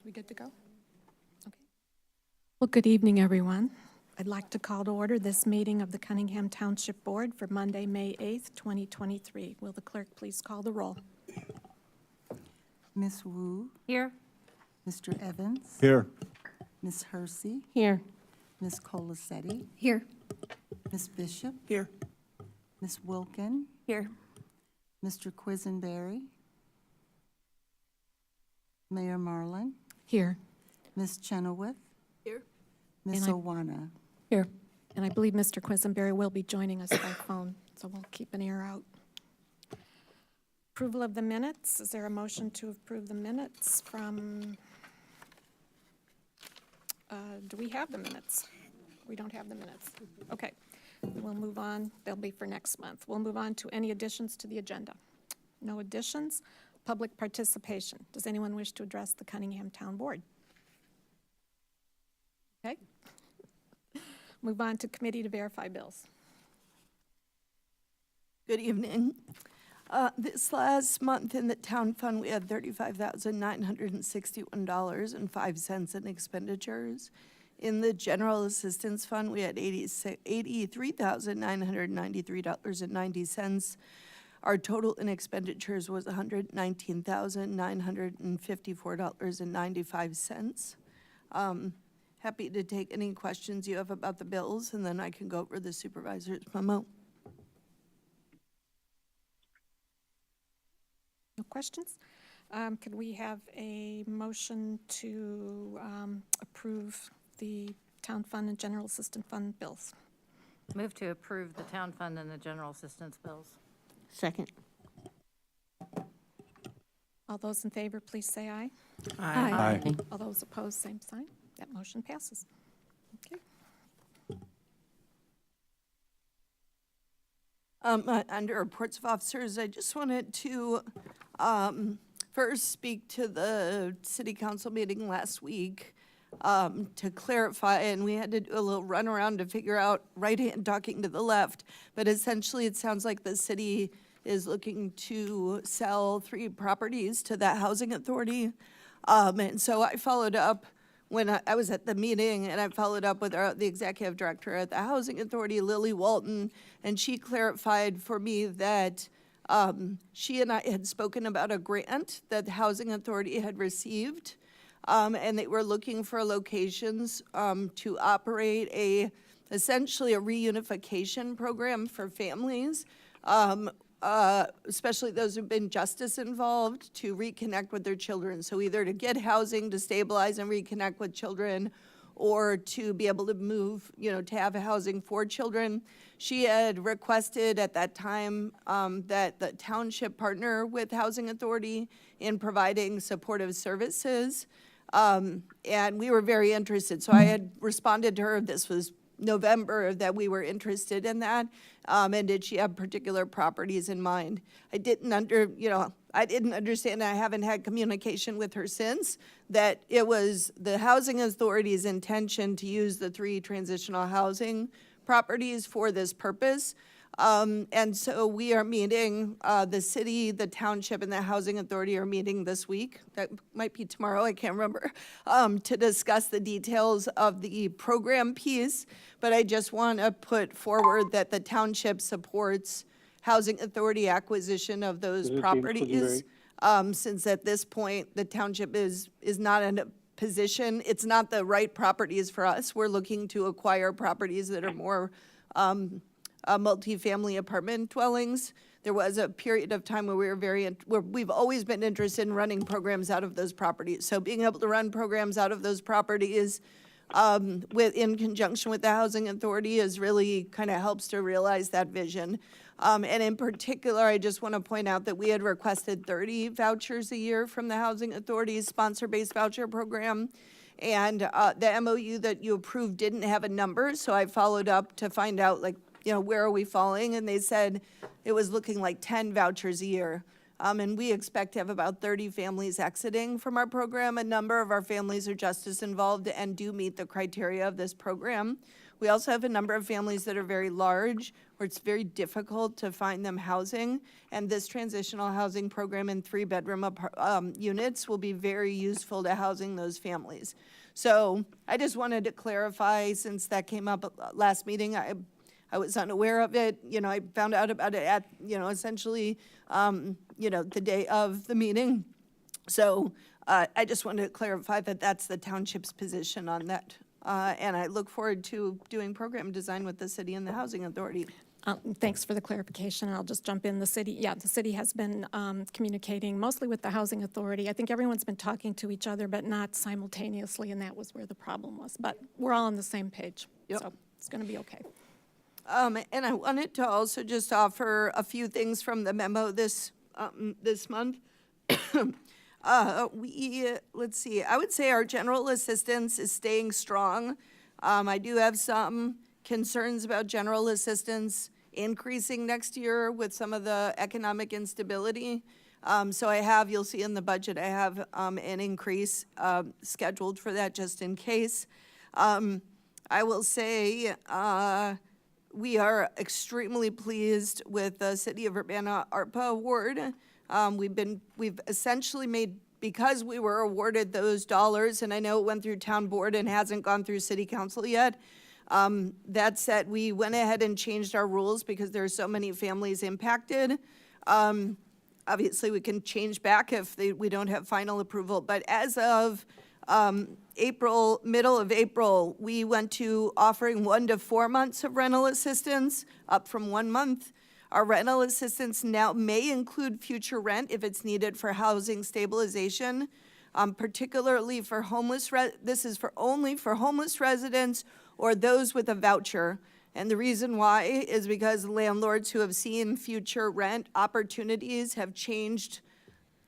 We good to go? Okay. Well, good evening, everyone. I'd like to call to order this meeting of the Cunningham Township Board for Monday, May 8th, 2023. Will the clerk please call the roll? Ms. Wu, Here. Mr. Evans, Here. Ms. Hersey, Here. Ms. Colasetti, Here. Ms. Bishop, Here. Ms. Wilkin, Here. Mr. Quisenberry, Mayor Marlin, Here. Ms. Chenoweth, Here. Ms. And I- Owana. Here. And I believe Mr. Quisenberry will be joining us by phone, so we'll keep an ear out. Approval of the minutes. Is there a motion to approve the minutes from, do we have the minutes? We don't have the minutes. Okay, we'll move on. They'll be for next month. We'll move on to any additions to the agenda. No additions. Public participation. Does anyone wish to address the Cunningham Town Board? Okay. Move on to committee to verify bills. Good evening. This last month in the town fund, we had $35,961.05 in expenditures. In the general assistance fund, we had $83,993.90. Our total in expenditures was $119,954.95. Happy to take any questions you have about the bills, and then I can go over the supervisor's memo. No questions? Could we have a motion to approve the town fund and general assistant fund bills? Move to approve the town fund and the general assistance bills. Second. All those in favor, please say aye. Aye. All those opposed, same sign. That motion passes. Okay. Under reports of officers, I just wanted to first speak to the city council meeting last week to clarify, and we had to do a little runaround to figure out right hand talking to the left, but essentially it sounds like the city is looking to sell 3 properties to that housing authority. And so I followed up when I was at the meeting, and I followed up with the executive director at the Housing Authority, Lily Walton, and she clarified for me that she and I had spoken about a grant that the Housing Authority had received, and they were looking for locations to operate essentially a reunification program for families, especially those who've been justice involved, to reconnect with their children. So either to get housing to stabilize and reconnect with children, or to be able to move, to have housing for children. She had requested at that time that the township partner with Housing Authority in providing supportive services. And we were very interested. So I had responded to her, this was November, that we were interested in that, and did she have particular properties in mind? I didn't understand, I haven't had communication with her since, that it was the Housing Authority's intention to use the 3 transitional housing properties for this purpose. And so we are meeting, the city, the township, and the Housing Authority are meeting this week. That might be tomorrow, I can't remember, to discuss the details of the program piece. But I just want to put forward that the township supports Housing Authority acquisition of those properties. Since at this point, the township is not in a position, it's not the right properties for us. We're looking to acquire properties that are more multifamily apartment dwellings. There was a period of time where we were where we've always been interested in running programs out of those properties. So being able to run programs out of those properties in conjunction with the Housing Authority is really kind of helps to realize that vision. And in particular, I just want to point out that we had requested 30 vouchers a year from the Housing Authority's sponsor-based voucher program. And the MOU that you approved didn't have a number, so I followed up to find out, where are we falling? And they said it was looking like 10 vouchers a year. And we expect to have about 30 families exiting from our program. A number of our families are justice involved and do meet the criteria of this program. We also have a number of families that are very large, where it's very difficult to find them housing. And this transitional housing program in 3-bedroom units will be very useful to housing those families. So I just wanted to clarify, since that came up last meeting, I was unaware of it. I found out about it at, essentially, the day of the meeting. So I just wanted to clarify that that's the township's position on that. And I look forward to doing program design with the city and the housing authority. Thanks for the clarification. I'll just jump in. The city has been communicating mostly with the housing authority. I think everyone's been talking to each other, but not simultaneously, and that was where the problem was. But we're all on the same page, Yep. so it's going to be okay. And I wanted to also just offer a few things from the memo this month. Let's see, I would say our general assistance is staying strong. I do have some concerns about general assistance increasing next year with some of the economic instability. So you'll see in the budget, I have an increase scheduled for that just in case. I will say we are extremely pleased with the City of Urbana ARPA award. We've essentially made, because we were awarded those dollars, and I know it went through town board and hasn't gone through city council yet. That said, we went ahead and changed our rules because there are so many families impacted. Obviously, we can change back if we don't have final approval, but as of middle of April, we went to offering 1 to 4 months of rental assistance, up from 1 month. Our rental assistance now may include future rent if it's needed for housing stabilization, particularly for homeless. This is only for homeless residents or those with a voucher. And the reason why is because landlords who have seen future rent opportunities have changed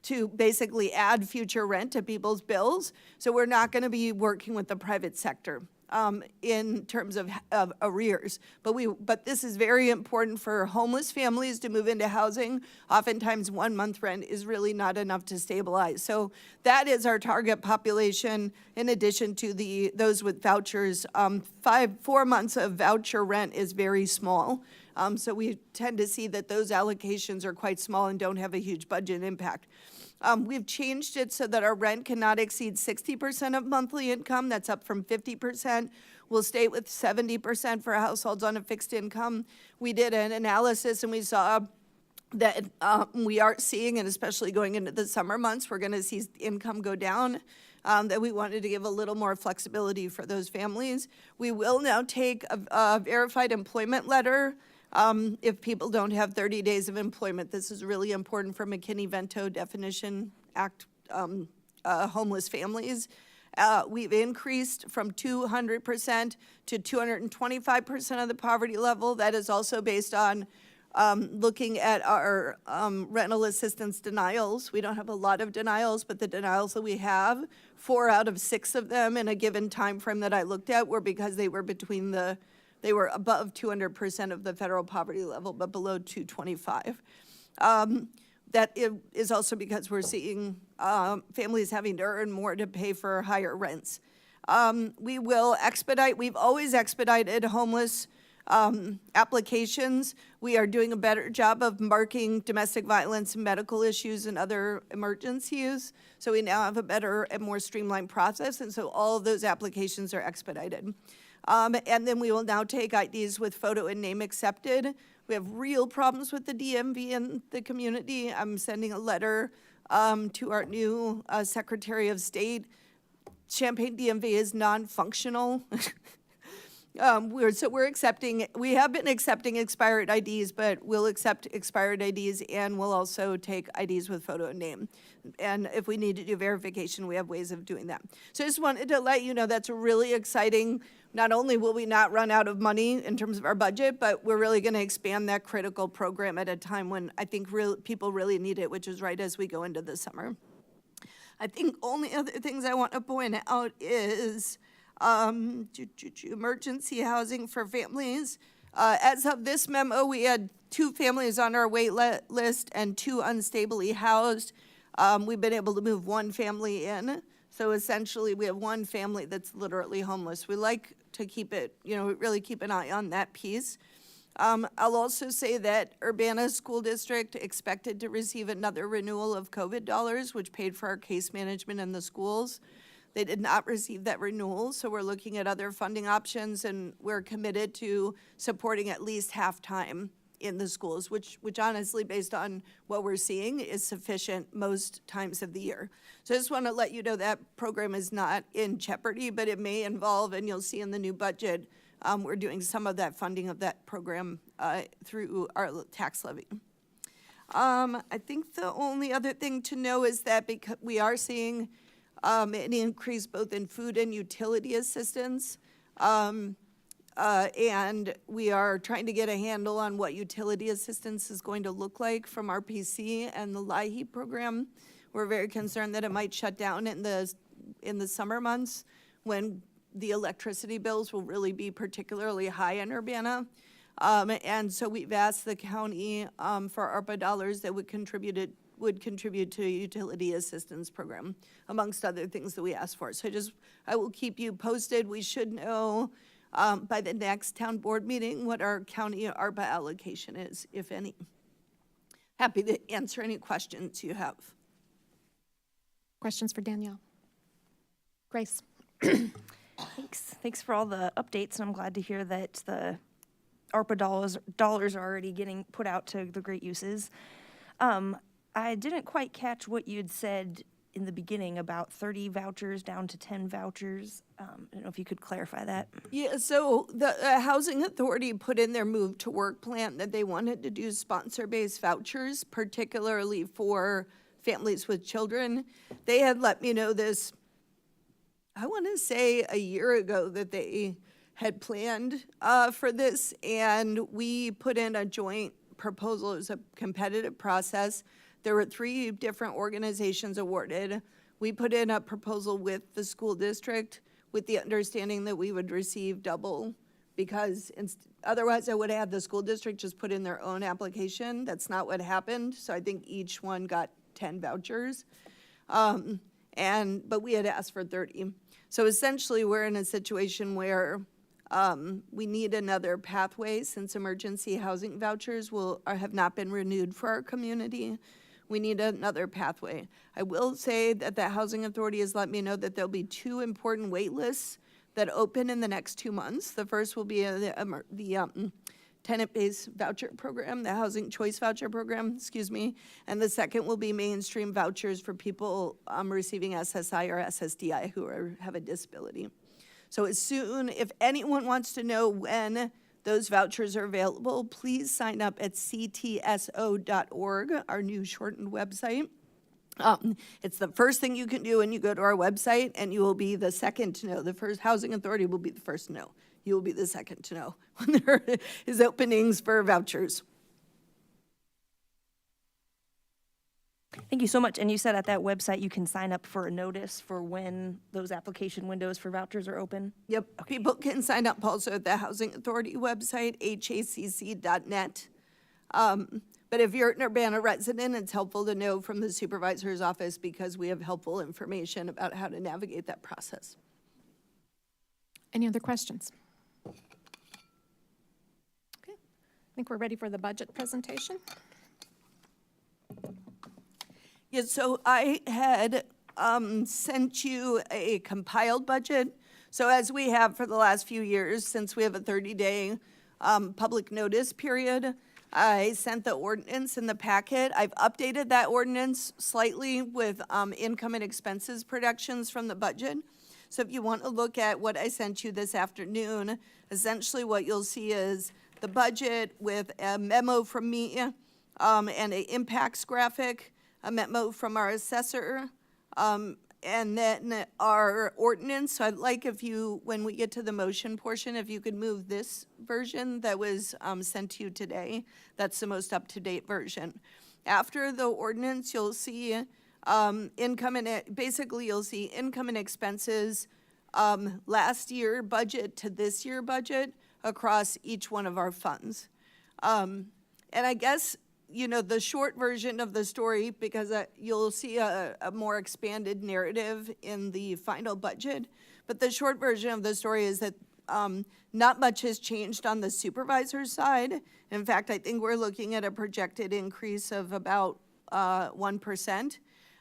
to basically add future rent to people's bills. So we're not going to be working with the private sector in terms of arrears. But this is very important for homeless families to move into housing. Oftentimes 1 month rent is really not enough to stabilize. So that is our target population in addition to those with vouchers. 4 months of voucher rent is very small. So we tend to see that those allocations are quite small and don't have a huge budget impact. We've changed it so that our rent cannot exceed 60% of monthly income. That's up from 50%. We'll stay with 70% for households on a fixed income. We did an analysis and we saw that we are seeing, and especially going into the summer months, we're going to see income go down. That we wanted to give a little more flexibility for those families. We will now take a verified employment letter if people don't have 30 days of employment. This is really important for McKinney-Vento Definition Act homeless families. We've increased from 200% to 225% of the poverty level. That is also based on looking at our rental assistance denials. We don't have a lot of denials, but the denials that we have, 4 out of 6 of them in a given time frame that I looked at were because they were they were above 200% of the federal poverty level, but below 225. That is also because we're seeing families having to earn more to pay for higher rents. We will expedite, we've always expedited homeless applications. We are doing a better job of marking domestic violence and medical issues and other emergencies. So we now have a better and more streamlined process, and so all of those applications are expedited. And then we will now take IDs with photo and name accepted. We have real problems with the DMV in the community. I'm sending a letter to our new Secretary of State. Champaign DMV is non-functional. We have been accepting expired IDs, but we'll accept expired IDs and we'll also take IDs with photo and name. And if we need to do verification, we have ways of doing that. So I just wanted to let you know that's really exciting. Not only will we not run out of money in terms of our budget, but we're really going to expand that critical program at a time when I think people really need it, which is right as we go into the summer. I think only other things I want to point out is emergency housing for families. As of this memo, we had 2 families on our wait list and 2 unstably housed. We've been able to move 1 family in. So essentially, we have 1 family that's literally homeless. We like to keep it, really keep an eye on that piece. I'll also say that Urbana School District expected to receive another renewal of COVID dollars, which paid for our case management in the schools. They did not receive that renewal, so we're looking at other funding options, and we're committed to supporting at least half-time in the schools, which honestly, based on what we're seeing, is sufficient most times of the year. So I just want to let you know that program is not in jeopardy, but it may involve, and you'll see in the new budget, we're doing some of that funding of that program through our tax levy. I think the only other thing to know is that because we are seeing an increase both in food and utility assistance, and we are trying to get a handle on what utility assistance is going to look like from RPC and the LIHEAP program. We're very concerned that it might shut down in the summer months when the electricity bills will really be particularly high in Urbana. And so we've asked the county for ARPA dollars that would contribute to a utility assistance program, amongst other things that we asked for. So I will keep you posted. We should know by the next town board meeting what our county ARPA allocation is, if any. Happy to answer any questions you have. Questions for Danielle? Grace? Thanks for all the updates, and I'm glad to hear that the ARPA dollars are already getting put out to the great uses. I didn't quite catch what you'd said in the beginning about 30 vouchers down to 10 vouchers. I don't know if you could clarify that. Yeah, so the Housing Authority put in their move to work plan that they wanted to do sponsor-based vouchers, particularly for families with children. They had let me know this, I want to say a year ago, that they had planned for this, and we put in a joint proposal. It was a competitive process. There were 3 different organizations awarded. We put in a proposal with the school district with the understanding that we would receive double, because otherwise I would have had the school district just put in their own application. That's not what happened. So I think each one got 10 vouchers. But we had asked for 30. So essentially we're in a situation where we need another pathway, since emergency housing vouchers have not been renewed for our community. We need another pathway. I will say that the Housing Authority has let me know that there'll be 2 important wait lists that open in the next 2 months. The first will be the tenant-based voucher program, the Housing Choice Voucher Program, and the second will be mainstream vouchers for people receiving SSI or SSDI who have a disability. So as soon, if anyone wants to know when those vouchers are available, please sign up at ctso.org, our new shortened website. It's the first thing you can do when you go to our website, and you will be the second to know. The first Housing Authority will be the first to know. You will be the second to know when there is openings for vouchers. Thank you so much. And you said at that website you can sign up for a notice for when those application windows for vouchers are open? Yep. Okay. People can sign up also at the Housing Authority website, hacc.net. But if you're an Urbana resident, it's helpful to know from the supervisor's office, because we have helpful information about how to navigate that process. Any other questions? Okay. I think we're ready for the budget presentation. Yeah, so I had sent you a compiled budget. So as we have for the last few years, since we have a 30-day public notice period, I sent the ordinance in the packet. I've updated that ordinance slightly with income and expenses projections from the budget. So if you want to look at what I sent you this afternoon, essentially what you'll see is the budget with a memo from me and an impacts graphic, a memo from our assessor, and then our ordinance. So I'd like, if you, when we get to the motion portion, if you could move this version that was sent to you today. That's the most up-to-date version. After the ordinance, you'll see income and basically you'll see income and expenses last year budget to this year budget across each one of our funds. And I guess, you know, the short version of the story, because you'll see a more expanded narrative in the final budget, but the short version of the story is that not much has changed on the supervisor's side. In fact, I think we're looking at a projected increase of about 1%.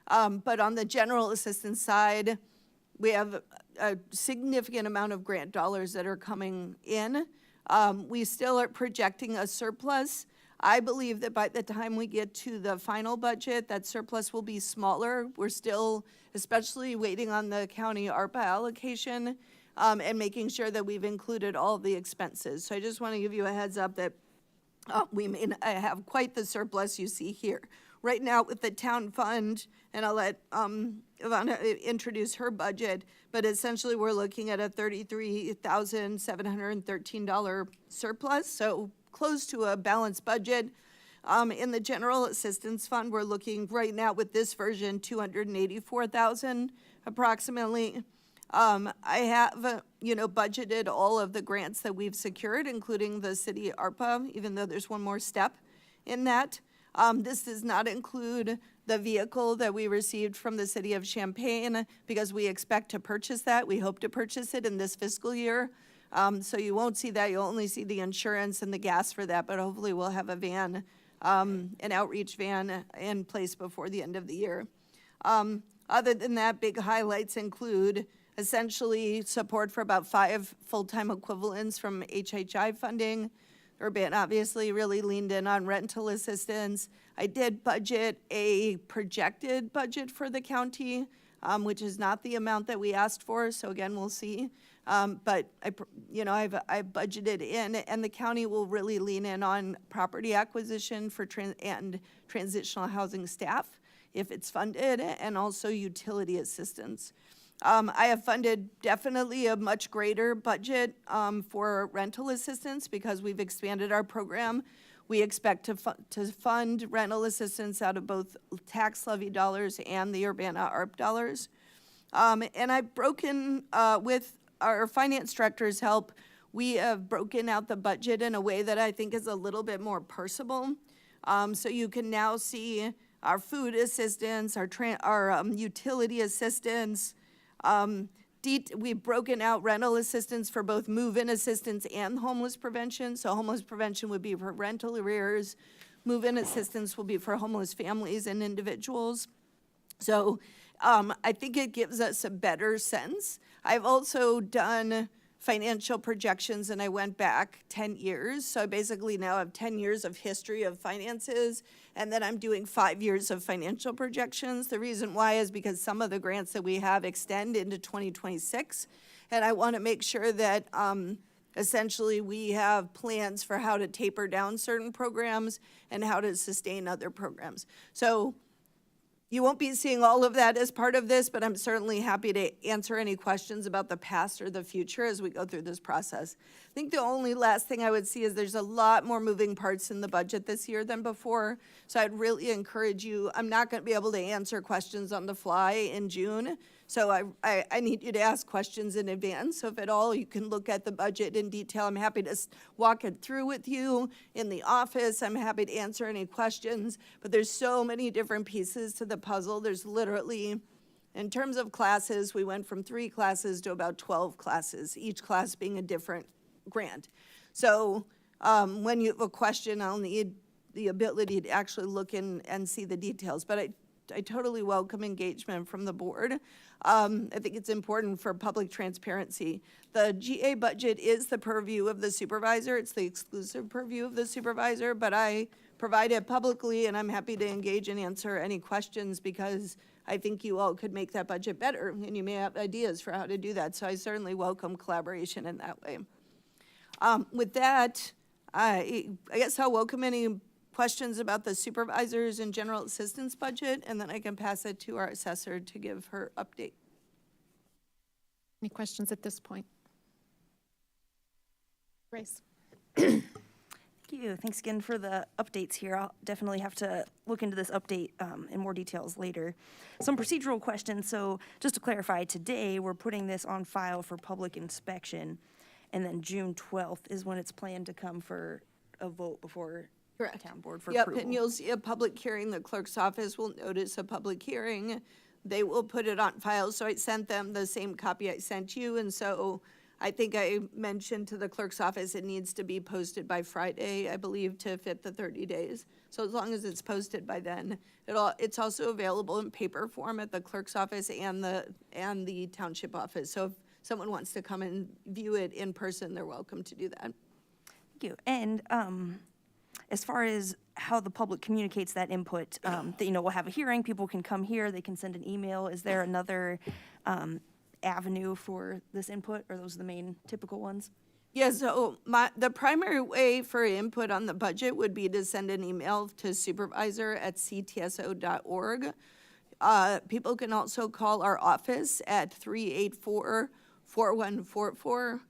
But on the general assistance side, we have a significant amount of grant dollars that are coming in. We still are projecting a surplus. I believe that by the time we get to the final budget, that surplus will be smaller. We're still, especially waiting on the county ARPA allocation, and making sure that we've included all of the expenses. So I just want to give you a heads up that we may not have quite the surplus you see here. Right now with the town fund, and I'll let Ivana introduce her budget, but essentially we're looking at a $33,713 surplus, so close to a balanced budget. In the general assistance fund, we're looking right now with this version, $284,000 approximately. I have, budgeted all of the grants that we've secured, including the city ARPA, even though there's one more step in that. This does not include the vehicle that we received from the city of Champaign because we expect to purchase that. We hope to purchase it in this fiscal year. So you won't see that. You'll only see the insurance and the gas for that, but hopefully we'll have a van, an outreach van in place before the end of the year. Other than that, big highlights include essentially support for about 5 full-time equivalents from HHI funding. Urban obviously really leaned in on rental assistance. I did budget a projected budget for the county, which is not the amount that we asked for. So again, we'll see. But I've budgeted in, and the county will really lean in on property acquisition for transitional housing staff if it's funded, and also utility assistance. I have funded definitely a much greater budget for rental assistance because we've expanded our program. We expect to fund rental assistance out of both tax levy dollars and the Urbana ARP dollars. And I've broken, with our finance director's help, we have broken out the budget in a way that I think is a little bit more parsable. So you can now see our food assistance, our utility assistance. We've broken out rental assistance for both move-in assistance and homeless prevention. So homeless prevention would be for rental arrears. Move-in assistance will be for homeless families and individuals. So I think it gives us a better sense. I've also done financial projections, and I went back 10 years. So I basically now have 10 years of history of finances, and then I'm doing 5 years of financial projections. The reason why is because some of the grants that we have extend into 2026, and I want to make sure that essentially we have plans for how to taper down certain programs and how to sustain other programs. So you won't be seeing all of that as part of this, but I'm certainly happy to answer any questions about the past or the future as we go through this process. I think the only last thing I would see is there's a lot more moving parts in the budget this year than before. So I'd really encourage you, I'm not going to be able to answer questions on the fly in June. So I need you to ask questions in advance. So if at all you can look at the budget in detail, I'm happy to walk it through with you in the office. I'm happy to answer any questions. But there's so many different pieces to the puzzle. There's literally, in terms of classes, we went from 3 classes to about 12 classes, each class being a different grant. So when you have a question, I'll need the ability to actually look in and see the details. But I totally welcome engagement from the board. I think it's important for public transparency. The GA budget is the purview of the supervisor. It's the exclusive purview of the supervisor, but I provide it publicly, and I'm happy to engage and answer any questions because I think you all could make that budget better, and you may have ideas for how to do that. So I certainly welcome collaboration in that way. With that, I guess I'll welcome any questions about the supervisors and general assistance budget, and then I can pass it to our assessor to give her update. Any questions at this point? Grace? Thank you. Thanks again for the updates here. I'll definitely have to look into this update in more details later. Some procedural questions. So just to clarify, today we're putting this on file for public inspection, and then June 12th is when it's planned to come for a vote before Correct. town board for Yep, approval. and you'll see a public hearing. The clerk's office will notice a public hearing. They will put it on file. So I sent them the same copy I sent you, and so I think I mentioned to the clerk's office, it needs to be posted by Friday, I believe, to fit the 30 days. So as long as it's posted by then, it's also available in paper form at the clerk's office and the township office. So if someone wants to come and view it in person, they're welcome to do that. Thank you. And as far as how the public communicates that input, that, you know, we'll have a hearing, people can come here, they can send an email. Is there another avenue for this input, or those are the main typical ones? Yeah, so the primary way for input on the budget would be to send an email to supervisor@ctso.org. People can also call our office at 384-4144.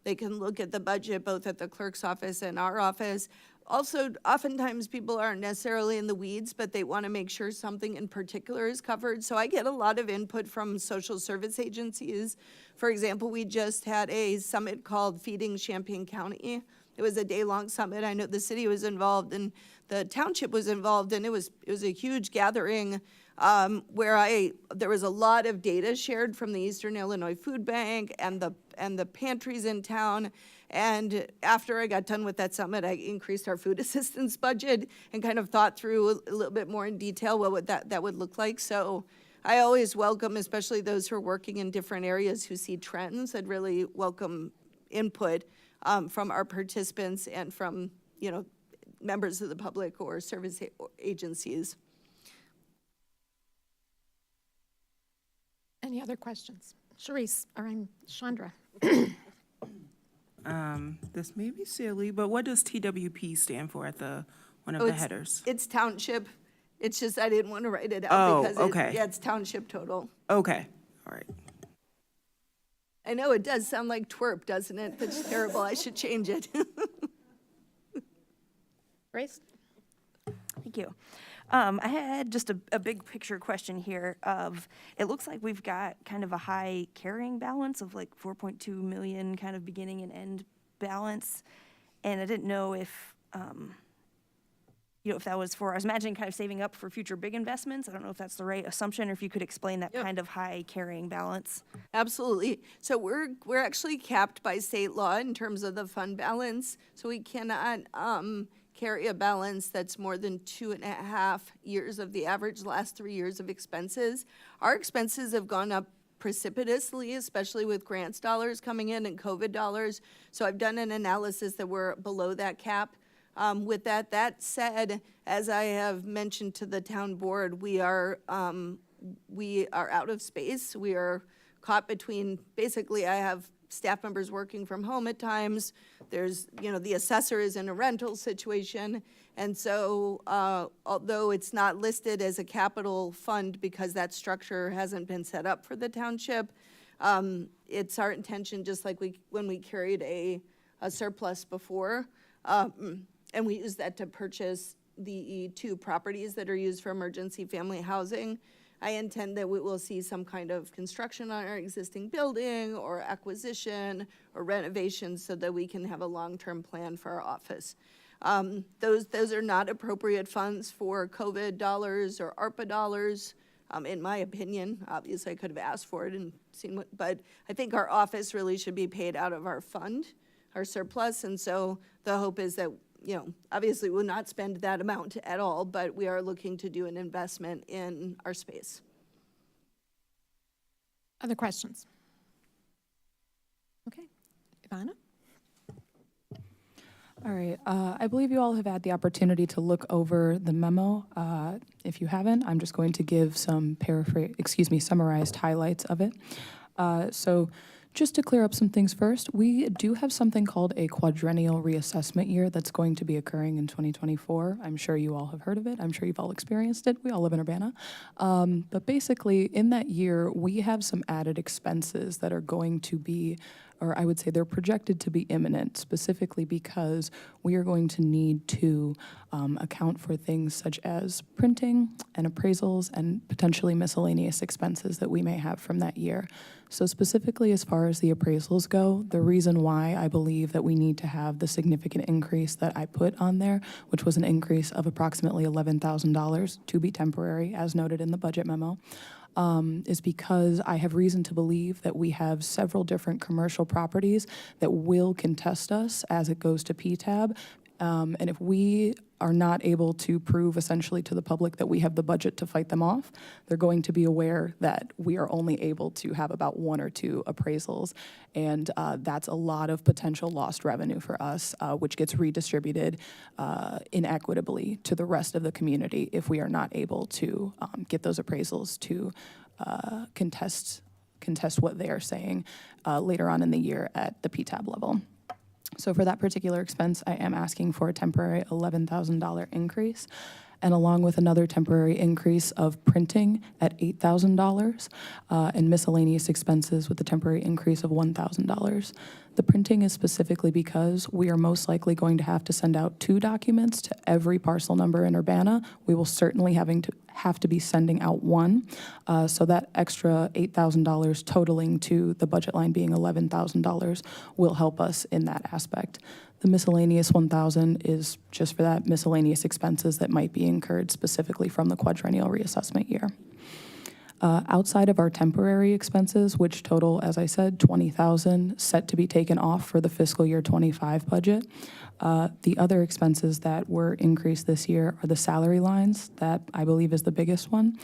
They can look at the budget both at the clerk's office and our office. Also, oftentimes people aren't necessarily in the weeds, but they want to make sure something in particular is covered. So I get a lot of input from social service agencies. For example, we just had a summit called Feeding Champaign County. It was a day-long summit. I know the city was involved and the township was involved, and it was a huge gathering where there was a lot of data shared from the Eastern Illinois Food Bank and the pantries in town. And after I got done with that summit, I increased our food assistance budget and kind of thought through a little bit more in detail what that would look like. So I always welcome, especially those who are working in different areas who see trends, I'd really welcome input from our participants and from, you know, members of the public or service agencies. Any other questions? Chandra. This may be silly, but what does TWP stand for at one of Oh, the headers? It's township. It's just I didn't want to write it out Oh, because okay. it's township total. Okay, all right. I know it does sound like twerp, doesn't it? That's terrible. I should change it. Grace? Thank you. I had just a big picture question here of, it looks like we've got kind of a high carrying balance of like 4.2 million kind of beginning and end balance. And I didn't know if, if that was I was imagining kind of saving up for future big investments. I don't know if that's the right assumption, or if you could explain that Yep. kind of high carrying balance. Absolutely. So we're actually capped by state law in terms of the fund balance. So we cannot carry a balance that's more than 2.5 years of the average last 3 years of expenses. Our expenses have gone up precipitously, especially with grants dollars coming in and COVID dollars. So I've done an analysis that we're below that cap. With that said, as I have mentioned to the town board, we are out of space. We are caught between, basically I have staff members working from home at times. There's, the assessor is in a rental situation. And so although it's not listed as a capital fund because that structure hasn't been set up for the township, it's our intention, just like when we carried a surplus before, and we use that to purchase the 2 properties that are used for emergency family housing. I intend that we will see some kind of construction on our existing building or acquisition or renovation so that we can have a long-term plan for our office. Those are not appropriate funds for COVID dollars or ARPA dollars, in my opinion. Obviously, I could have asked for it and seen but I think our office really should be paid out of our fund, our surplus, and so the hope is that, obviously we'll not spend that amount at all, but we are looking to do an investment in our space. Other questions? Okay. Ivana? All right, I believe you all have had the opportunity to look over the memo. If you haven't, I'm just going to give some summarized highlights of it. So just to clear up some things first, we do have something called a quadrennial reassessment year that's going to be occurring in 2024. I'm sure you all have heard of it. I'm sure you've all experienced it. We all live in Urbana. But basically, in that year, we have some added expenses that are going to be, or I would say they're projected to be imminent, specifically because we are going to need to account for things such as printing and appraisals and potentially miscellaneous expenses that we may have from that year. So specifically as far as the appraisals go, the reason why I believe that we need to have the significant increase that I put on there, which was an increase of approximately $11,000 to be temporary, as noted in the budget memo, is because I have reason to believe that we have several different commercial properties that will contest us as it goes to PTAB. And if we are not able to prove essentially to the public that we have the budget to fight them off, they're going to be aware that we are only able to have about 1 or 2 appraisals. And that's a lot of potential lost revenue for us, which gets redistributed inequitably to the rest of the community if we are not able to get those appraisals to contest what they are saying later on in the year at the PTAB level. So for that particular expense, I am asking for a temporary $11,000 increase, and along with another temporary increase of printing at $8,000 and miscellaneous expenses with a temporary increase of $1,000. The printing is specifically because we are most likely going to have to send out 2 documents to every parcel number in Urbana. We will certainly have to be sending out 1. So that extra $8,000 totaling to the budget line being $11,000 will help us in that aspect. The miscellaneous $1,000 is just for that miscellaneous expenses that might be incurred specifically from the quadrennial reassessment year. Outside of our temporary expenses, which total, as I said, $20,000 set to be taken off for the fiscal year 25 budget, the other expenses that were increased this year are the salary lines. That, I believe, is the biggest one.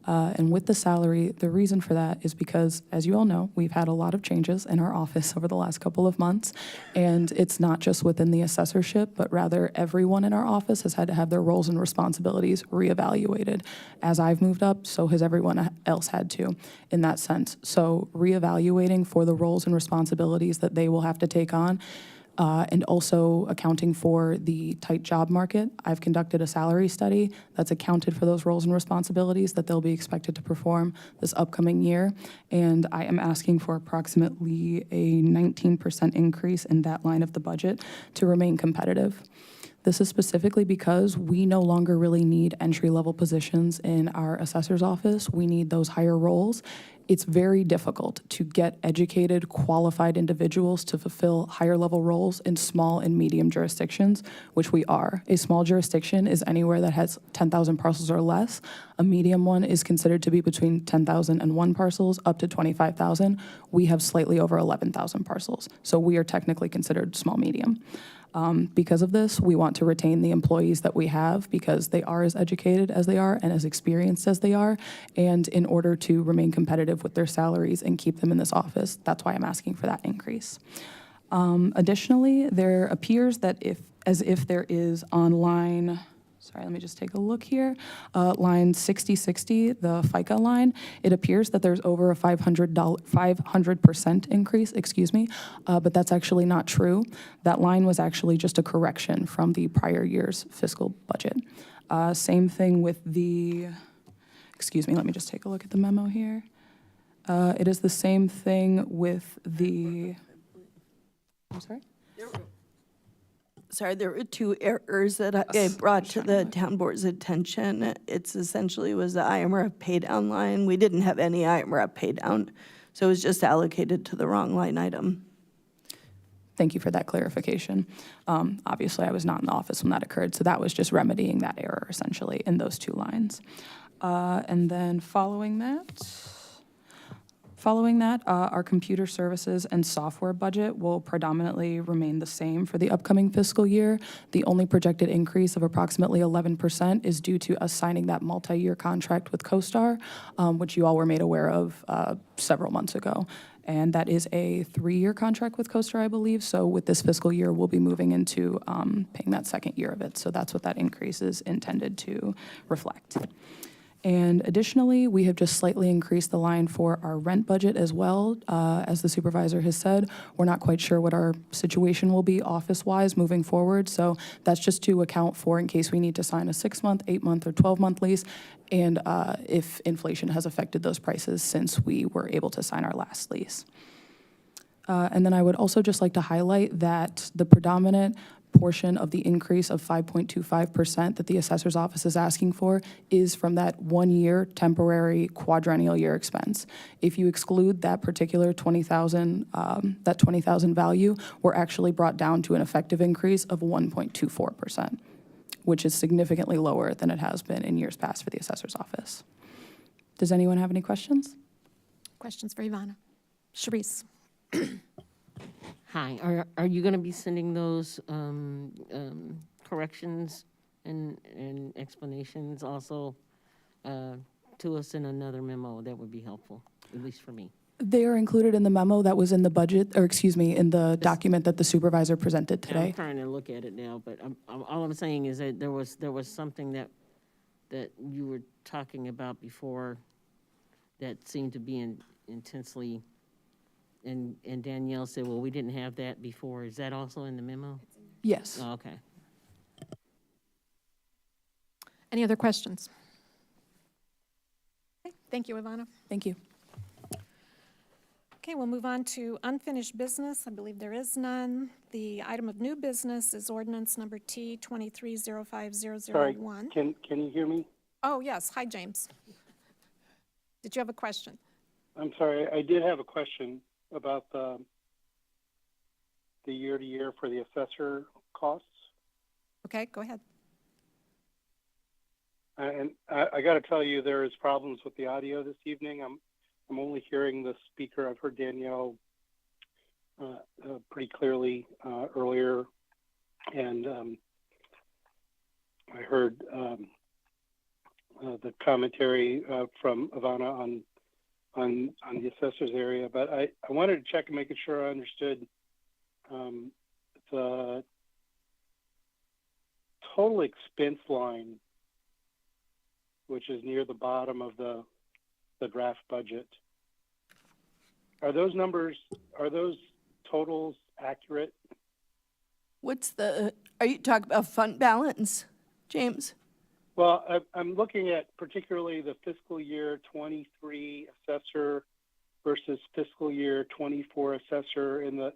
And with the salary, the reason for that is because, as you all know, we've had a lot of changes in our office over the last couple of months, and it's not just within the assessorship, but rather everyone in our office has had to have their roles and responsibilities reevaluated. As I've moved up, so has everyone else had to in that sense. So reevaluating for the roles and responsibilities that they will have to take on, and also accounting for the tight job market. I've conducted a salary study that's accounted for those roles and responsibilities that they'll be expected to perform this upcoming year, and I am asking for approximately a 19% increase in that line of the budget to remain competitive. This is specifically because we no longer really need entry-level positions in our assessor's office. We need those higher roles. It's very difficult to get educated, qualified individuals to fulfill higher-level roles in small and medium jurisdictions, which we are. A small jurisdiction is anywhere that has 10,000 parcels or less. A medium one is considered to be between 10,000 and 1 parcels up to 25,000. We have slightly over 11,000 parcels, so we are technically considered small-medium. Because of this, we want to retain the employees that we have because they are as educated as they are and as experienced as they are. And in order to remain competitive with their salaries and keep them in this office, that's why I'm asking for that increase. Additionally, there appears that as if there is on line, sorry, let me just take a look here. Line 6060, the FICA line, it appears that there's over a 500% increase, but that's actually not true. That line was actually just a correction from the prior year's fiscal budget. Same thing with the, let me just take a look at the memo here. It is the same thing with the, I'm sorry? Sorry, there were 2 errors that I brought to the town board's attention. It's essentially was the IMRF pay down line. We didn't have any IMRF pay down, so it was just allocated to the wrong line item. Thank you for that clarification. Obviously, I was not in the office when that occurred, so that was just remedying that error essentially in those 2 lines. And then following that, our computer services and software budget will predominantly remain the same for the upcoming fiscal year. The only projected increase of approximately 11% is due to us signing that multi-year contract with CoStar, which you all were made aware of several months ago. And that is a 3-year contract with CoStar, I believe. So with this fiscal year, we'll be moving into paying that 2nd year of it. So that's what that increase is intended to reflect. And additionally, we have just slightly increased the line for our rent budget as well. As the supervisor has said, we're not quite sure what our situation will be office-wise moving forward. So that's just to account for in case we need to sign a 6-month, 8-month, or 12-month lease, and if inflation has affected those prices since we were able to sign our last lease. And then I would also just like to highlight that the predominant portion of the increase of 5.25% that the assessor's office is asking for is from that 1-year temporary quadrennial year expense. If you exclude that particular 20,000, that 20,000 value, we're actually brought down to an effective increase of 1.24%, which is significantly lower than it has been in years past for the assessor's office. Does anyone have any questions? Questions for Ivana? Sharice? Hi, are you going to be sending those corrections and explanations also to us in another memo? That would be helpful, at least for me. They are included in the memo that was in the budget, or excuse me, in the document that the supervisor presented And I'm today. trying to look at it now, but all I'm saying is that there was something that you were talking about before that seemed to be intensely, and Danielle said, well, we didn't have that before. Is that also in the memo? Yes. Oh, okay. Any other questions? Okay, thank you, Ivana. Thank you. Okay, we'll move on to unfinished business. I believe there is none. The item of new business is ordinance number T 23050001. Can you hear me? Oh, yes. Hi, James. Did you have a question? I'm sorry, I did have a question about the year-to-year for the assessor costs. Okay, go ahead. And I got to tell you, there is problems with the audio this evening. I'm only hearing the speaker. I've heard Danielle pretty clearly earlier, and I heard the commentary from Ivana on the assessor's area. But I wanted to check and making sure I understood the total expense line, which is near the bottom of the draft budget. Are those totals accurate? Are you talking about fund balance, James? Well, I'm looking at particularly the fiscal year 23 assessor versus fiscal year 24 assessor. In the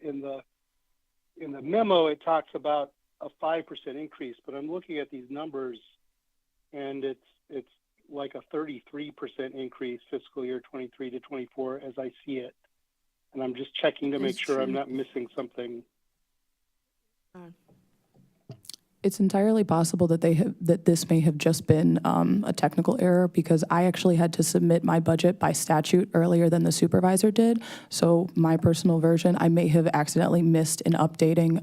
memo, it talks about a 5% increase, but I'm looking at these numbers, and it's like a 33% increase fiscal year 23 to 24 as I see it. And I'm just checking to make sure I'm not missing something. It's entirely possible that this may have just been a technical error, because I actually had to submit my budget by statute earlier than the supervisor did. So my personal version, I may have accidentally missed in updating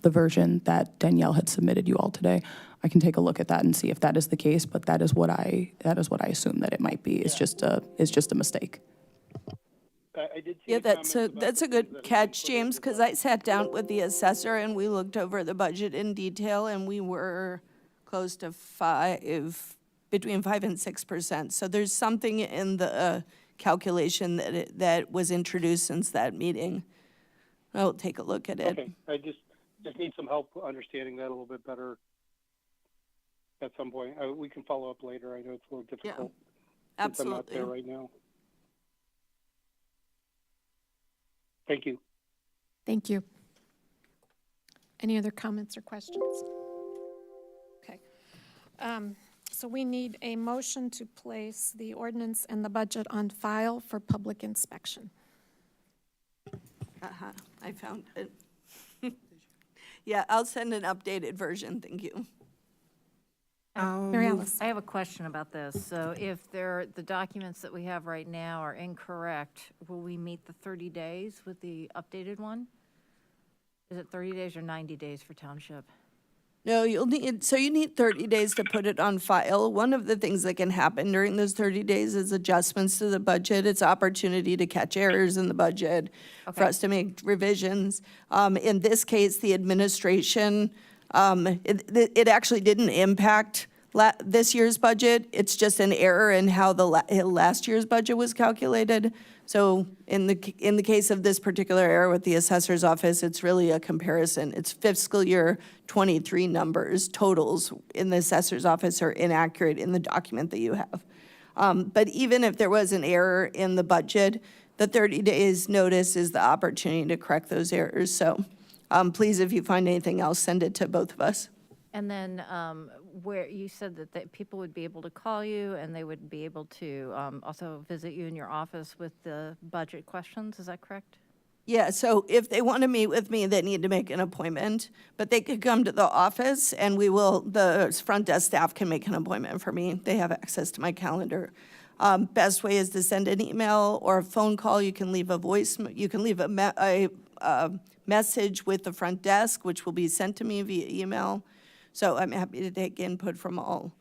the version that Danielle had submitted you all today. I can take a look at that and see if that is the case, but that is what I assume that it might be. It's just a mistake. I did see Yeah, the comments about that's a the good things that catch, we put in James, the because budget. I sat down with the assessor and we looked over the budget in detail, and we were close to between 5 and 6%. So there's something in the calculation that was introduced since that meeting. I'll take a look at it. Okay, I just need some help understanding that a little bit better at some point. We can follow up later. I know it's a little difficult since I'm not there Absolutely. right now. Thank you. Thank you. Any other comments or questions? Okay. So we need a motion to place the ordinance and the budget on file for public inspection. I found it. Yeah, I'll send an updated version. Thank you. Mary Alice? I have a question about this. So if the documents that we have right now are incorrect, will we meet the 30 days with the updated one? Is it 30 days or 90 days for township? No, you need 30 days to put it on file. One of the things that can happen during those 30 days is adjustments to the budget. It's opportunity to catch errors in the budget for us to make revisions. In this case, the administration, it actually didn't impact this year's budget. It's just an error in how the last year's budget was calculated. So in the case of this particular error with the assessor's office, it's really a comparison. It's fiscal year 23 numbers, totals in the assessor's office are inaccurate in the document that you have. But even if there was an error in the budget, the 30 days notice is the opportunity to correct those errors. So please, if you find anything else, send it to both of us. And then where you said that people would be able to call you and they would be able to also visit you in your office with the budget questions, is that correct? Yeah, so if they want to meet with me, they need to make an appointment, but they could come to the office and the front desk staff can make an appointment for me. They have access to my calendar. Best way is to send an email or a phone call. You can leave you can leave a message with the front desk, which will be sent to me via email. So I'm happy to take input from all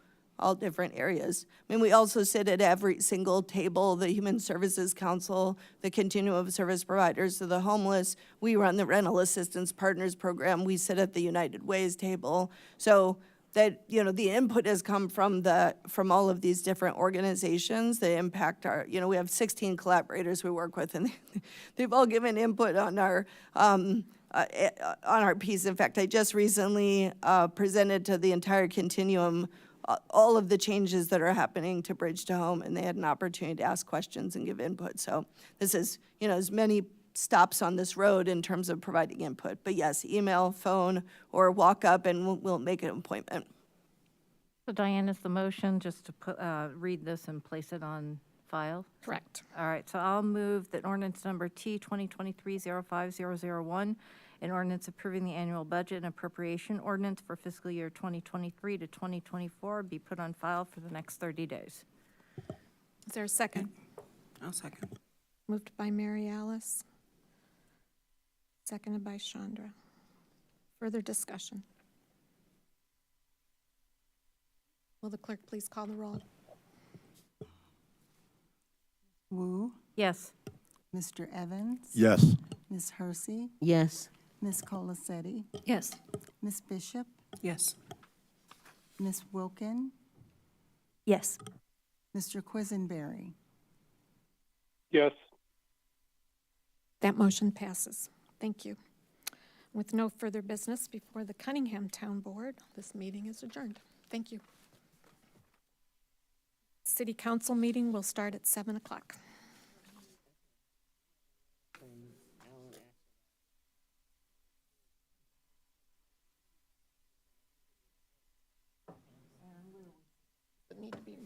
different areas. I mean, we also sit at every single table, the Human Services Council, the Continuum of Service Providers to the Homeless. We run the Rental Assistance Partners Program. We sit at the United Ways table. So that, you know, the input has come from all of these different organizations that impact our, you know, we have 16 collaborators we work with, and they've all given input on our piece. In fact, I just recently presented to the entire continuum all of the changes that are happening to Bridge to Home, and they had an opportunity to ask questions and give input. So this is, you know, as many stops on this road in terms of providing input. But yes, email, phone, or walk up, and we'll make an appointment. So Diane, is the motion just to put, read this and place it on file? Correct. All right, so I'll move that ordinance number T 2023-05001, an ordinance approving the annual budget and appropriation ordinance for fiscal year 2023 to 2024 be put on file for the next 30 days. Is there a second? I'll second. Moved by Mary Alice. Seconded by Chandra. Further discussion? Will the clerk please call the roll? Wu, Yes. Mr. Evans? Yes. Ms. Hersey? Yes. Ms. Colacetti? Yes. Ms. Bishop? Yes. Ms. Wilkin? Yes. Mr. Quisenberry? Yes. That motion passes. Thank you. With no further business before the Cunningham Town Board, this meeting is adjourned. Thank you. City Council meeting will start at 7 o'clock. Need to be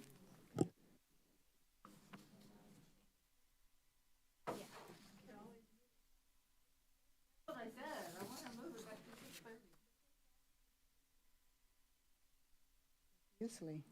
Usually.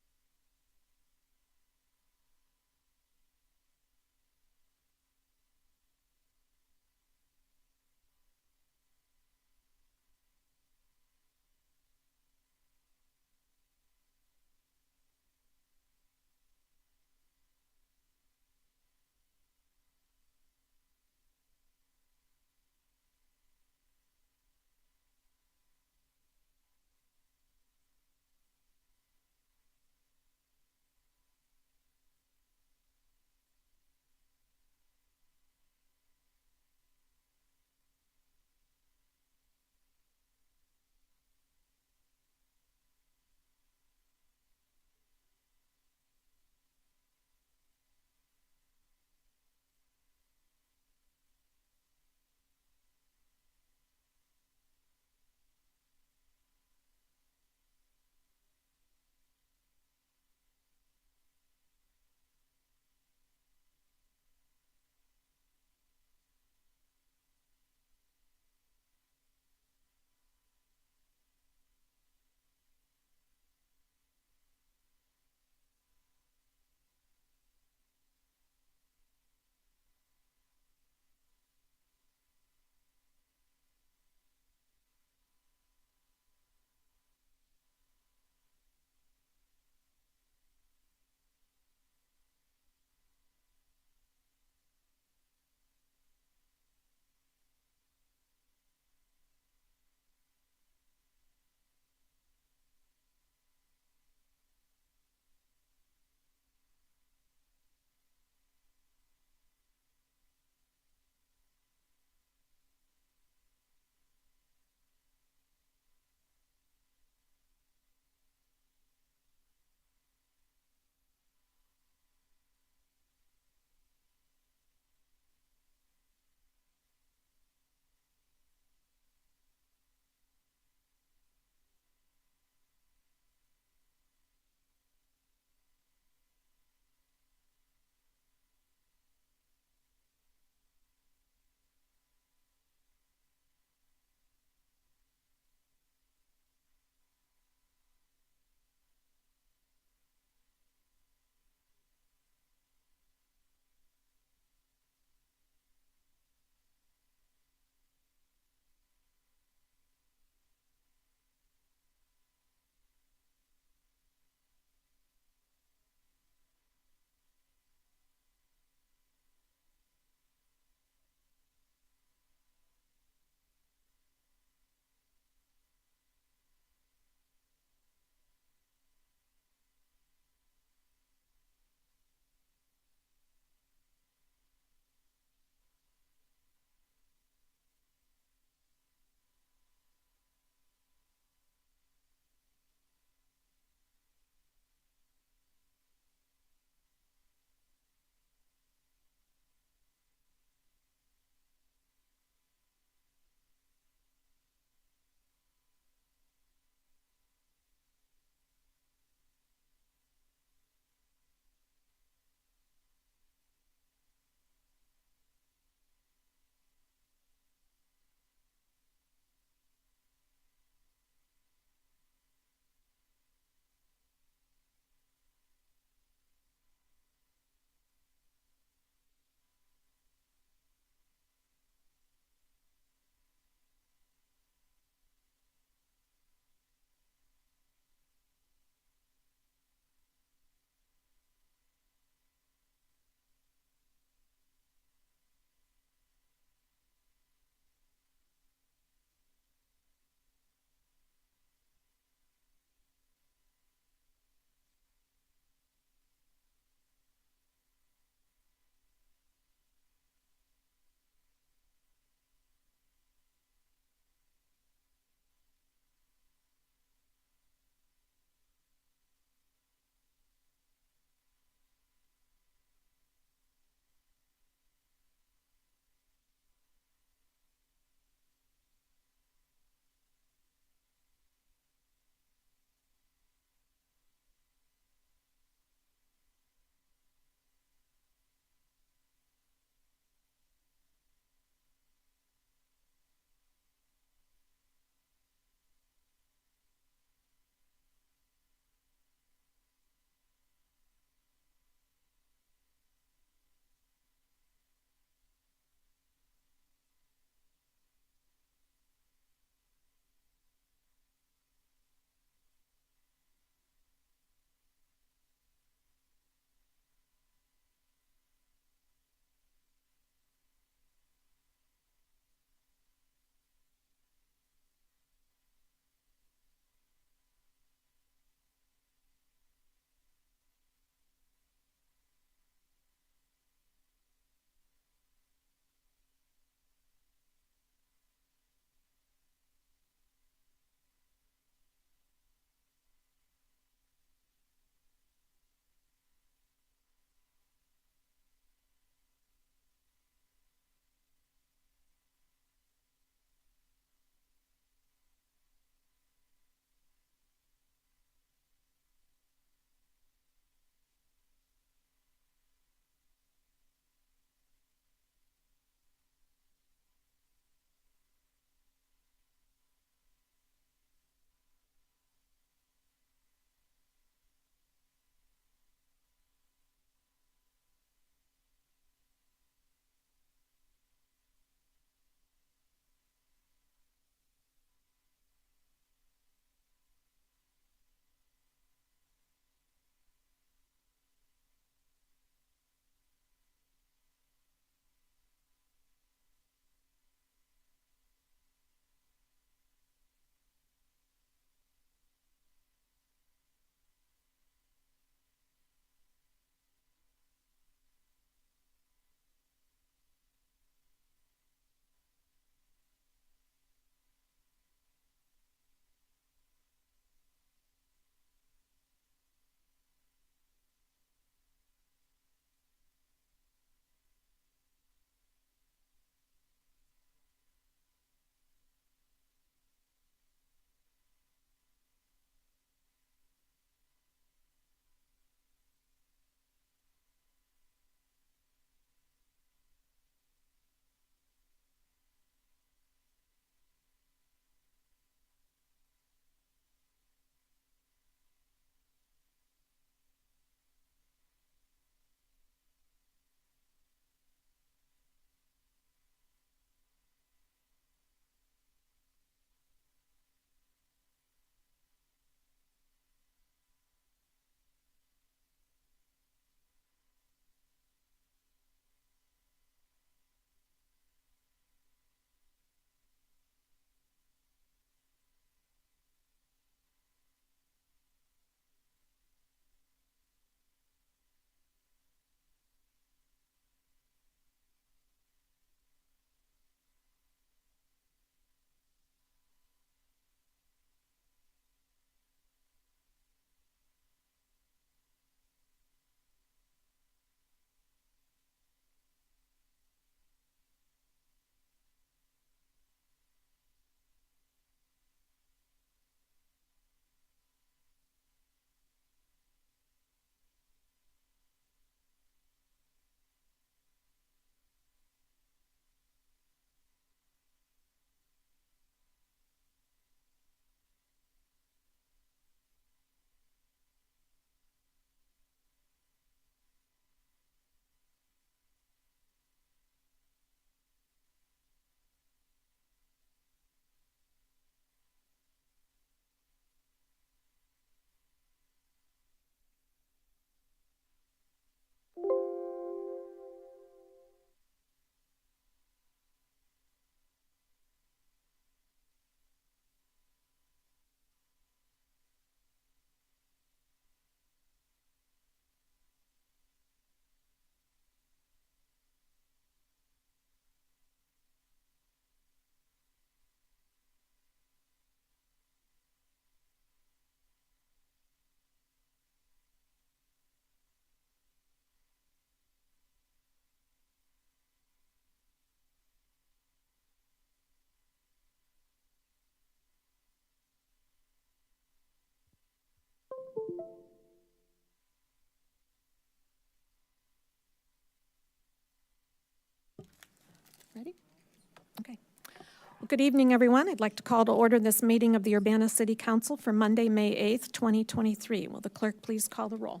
Good evening, everyone. I'd like to call to order this meeting of the Urbana City Council for Monday, May 8th, 2023. Will the clerk please call the roll?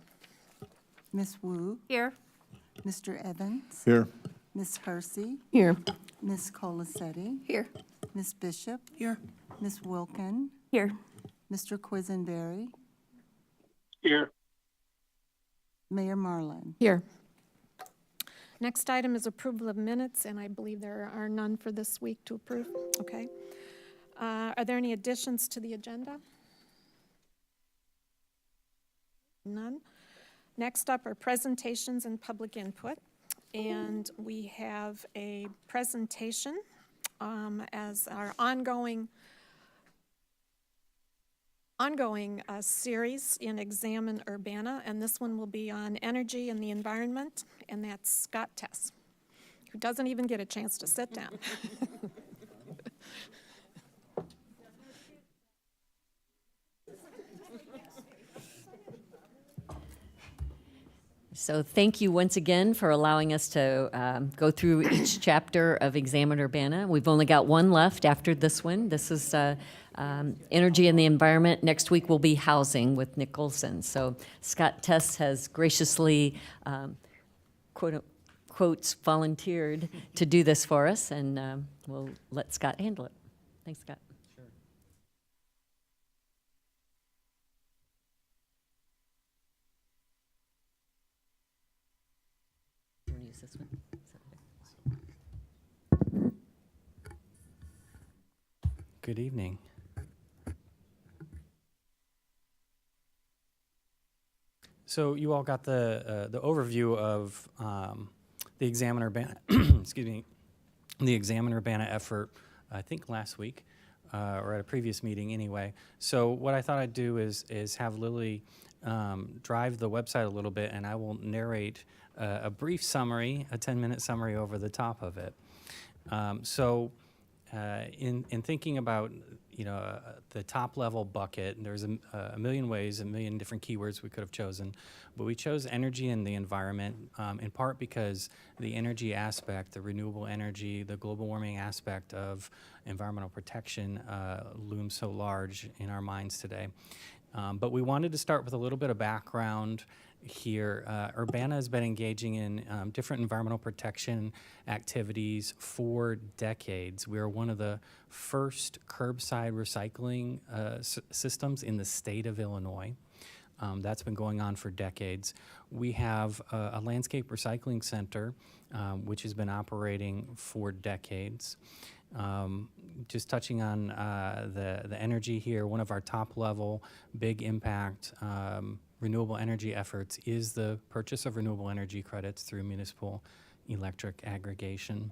Ms. Wu, Here. Mr. Evans, Here. Ms. Hersey, Here. Ms. Colacetti, Here. Ms. Bishop, Here. Ms. Wilkin, Here. Mr. Quisenberry, Here. Mayor Marlin. Here. Next item is approval of minutes, and I believe there are none for this week to approve. Okay. Are there any additions to the agenda? None. Next up are presentations and public input. And we have a presentation as our ongoing series in Examine Urbana, and this one will be on energy and the environment, and that's Scott Tess, who doesn't even get a chance to sit down. So thank you once again for allowing us to go through each chapter of Examine Urbana. We've only got one left after this one. This is Energy and the Environment. Next week will be Housing with Nick Olson. So Scott Tess has graciously, quotes, volunteered to do this for us, and we'll let Scott handle it. Thanks, Scott. You want to use this one? Good evening. So you all got the overview of the Examine Urbana, excuse me, the Examine Urbana effort, I think last week, or at a previous meeting anyway. So what I thought I'd do is have Lily drive the website a little bit, and I will narrate a brief summary, a 10-minute summary over the top of it. In thinking about, the top level bucket, there's a million ways, a million different keywords we could have chosen, but we chose energy and the environment in part because the energy aspect, the renewable energy, the global warming aspect of environmental protection looms so large in our minds today. But we wanted to start with a little bit of background here. Urbana has been engaging in different environmental protection activities for decades. We are one of the first curbside recycling systems in the state of Illinois. That's been going on for decades. We have a landscape recycling center, which has been operating for decades. Just touching on the energy here, one of our top level big impact renewable energy efforts is the purchase of renewable energy credits through municipal electric aggregation.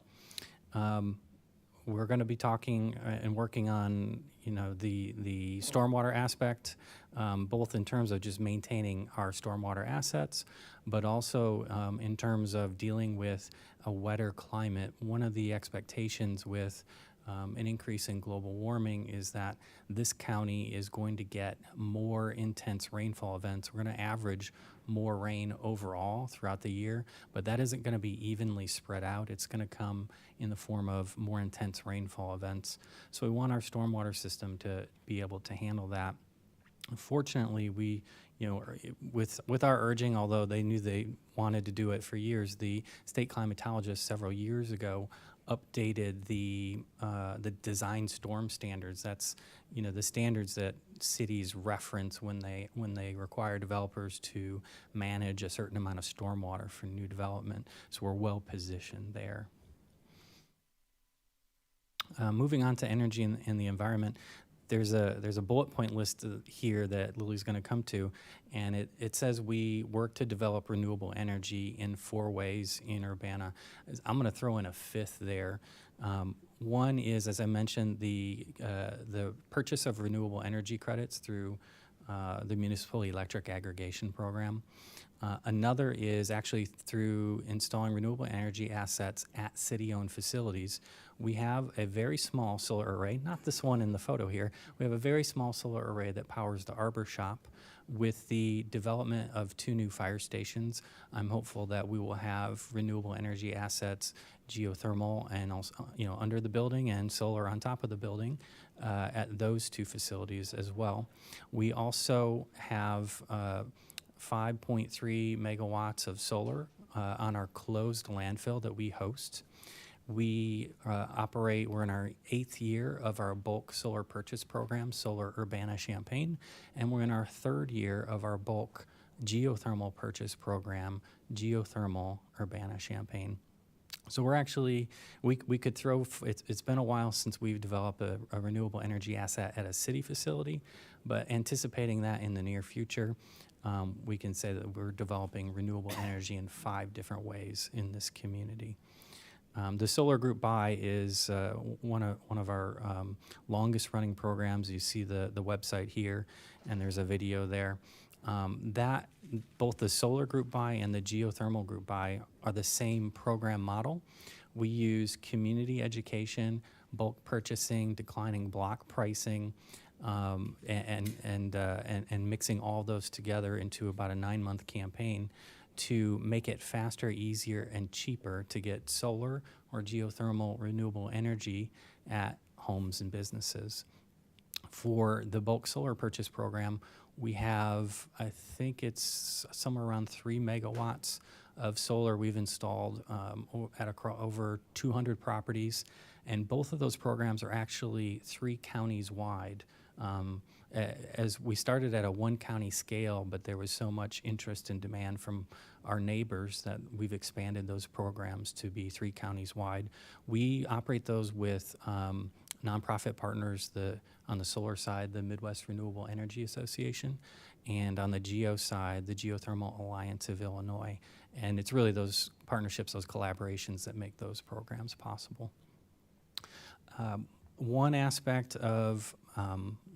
We're going to be talking and working on, the stormwater aspect, both in terms of just maintaining our stormwater assets, but also in terms of dealing with a wetter climate. One of the expectations with an increase in global warming is that this county is going to get more intense rainfall events. We're going to average more rain overall throughout the year, but that isn't going to be evenly spread out. It's going to come in the form of more intense rainfall events. So we want our stormwater system to be able to handle that. Fortunately, we, with our urging, although they knew they wanted to do it for years, the state climatologist several years ago updated the design storm standards. That's the standards that cities reference when they require developers to manage a certain amount of stormwater for new development. So we're well positioned there. Moving on to energy and the environment. There's a bullet point list here that Lily's going to come to, and it says we work to develop renewable energy in 4 ways in Urbana. I'm going to throw in a 5th there. One is, as I mentioned, the purchase of renewable energy credits through the municipal electric aggregation program. Another is actually through installing renewable energy assets at city-owned facilities. we have a very small solar array, not this one in the photo here. We have a very small solar array that powers the Arbor Shop. With the development of 2 new fire stations, I'm hopeful that we will have renewable energy assets, geothermal, and also, under the building and solar on top of the building at those 2 facilities as well. We also have 5.3 megawatts of solar on our closed landfill that we host. We we're in our 8th year of our bulk solar purchase program, Solar Urbana-Champaign, and we're in our 3rd year of our bulk geothermal purchase program, Geothermal Urbana-Champaign. So we're actually, we could throw, it's been a while since we've developed a renewable energy asset at a city facility, but anticipating that in the near future, we can say that we're developing renewable energy in 5 different ways in this community. The Solar Group Buy is one of our longest running programs. You see the website here, and there's a video there. Both the Solar Group Buy and the Geothermal Group Buy are the same program model. We use community education, bulk purchasing, declining block pricing, and mixing all those together into about a 9-month campaign to make it faster, easier, and cheaper to get solar or geothermal renewable energy at homes and businesses. For the bulk solar purchase program, we have, I think it's somewhere around 3 megawatts of solar we've installed at over 200 properties, and both of those programs are actually 3 counties wide. As we started at a 1-county scale, but there was so much interest and demand from our neighbors that we've expanded those programs to be 3 counties wide. We operate those with nonprofit partners, on the solar side, the Midwest Renewable Energy Association, and on the geo side, the Geothermal Alliance of Illinois. And it's really those partnerships, those collaborations that make those programs possible. One aspect of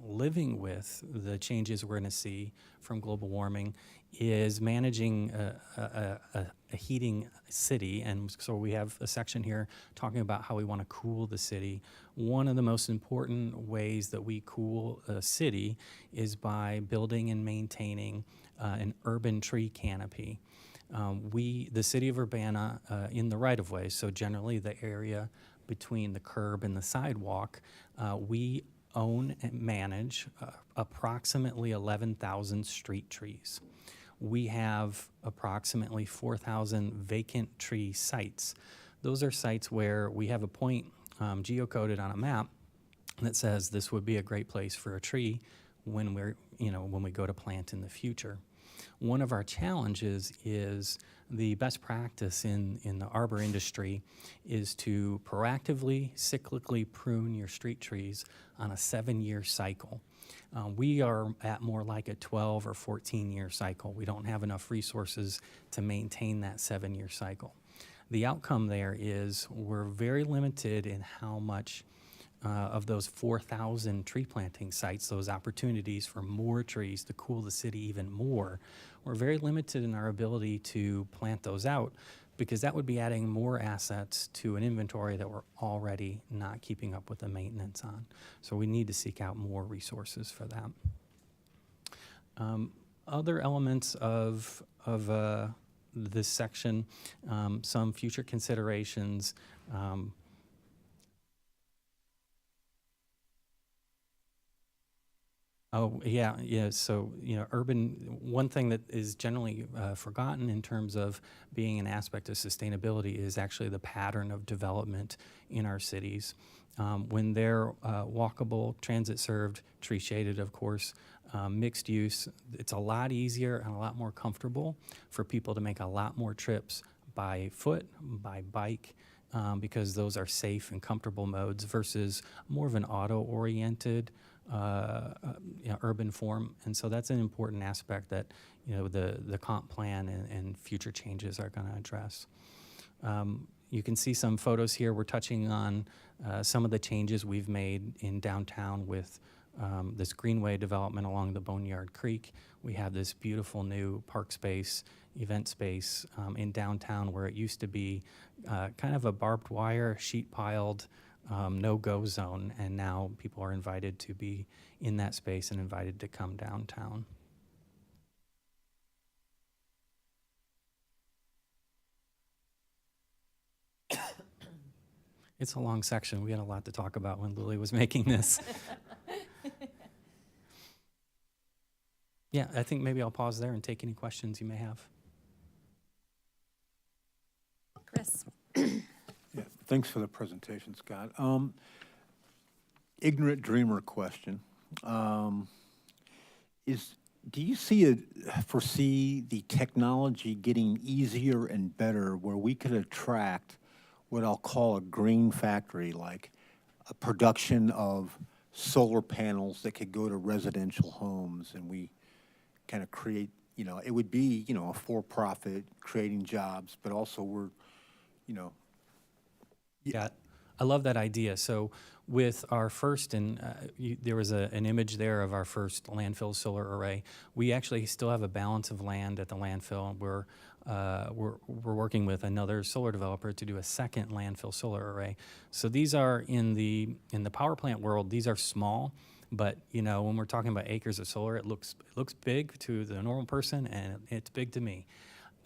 living with the changes we're going to see from global warming is managing a heating city. And so we have a section here talking about how we want to cool the city. One of the most important ways that we cool a city is by building and maintaining an urban tree canopy. The city of Urbana, in the right-of-way, so generally the area between the curb and the sidewalk, we own and manage approximately 11,000 street trees. We have approximately 4,000 vacant tree sites. Those are sites where we have a point geocoded on a map that says this would be a great place for a tree when we go to plant in the future. One of our challenges is the best practice in the arbor industry is to proactively, cyclically prune your street trees on a 7-year cycle. We are at more like a 12 or 14-year cycle. We don't have enough resources to maintain that 7-year cycle. The outcome there is we're very limited in how much of those 4,000 tree planting sites, those opportunities for more trees to cool the city even more, we're very limited in our ability to plant those out because that would be adding more assets to an inventory that we're already not keeping up with the maintenance on. So we need to seek out more resources for that. Other elements of this section, some future considerations. Oh, yeah. So, one thing that is generally forgotten in terms of being an aspect of sustainability is actually the pattern of development in our cities. When they're walkable, transit-served, tree-shaded, of course, mixed use, it's a lot easier and a lot more comfortable for people to make a lot more trips by foot, by bike, because those are safe and comfortable modes versus more of an auto-oriented urban form. And so that's an important aspect that the comp plan and future changes are going to address. You can see some photos here. We're touching on some of the changes we've made in downtown with this greenway development along the Boneyard Creek. We have this beautiful new park space, event space in downtown where it used to be kind of a barbed wire, sheet piled no-go zone, and now people are invited to be in that space and invited to come downtown. It's a long section. We had a lot to talk about when Lily was making this. Yeah, I think maybe I'll pause there and take any questions you may have. Chris? Yeah, thanks for the presentation, Scott. Ignorant dreamer question. Do you foresee the technology getting easier and better where we could attract what I'll call a green factory, like a production of solar panels that could go to residential homes, and we kind of create, it would be, a for-profit creating jobs, but also we're, Yeah, I love that idea. So with our first, there was an image there of our first landfill solar array. We actually still have a balance of land at the landfill. We're working with another solar developer to do a second landfill solar array. So these are in the power plant world. These are small, but when we're talking about acres of solar, it looks big to the normal person, and it's big to me.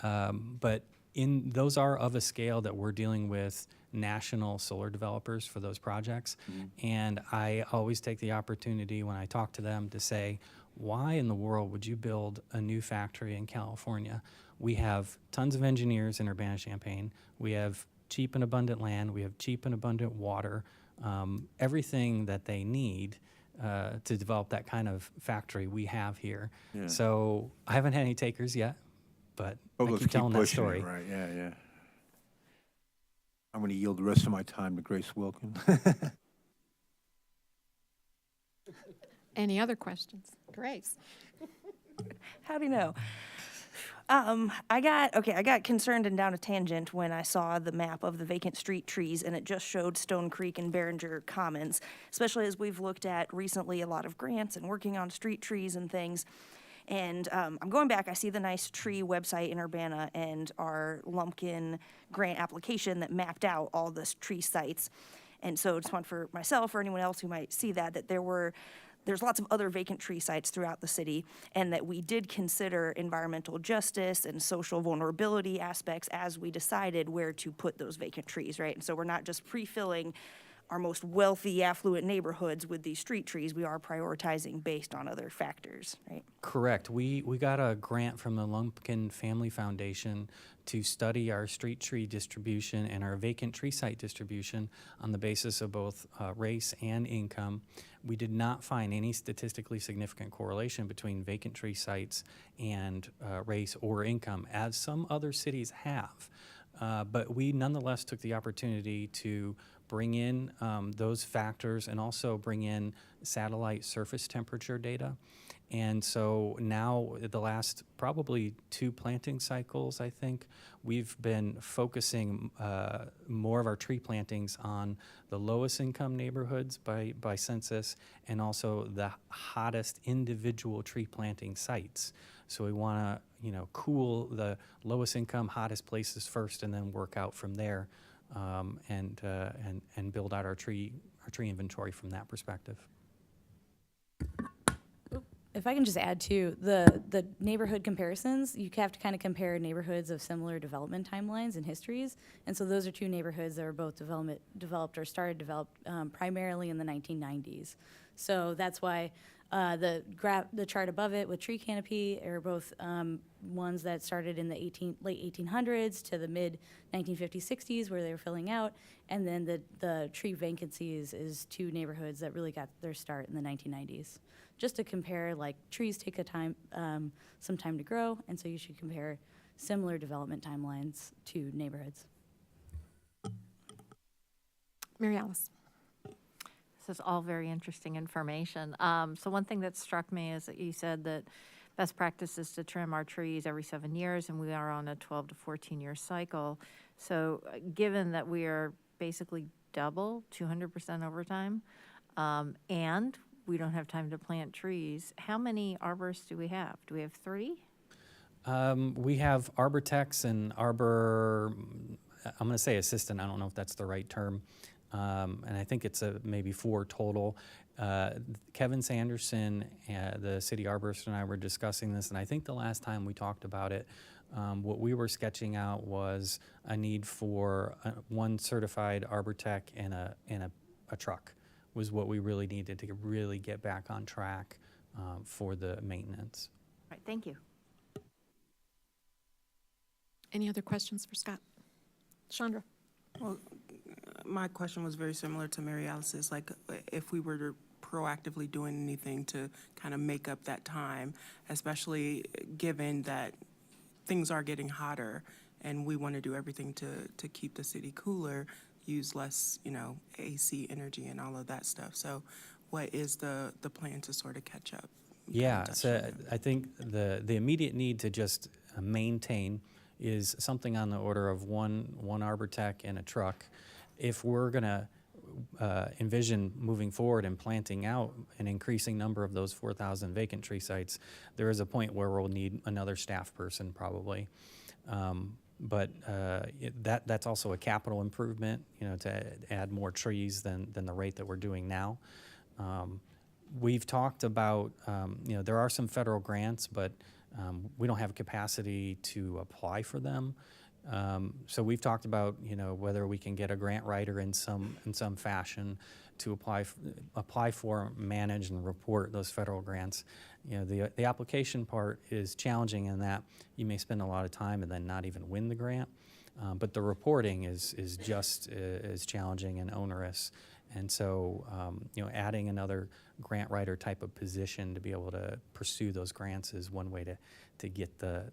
But those are of a scale that we're dealing with national solar developers for those projects. Mm-hmm. And I always take the opportunity when I talk to them to say, why in the world would you build a new factory in California? We have tons of engineers in Urbana-Champaign. We have cheap and abundant land. We have cheap and abundant water. Everything that they need to develop that kind of factory we have here. Yeah. So I haven't had any takers yet, but I keep telling that story. Right, yeah. I'm going to yield the rest of my time to Grace Wilkin. Any other questions? Grace? How do you know? I got concerned and down a tangent when I saw the map of the vacant street trees, and it just showed Stone Creek and Behringer Commons, especially as we've looked at recently a lot of grants and working on street trees and things. And I'm going back, I see the nice tree website in Urbana and our Lumpkin grant application that mapped out all the tree sites. And so just want for myself or anyone else who might see that there's lots of other vacant tree sites throughout the city, and that we did consider environmental justice and social vulnerability aspects as we decided where to put those vacant trees, right? And so we're not just pre-filling our most wealthy, affluent neighborhoods with these street trees. We are prioritizing based on other factors, right? Correct. We got a grant from the Lumpkin Family Foundation to study our street tree distribution and our vacant tree site distribution on the basis of both race and income. We did not find any statistically significant correlation between vacant tree sites and race or income, as some other cities have. But we nonetheless took the opportunity to bring in those factors and also bring in satellite surface temperature data. And so now, the last probably 2 planting cycles, I think, we've been focusing more of our tree plantings on the lowest income neighborhoods by census, and also the hottest individual tree planting sites. So we want to, cool the lowest income, hottest places first, and then work out from there, and build out our tree inventory from that perspective. If I can just add to the neighborhood comparisons, you have to kind of compare neighborhoods of similar development timelines and histories. And so those are 2 neighborhoods that were both developed primarily in the 1990s. So that's why the chart above it with tree canopy are both ones that started in the late 1800s to the mid 1950s, 60s, where they were filling out. And then the tree vacancies is 2 neighborhoods that really got their start in the 1990s. Just to compare, like, trees take some time to grow, and so you should compare similar development timelines to neighborhoods. Mary Alice? This is all very interesting information. So one thing that struck me is that you said that best practice is to trim our trees every 7 years, and we are on a 12 to 14-year cycle. So given that we are basically double, 200% overtime, and we don't have time to plant trees, how many arborists do we have? Do we have 3? We have arbor techs and arbor, I'm going to say assistant, I don't know if that's the right term, and I think it's maybe 4 total. Kevin Sanderson, the city arborist, and I were discussing this, and I think the last time we talked about it, what we were sketching out was a need for one certified arbor tech and a truck was what we really needed to really get back on track for the maintenance. All right, thank you. Any other questions for Scott? Chandra? Well, my question was very similar to Mary Alice's, like if we were proactively doing anything to kind of make up that time, especially given that things are getting hotter and we want to do everything to keep the city cooler, use less, AC energy and all of that stuff. So what is the plan to sort of catch up? Yeah, so I think the immediate need to just maintain is something on the order of one arbor tech and a truck. If we're going to envision moving forward and planting out an increasing number of those 4,000 vacant tree sites, there is a point where we'll need another staff person probably. But that's also a capital improvement, to add more trees than the rate that we're doing now. We've talked about, there are some federal grants, but we don't have capacity to apply for them. So we've talked about, whether we can get a grant writer in some fashion to apply for, manage, and report those federal grants. The application part is challenging in that you may spend a lot of time and then not even win the grant. But the reporting is just as challenging and onerous. And so, adding another grant writer type of position to be able to pursue those grants is one way to get the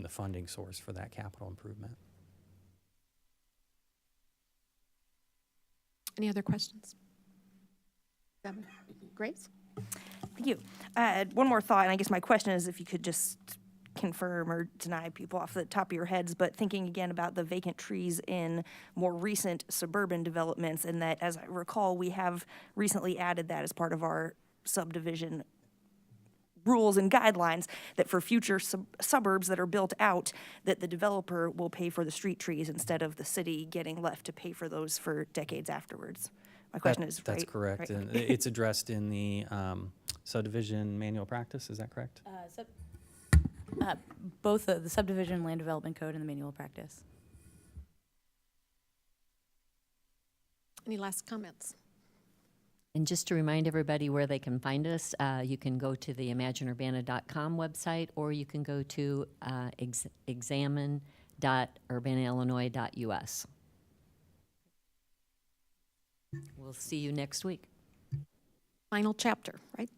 funding source for that capital improvement. Any other questions? Grace? Thank you. I had one more thought, and I guess my question is if you could just confirm or deny people off the top of your heads, but thinking again about the vacant trees in more recent suburban developments, and that, as I recall, we have recently added that as part of our subdivision rules and guidelines, that for future suburbs that are built out, that the developer will pay for the street trees instead of the city getting left to pay for those for decades afterwards. My question is, That's right? correct. Right. And it's addressed in the subdivision manual practice, is that correct? Both the subdivision land development code and the manual practice. Any last comments? And just to remind everybody where they can find us, you can go to the imagineurbana.com website, or you can go to examine.urbanaillinois.us. We'll see you next week. Final chapter, right?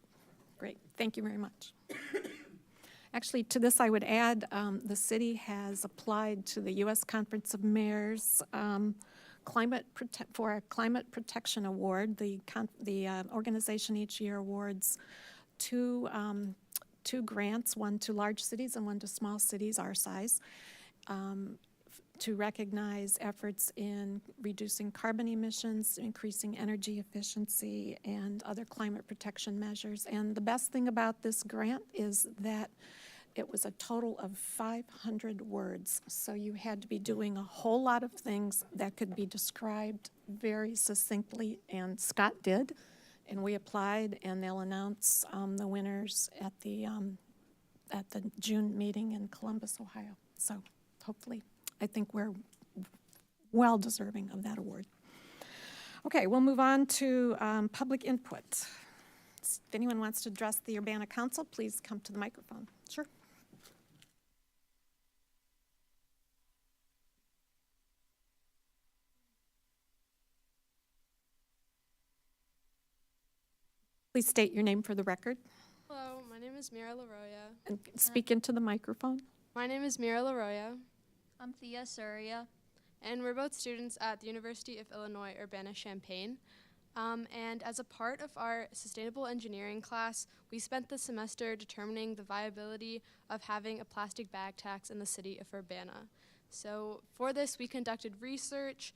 Great, thank you very much. Actually, to this I would add, the city has applied to the U.S. Conference of Mayors for a Climate Protection Award. The organization each year awards two grants, one to large cities and one to small cities our size, to recognize efforts in reducing carbon emissions, increasing energy efficiency, and other climate protection measures. And the best thing about this grant is that it was a total of 500 words. So you had to be doing a whole lot of things that could be described very succinctly, and Scott did. And we applied, and they'll announce the winners at the June meeting in Columbus, Ohio. So hopefully, I think we're well deserving of that award. Okay, we'll move on to public input. If anyone wants to address the Urbana Council, please come to the microphone. Sure. Please state your name for the record Hello, my name is Mira Laroya. and speak into the microphone. My name is Mira Laroya, I'm Thea Surya. and we're both students at the University of Illinois Urbana-Champaign. And as a part of our sustainable engineering class, we spent the semester determining the viability of having a plastic bag tax in the city of Urbana. So for this, we conducted research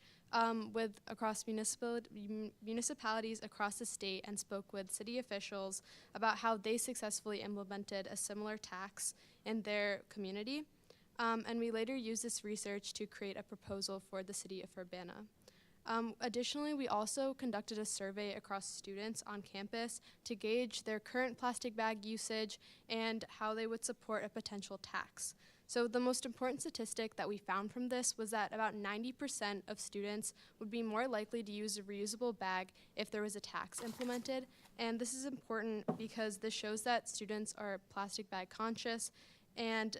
across municipalities across the state and spoke with city officials about how they successfully implemented a similar tax in their community. And we later used this research to create a proposal for the city of Urbana. Additionally, we also conducted a survey across students on campus to gauge their current plastic bag usage and how they would support a potential tax. So the most important statistic that we found from this was that about 90% of students would be more likely to use a reusable bag if there was a tax implemented. And this is important because this shows that students are plastic bag conscious, and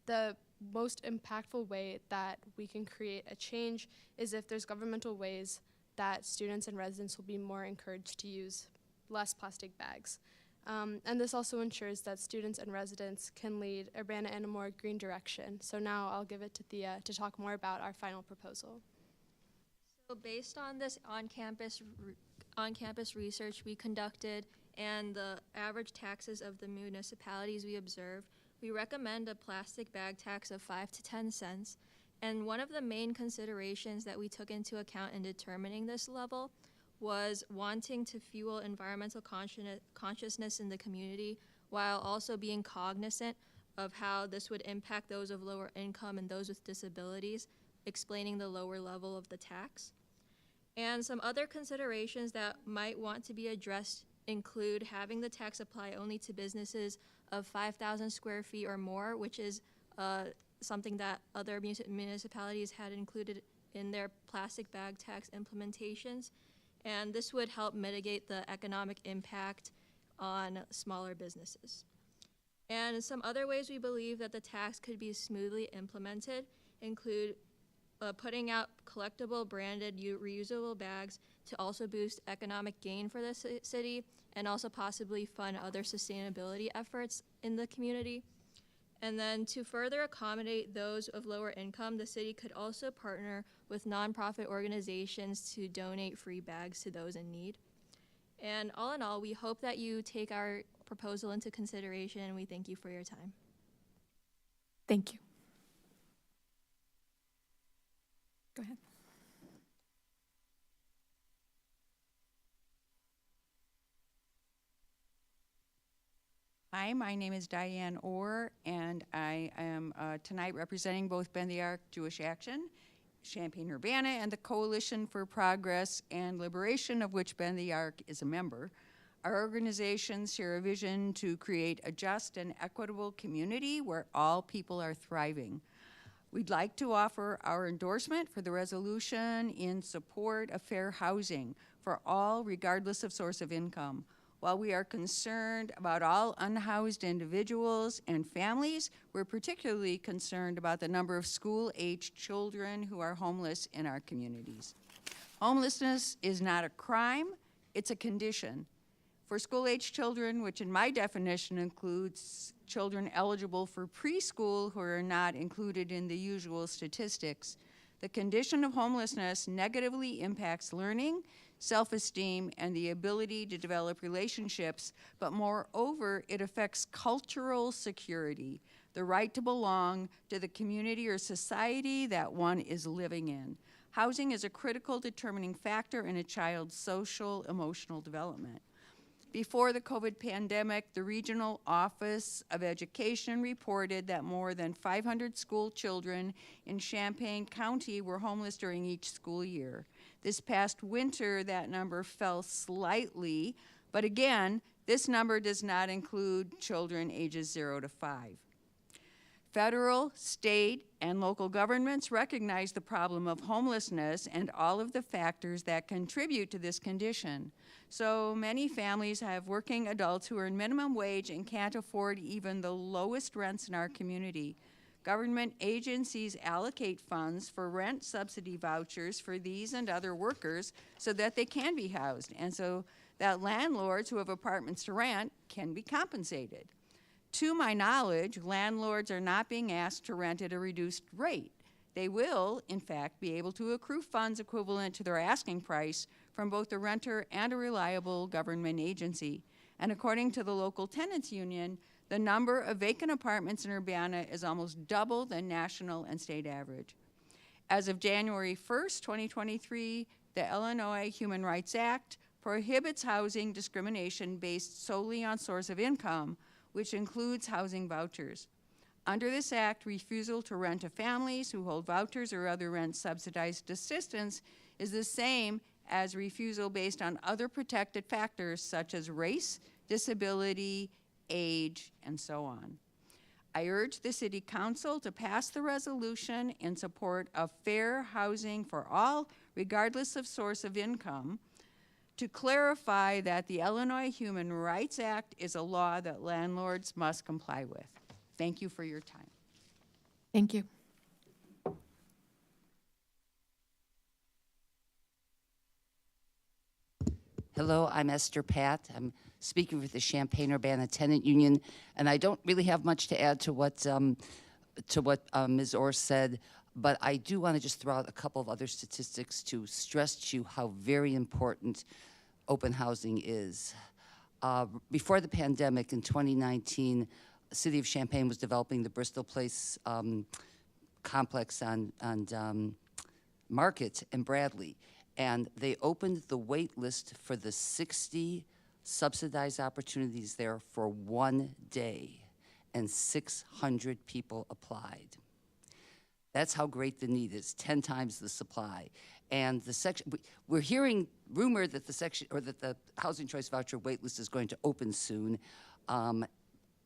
the most impactful way that we can create a change is if there's governmental ways that students and residents will be more encouraged to use less plastic bags. And this also ensures that students and residents can lead Urbana in a more green direction. So now I'll give it to Thea to talk more about our final proposal. So based on this on-campus research we conducted and the average taxes of the municipalities we observed, we recommend a plastic bag tax of 5 to 10 cents. And one of the main considerations that we took into account in determining this level was wanting to fuel environmental consciousness in the community while also being cognizant of how this would impact those of lower income and those with disabilities, explaining the lower level of the tax. And some other considerations that might want to be addressed include having the tax apply only to businesses of 5,000 square feet or more, which is something that other municipalities had included in their plastic bag tax implementations. And this would help mitigate the economic impact on smaller businesses. And some other ways we believe that the tax could be smoothly implemented include putting out collectible branded reusable bags to also boost economic gain for the city and also possibly fund other sustainability efforts in the community. And then to further accommodate those of lower income, the city could also partner with nonprofit organizations to donate free bags to those in need. And all in all, we hope that you take our proposal into consideration, and we thank you for your time. Thank you. Go ahead. Hi, my name is Diane Orr, and I am tonight representing both Bend the Arc Jewish Action, Champaign-Urbana, and the Coalition for Progress and Liberation, of which Bend the Arc is a member. Our organizations share a vision to create a just and equitable community where all people are thriving. We'd like to offer our endorsement for the resolution in support of fair housing for all, regardless of source of income. While we are concerned about all unhoused individuals and families, we're particularly concerned about the number of school-aged children who are homeless in our communities. Homelessness is not a crime, it's a condition. For school-aged children, which in my definition includes children eligible for preschool who are not included in the usual statistics, the condition of homelessness negatively impacts learning, self-esteem, and the ability to develop relationships, but moreover, it affects cultural security, the right to belong to the community or society that one is living in. Housing is a critical determining factor in a child's social, emotional development. Before the COVID pandemic, the Regional Office of Education reported that more than 500 school children in Champaign County were homeless during each school year. This past winter, that number fell slightly, but again, this number does not include children ages 0 to 5. Federal, state, and local governments recognize the problem of homelessness and all of the factors that contribute to this condition. So many families have working adults who earn minimum wage and can't afford even the lowest rents in our community. Government agencies allocate funds for rent subsidy vouchers for these and other workers so that they can be housed, and so that landlords who have apartments to rent can be compensated. To my knowledge, landlords are not being asked to rent at a reduced rate. They will, in fact, be able to accrue funds equivalent to their asking price from both the renter and a reliable government agency. And according to the local tenants union, the number of vacant apartments in Urbana is almost double the national and state average. As of January 1st, 2023, the Illinois Human Rights Act prohibits housing discrimination based solely on source of income, which includes housing vouchers. Under this act, refusal to rent to families who hold vouchers or other rent subsidized assistance is the same as refusal based on other protected factors such as race, disability, age, and so on. I urge the City Council to pass the resolution in support of fair housing for all, regardless of source of income, to clarify that the Illinois Human Rights Act is a law that landlords must comply with. Thank you for your time. Thank you. Hello, I'm Esther Pat. I'm speaking with the Champaign-Urbana Tenant Union, and I don't really have much to add to what Ms. Orr said, but I do want to just throw out a couple of other statistics to stress to you how very important open housing is. Before the pandemic in 2019, the City of Champaign was developing the Bristol Place complex on Market and Bradley. And they opened the wait list for the 60 subsidized opportunities there for 1 day, and 600 people applied. That's how great the need is, 10 times the supply. And the section, we're hearing rumor that the section, or that the housing choice voucher wait list is going to open soon.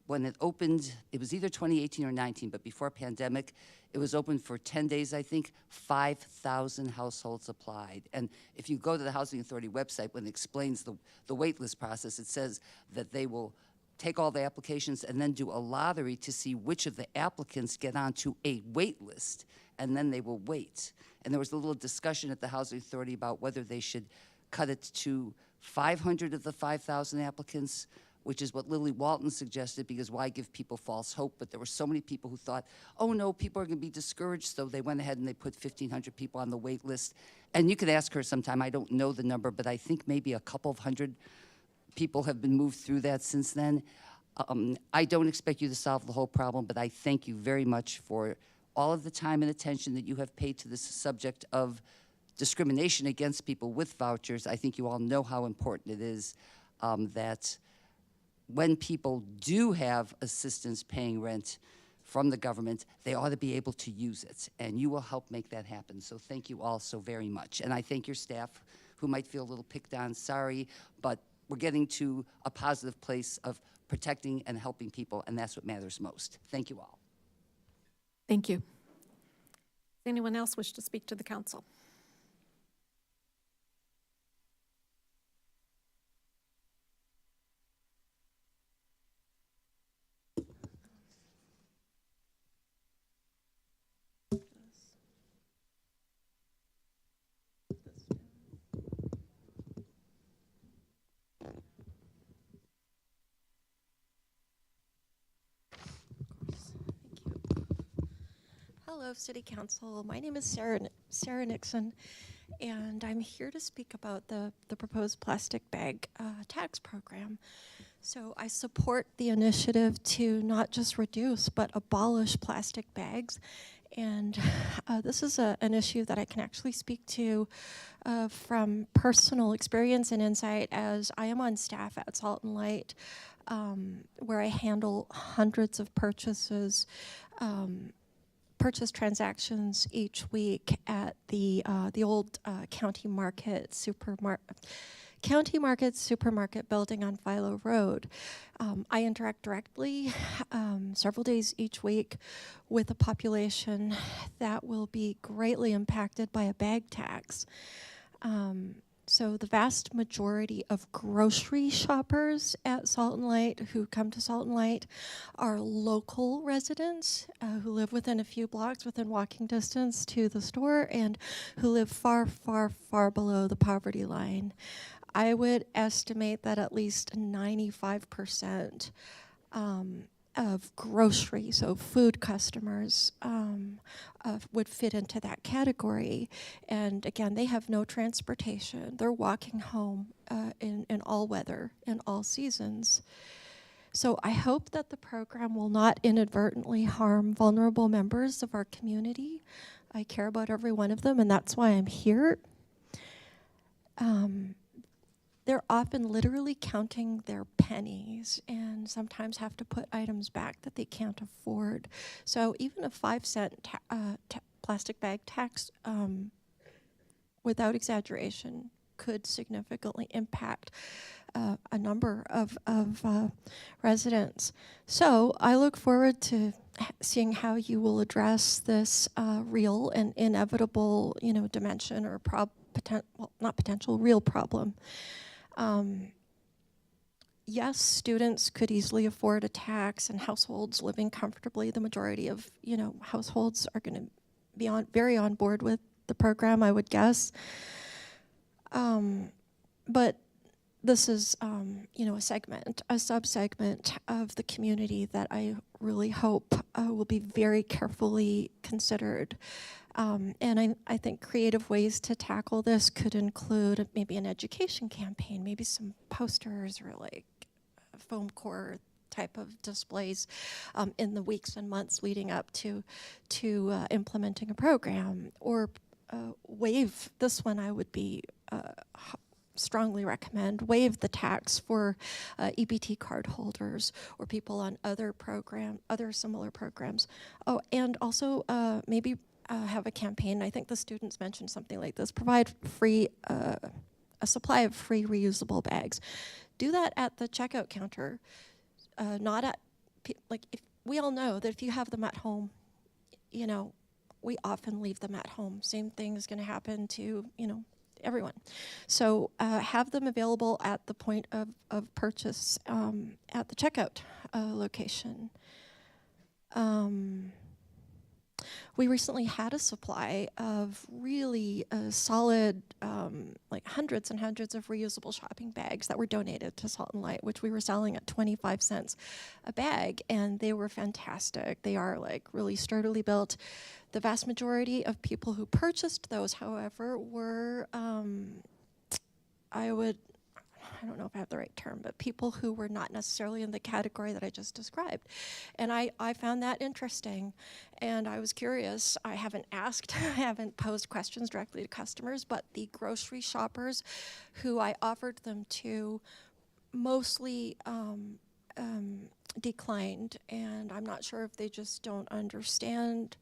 When it opened, it was either 2018 or 19, but before pandemic, it was open for 10 days, I think. 5,000 households applied. And if you go to the Housing Authority website, when it explains the wait list process, it says that they will take all the applications and then do a lottery to see which of the applicants get onto a wait list, and then they will wait. And there was a little discussion at the Housing Authority about whether they should cut it to 500 of the 5,000 applicants, which is what Lily Walton suggested, because why give people false hope? But there were so many people who thought, oh no, people are gonna be discouraged, so they went ahead and they put 1,500 people on the wait list. And you could ask her sometime, I don't know the number, but I think maybe a couple of hundred people have been moved through that since then. I don't expect you to solve the whole problem, but I thank you very much for all of the time and attention that you have paid to this subject of discrimination against people with vouchers. I think you all know how important it is that when people do have assistance paying rent from the government, they ought to be able to use it, and you will help make that happen. So thank you all so very much. And I thank your staff who might feel a little picked on, sorry, but we're getting to a positive place of protecting and helping people, and that's what matters most. Thank you all. Thank you. Does anyone else wish to speak to the council? Hello, City Council. My name is Sarah Nixon, and I'm here to speak about the proposed plastic bag tax program. So I support the initiative to not just reduce, but abolish plastic bags. And this is an issue that I can actually speak to from personal experience and insight, as I am on staff at Salt and Light, where I handle hundreds of purchase transactions each week at the old County Market Supermarket building on Philo Road. I interact directly several days each week with a population that will be greatly impacted by a bag tax. So the vast majority of grocery shoppers at Salt and Light who come to Salt and Light are local residents who live within a few blocks within walking distance to the store and who live far, far, far below the poverty line. I would estimate that at least 95% of grocery, so food customers, would fit into that category. And again, they have no transportation. They're walking home in all weather, in all seasons. So I hope that the program will not inadvertently harm vulnerable members of our community. I care about every one of them, and that's why I'm here. They're often literally counting their pennies and sometimes have to put items back that they can't afford. So even a 5-cent plastic bag tax without exaggeration, could significantly impact a number of residents. So I look forward to seeing how you will address this real and inevitable, dimension or real problem. Yes, students could easily afford a tax, and households living comfortably, the majority of, households are going to be very on board with the program, I would guess. But this is, a sub-segment of the community that I really hope will be very carefully considered. And I think creative ways to tackle this could include maybe an education campaign, maybe some posters or like foam core type of displays in the weeks and months leading up to implementing a program, or waive this one. I would be strongly recommend waive the tax for EBT card holders or people on other similar programs. Oh, and also maybe have a campaign. I think the students mentioned something like this: provide free a supply of free reusable bags. Do that at the checkout counter, not at if we all know that if you have them at home, we often leave them at home. Same thing is going to happen to everyone. So have them available at the point of purchase at the checkout location. We recently had a supply of really solid, like hundreds and hundreds of reusable shopping bags that were donated to Salt and Light, which we were selling at 25 cents a bag, and they were fantastic. They are like really sturdily built. The vast majority of people who purchased those, however, were, I don't know if I have the right term, but people who were not necessarily in the category that I just described. And I found that interesting, and I was curious. I haven't asked, I haven't posed questions directly to customers, but the grocery shoppers who I offered them to mostly declined, and I'm not sure if they just don't understand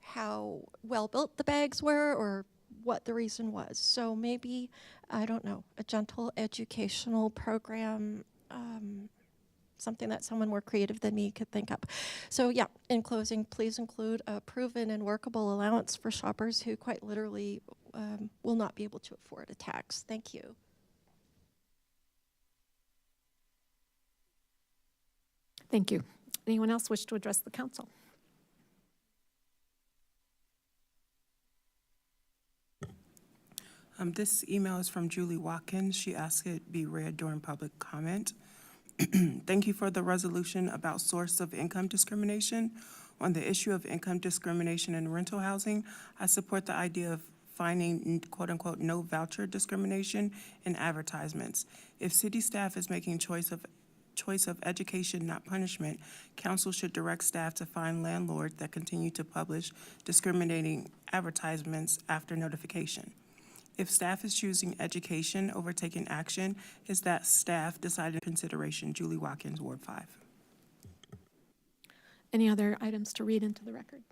how well built the bags were or what the reason was. So maybe, I don't know, a gentle educational program, something that someone more creative than me could think up. So yeah, in closing, please include a proven and workable allowance for shoppers who quite literally will not be able to afford a tax. Thank you. Thank you. Anyone else wish to address the council? This email is from Julie Watkins. She asked it be read during public comment. Thank you for the resolution about source of income discrimination. On the issue of income discrimination in rental housing, I support the idea of finding quote-unquote no voucher discrimination in advertisements. If city staff is making choice of education, not punishment, council should direct staff to find landlords that continue to publish discriminating advertisements after notification. If staff is choosing education over taking action, is that staff decided consideration? Julie Watkins, Ward 5. Any other items to read into the record?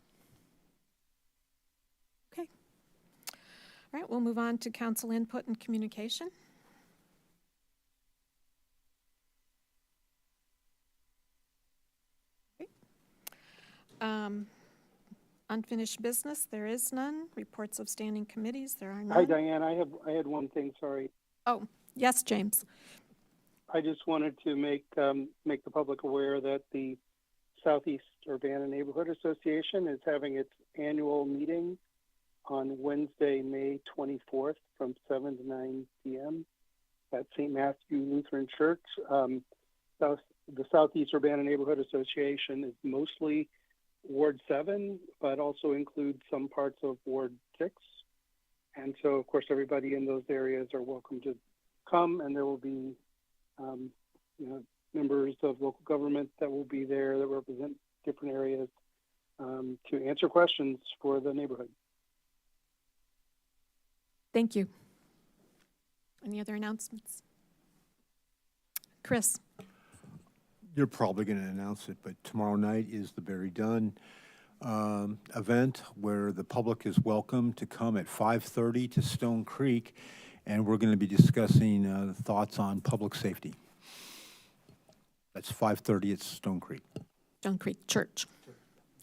Okay. All right, we'll move on to council input and communication. Unfinished business, there is none. Reports of standing committees, there are none. Hi, Diane. I had one thing, sorry. Oh, yes, James. I just wanted to make the public aware that the Southeast Urbana Neighborhood Association is having its annual meeting on Wednesday, May 24th from 7 to 9 p.m. at St. Matthew Lutheran Church. The Southeast Urbana Neighborhood Association is mostly Ward 7, but also includes some parts of Ward 6. And so, of course, everybody in those areas are welcome to come, and there will be members of local government that will be there that represent different areas to answer questions for the neighborhood. Thank you. Any other announcements? Chris. You're probably going to announce it, but tomorrow night is the Very Done event where the public is welcome to come at 5:30 to Stone Creek, and we're going to be discussing thoughts on public safety. That's 5:30 at Stone Creek. Stone Creek Church.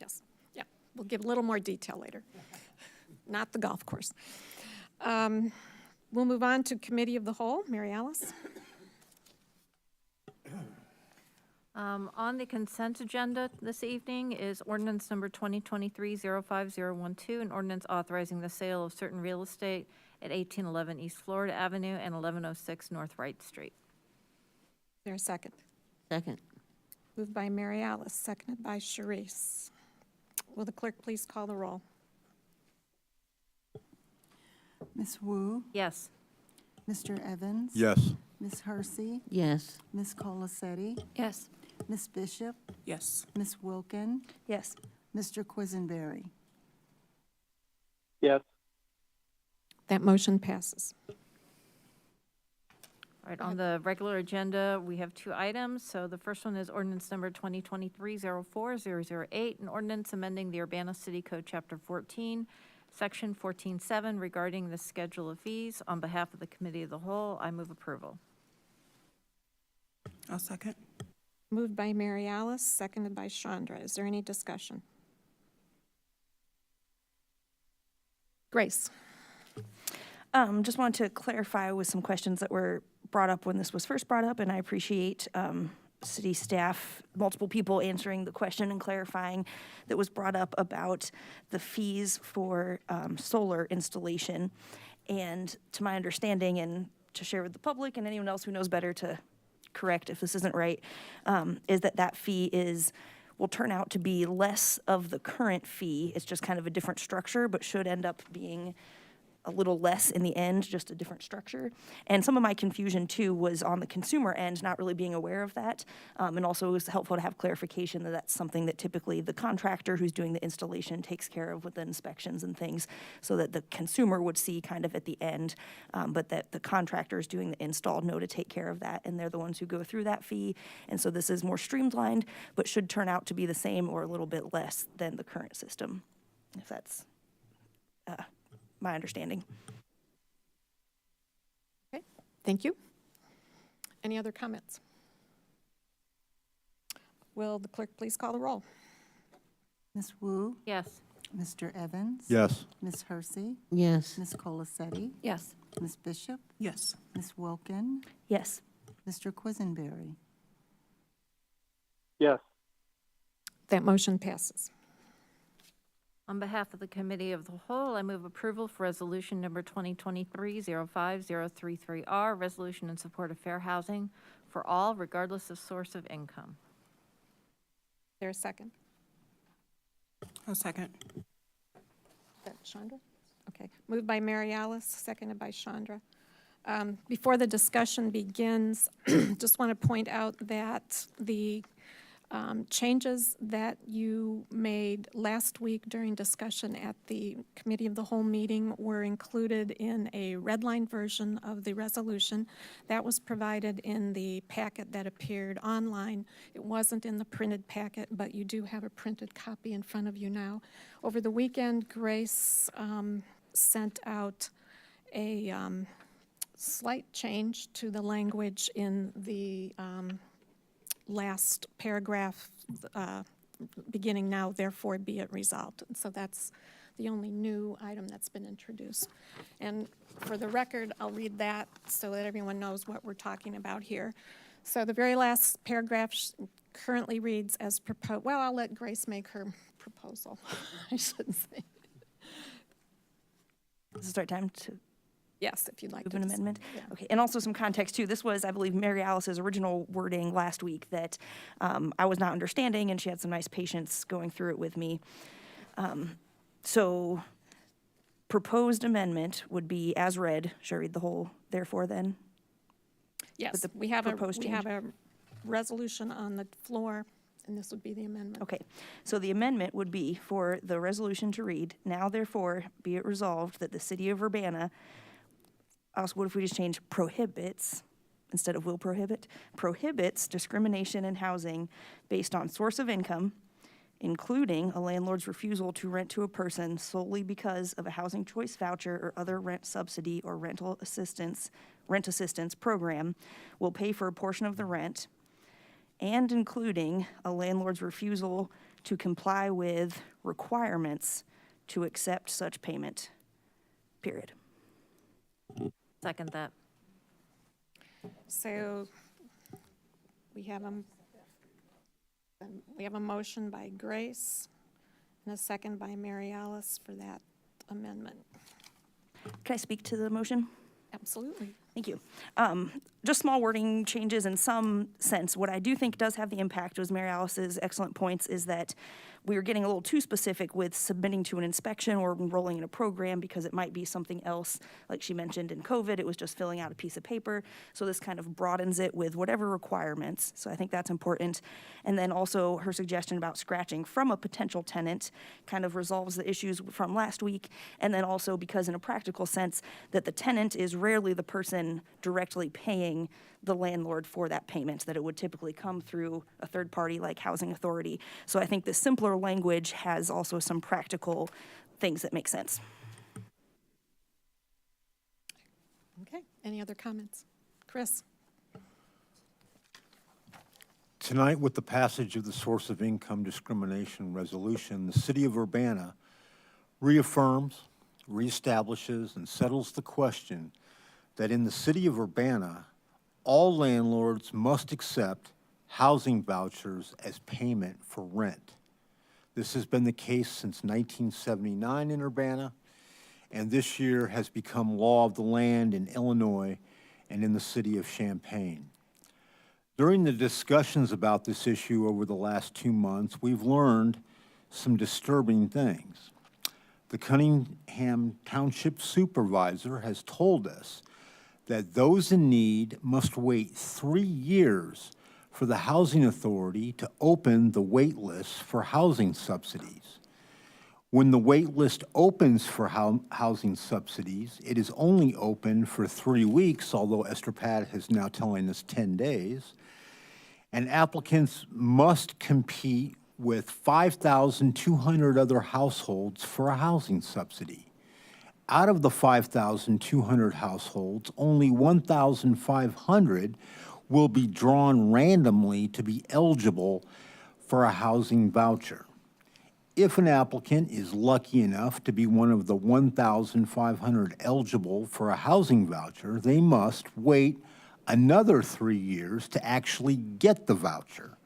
Yes, yeah, we'll give a little more detail later. Not the golf course. We'll move on to Committee of the Whole. Mary Alice? On the consent agenda this evening is ordinance number 2023-05012, an ordinance authorizing the sale of certain real estate at 1811 East Florida Avenue and 1106 North Wright Street. Is there a second? Second. Moved by Mary Alice, seconded by Sharice. Will the clerk please call the roll? Ms. Wu, Yes. Mr. Evans? Yes. Ms. Hersey? Yes. Ms. Colacetti? Yes. Ms. Bishop? Yes. Ms. Wilkin? Yes. Mr. Quisenberry? Yes. That motion passes. All right, on the regular agenda, we have two items. So the first one is ordinance number 2023-04008, an ordinance amending the Urbana City Code, Chapter 14, Section 14.7 regarding the schedule of fees. On behalf of the Committee of the Whole, I move approval. I'll second. Moved by Mary Alice, seconded by Chandra. Is there any discussion? Grace? Just wanted to clarify with some questions that were brought up when this was first brought up, and I appreciate city staff, multiple people answering the question and clarifying that was brought up about the fees for solar installation. And to my understanding, and to share with the public and anyone else who knows better to correct if this isn't right, is that fee will turn out to be less of the current fee. It's just kind of a different structure, but should end up being a little less in the end, just a different structure. And some of my confusion too was on the consumer end, not really being aware of that. And also it was helpful to have clarification that that's something that typically the contractor who's doing the installation takes care of with the inspections and things, so that the consumer would see kind of at the end, but that the contractors doing the install know to take care of that, and they're the ones who go through that fee. And so this is more streamlined, but should turn out to be the same or a little bit less than the current system, if that's my understanding. Okay, thank you. Any other comments? Will the clerk please call the roll? Ms. Wu? Yes. Mr. Evans? Yes. Ms. Hersey? Yes. Ms. Colacetti? Yes. Ms. Bishop? Yes. Ms. Wilkin? Yes. Mr. Quisenberry? Yes. That motion passes. On behalf of the Committee of the Whole, I move approval for resolution number 2023-05033R, resolution in support of fair housing for all, regardless of source of income. Is there a second? I'll second. Is that Chandra? Okay. Moved by Mary Alice, seconded by Chandra. Before the discussion begins, just want to point out that the changes that you made last week during discussion at the Committee of the Whole meeting were included in a red line version of the resolution. That was provided in the packet that appeared online. It wasn't in the printed packet, but you do have a printed copy in front of you now. Over the weekend, Grace sent out a slight change to the language in the last paragraph, beginning now, therefore be it resolved. And so that's the only new item that's been introduced. And for the record, I'll read that so that everyone knows what we're talking about here. So the very last paragraph currently reads as proposed. Well, I'll let Grace make her proposal. I shouldn't say. This is our time to Yes, if you'd like move to. an amendment. Yeah. Okay, and also some context too. This was, I believe, Mary Alice's original wording last week that I was not understanding, and she had some nice patience going through it with me. So proposed amendment would be as read. Should I read the whole therefore then? Yes, the we have proposed a resolution on the floor, and this would be the amendment. Okay, so the amendment would be for the resolution to read, now therefore be it resolved that the city of Urbana, also what if we just change prohibits instead of will prohibit? Prohibits discrimination in housing based on source of income, including a landlord's refusal to rent to a person solely because of a housing choice voucher or other rent subsidy or rent assistance program, will pay for a portion of the rent, and including a landlord's refusal to comply with requirements to accept such payment, period. Second that. So we have a motion by Grace and a second by Mary Alice for that amendment. Can I speak to the motion? Absolutely. Thank you. Just small wording changes in some sense. What I do think does have the impact was Mary Alice's excellent points is that we were getting a little too specific with submitting to an inspection or enrolling in a program because it might be something else. Like she mentioned in COVID, it was just filling out a piece of paper. So this kind of broadens it with whatever requirements. So I think that's important. And then also her suggestion about scratching from a potential tenant kind of resolves the issues from last week. And then also because in a practical sense that the tenant is rarely the person directly paying the landlord for that payment, that it would typically come through a third party like housing authority. So I think the simpler language has also some practical things that make sense. Okay, any other comments? Chris? Tonight, with the passage of the source of income discrimination resolution, the city of Urbana reaffirms, reestablishes, and settles the question that in the city of Urbana, all landlords must accept housing vouchers as payment for rent. This has been the case since 1979 in Urbana, and this year has become law of the land in Illinois and in the city of Champaign. During the discussions about this issue over the last 2 months, we've learned some disturbing things. The Cunningham Township supervisor has told us that those in need must wait 3 years for the housing authority to open the wait list for housing subsidies. When the wait list opens for housing subsidies, it is only open for 3 weeks, although Esther Pat is now telling us 10 days, and applicants must compete with 5,200 other households for a housing subsidy. Out of the 5,200 households, only 1,500 will be drawn randomly to be eligible for a housing voucher. If an applicant is lucky enough to be one of the 1,500 eligible for a housing voucher, they must wait another 3 years to actually get the voucher.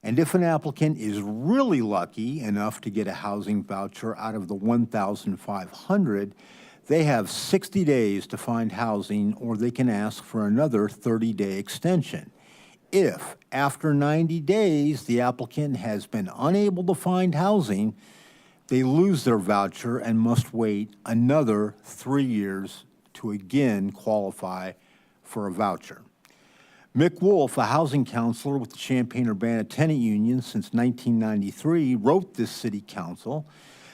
And if an applicant is really lucky enough to get a housing voucher out of the 1,500, they have 60 days to find housing, or they can ask for another 30-day extension. If, after 90 days, the applicant has been unable to find housing, they lose their voucher and must wait another 3 years to again qualify for a voucher. Mick Wolf, a housing counselor with the Champaign-Urbana Tenant Union since 1993, wrote this city council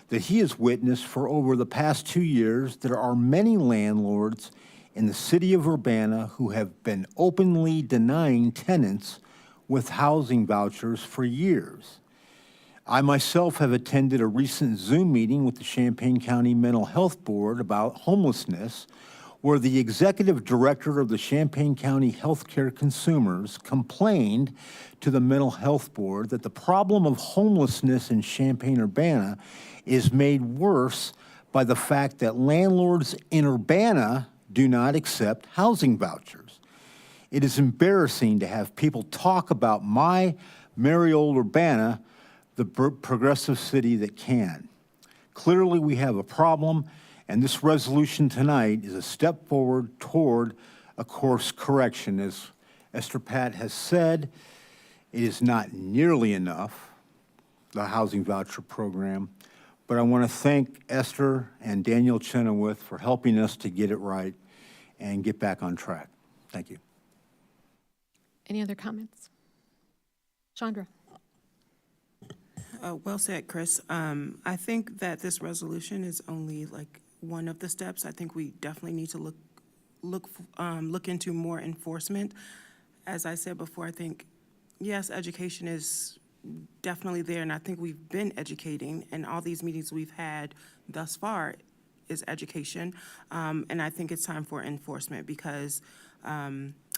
that he has witnessed for over the past 2 years there are many landlords in the city of Urbana who have been openly denying tenants with housing vouchers for years. I myself have attended a recent Zoom meeting with the Champaign County Mental Health Board about homelessness, where the executive director of the Champaign County Healthcare Consumers complained to the Mental Health Board that the problem of homelessness in Champaign-Urbana is made worse by the fact that landlords in Urbana do not accept housing vouchers. It is embarrassing to have people talk about my merry old Urbana, the progressive city that can. Clearly, we have a problem, and this resolution tonight is a step forward toward a course correction. As Esther Pat has said, it is not nearly enough, the housing voucher program, but I want to thank Esther and Daniel Chenoweth for helping us to get it right and get back on track. Thank you. Any other comments? Chandra? Well said, Chris. I think that this resolution is only like one of the steps. I think we definitely need to look into more enforcement. As I said before, I think, yes, education is definitely there, and I think we've been educating, and all these meetings we've had thus far is education. And I think it's time for enforcement because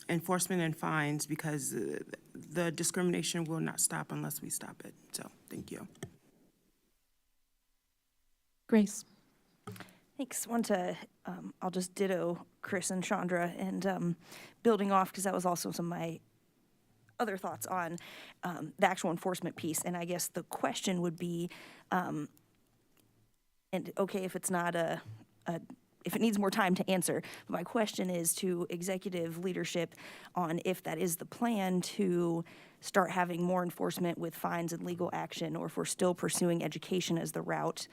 enforcement and fines, because the discrimination will not stop unless we stop it. So, thank you. Grace. Thanks. I'll just ditto Chris and Chandra and building off, because that was also some of my other thoughts on the actual enforcement piece. And I guess the question would be, and okay, if it's not if it needs more time to answer, but my question is to executive leadership on if that is the plan to start having more enforcement with fines and legal action, or if we're still pursuing education as the route,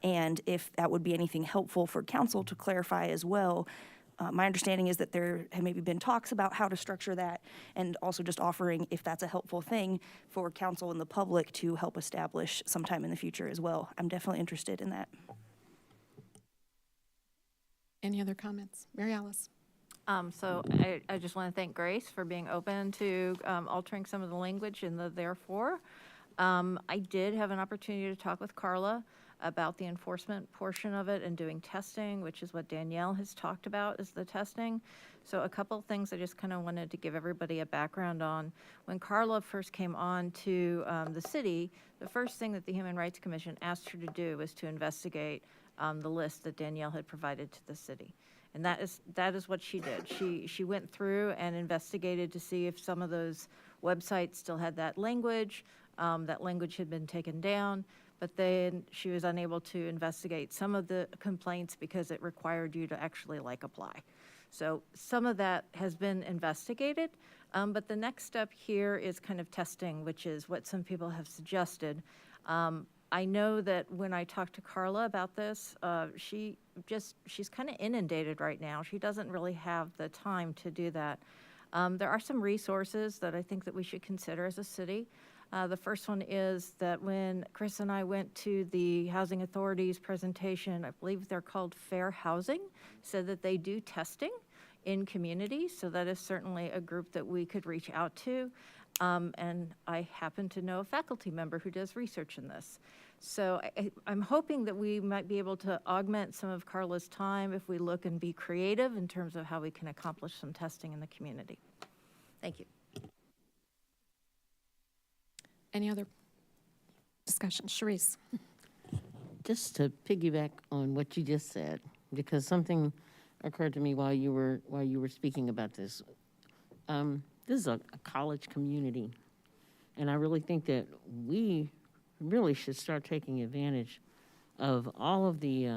and if that would be anything helpful for council to clarify as well. My understanding is that there have maybe been talks about how to structure that, and also just offering if that's a helpful thing for council and the public to help establish sometime in the future as well. I'm definitely interested in that. Any other comments? Mary Alice. So I just want to thank Grace for being open to altering some of the language in the therefore. I did have an opportunity to talk with Carla about the enforcement portion of it and doing testing, which is what Danielle has talked about, is the testing. So a couple of things I just kind of wanted to give everybody a background on. When Carla first came on to the city, the first thing that the Human Rights Commission asked her to do was to investigate the list that Danielle had provided to the city. And that is what she did. She went through and investigated to see if some of those websites still had that language. That language had been taken down, but then she was unable to investigate some of the complaints because it required you to actually apply. So some of that has been investigated, but the next step here is kind of testing, which is what some people have suggested. I know that when I talked to Carla about this, she's kind of inundated right now. She doesn't really have the time to do that. There are some resources that I think that we should consider as a city. The first one is that when Chris and I went to the Housing Authority's presentation, I believe they're called Fair Housing, said that they do testing in communities. So that is certainly a group that we could reach out to. And I happen to know a faculty member who does research in this. So I'm hoping that we might be able to augment some of Carla's time if we look and be creative in terms of how we can accomplish some testing in the community. Thank you. Any other discussion? Sharice. Just to piggyback on what you just said, because something occurred to me while you were speaking about this. This is a college community, and I really think that we really should start taking advantage of all of the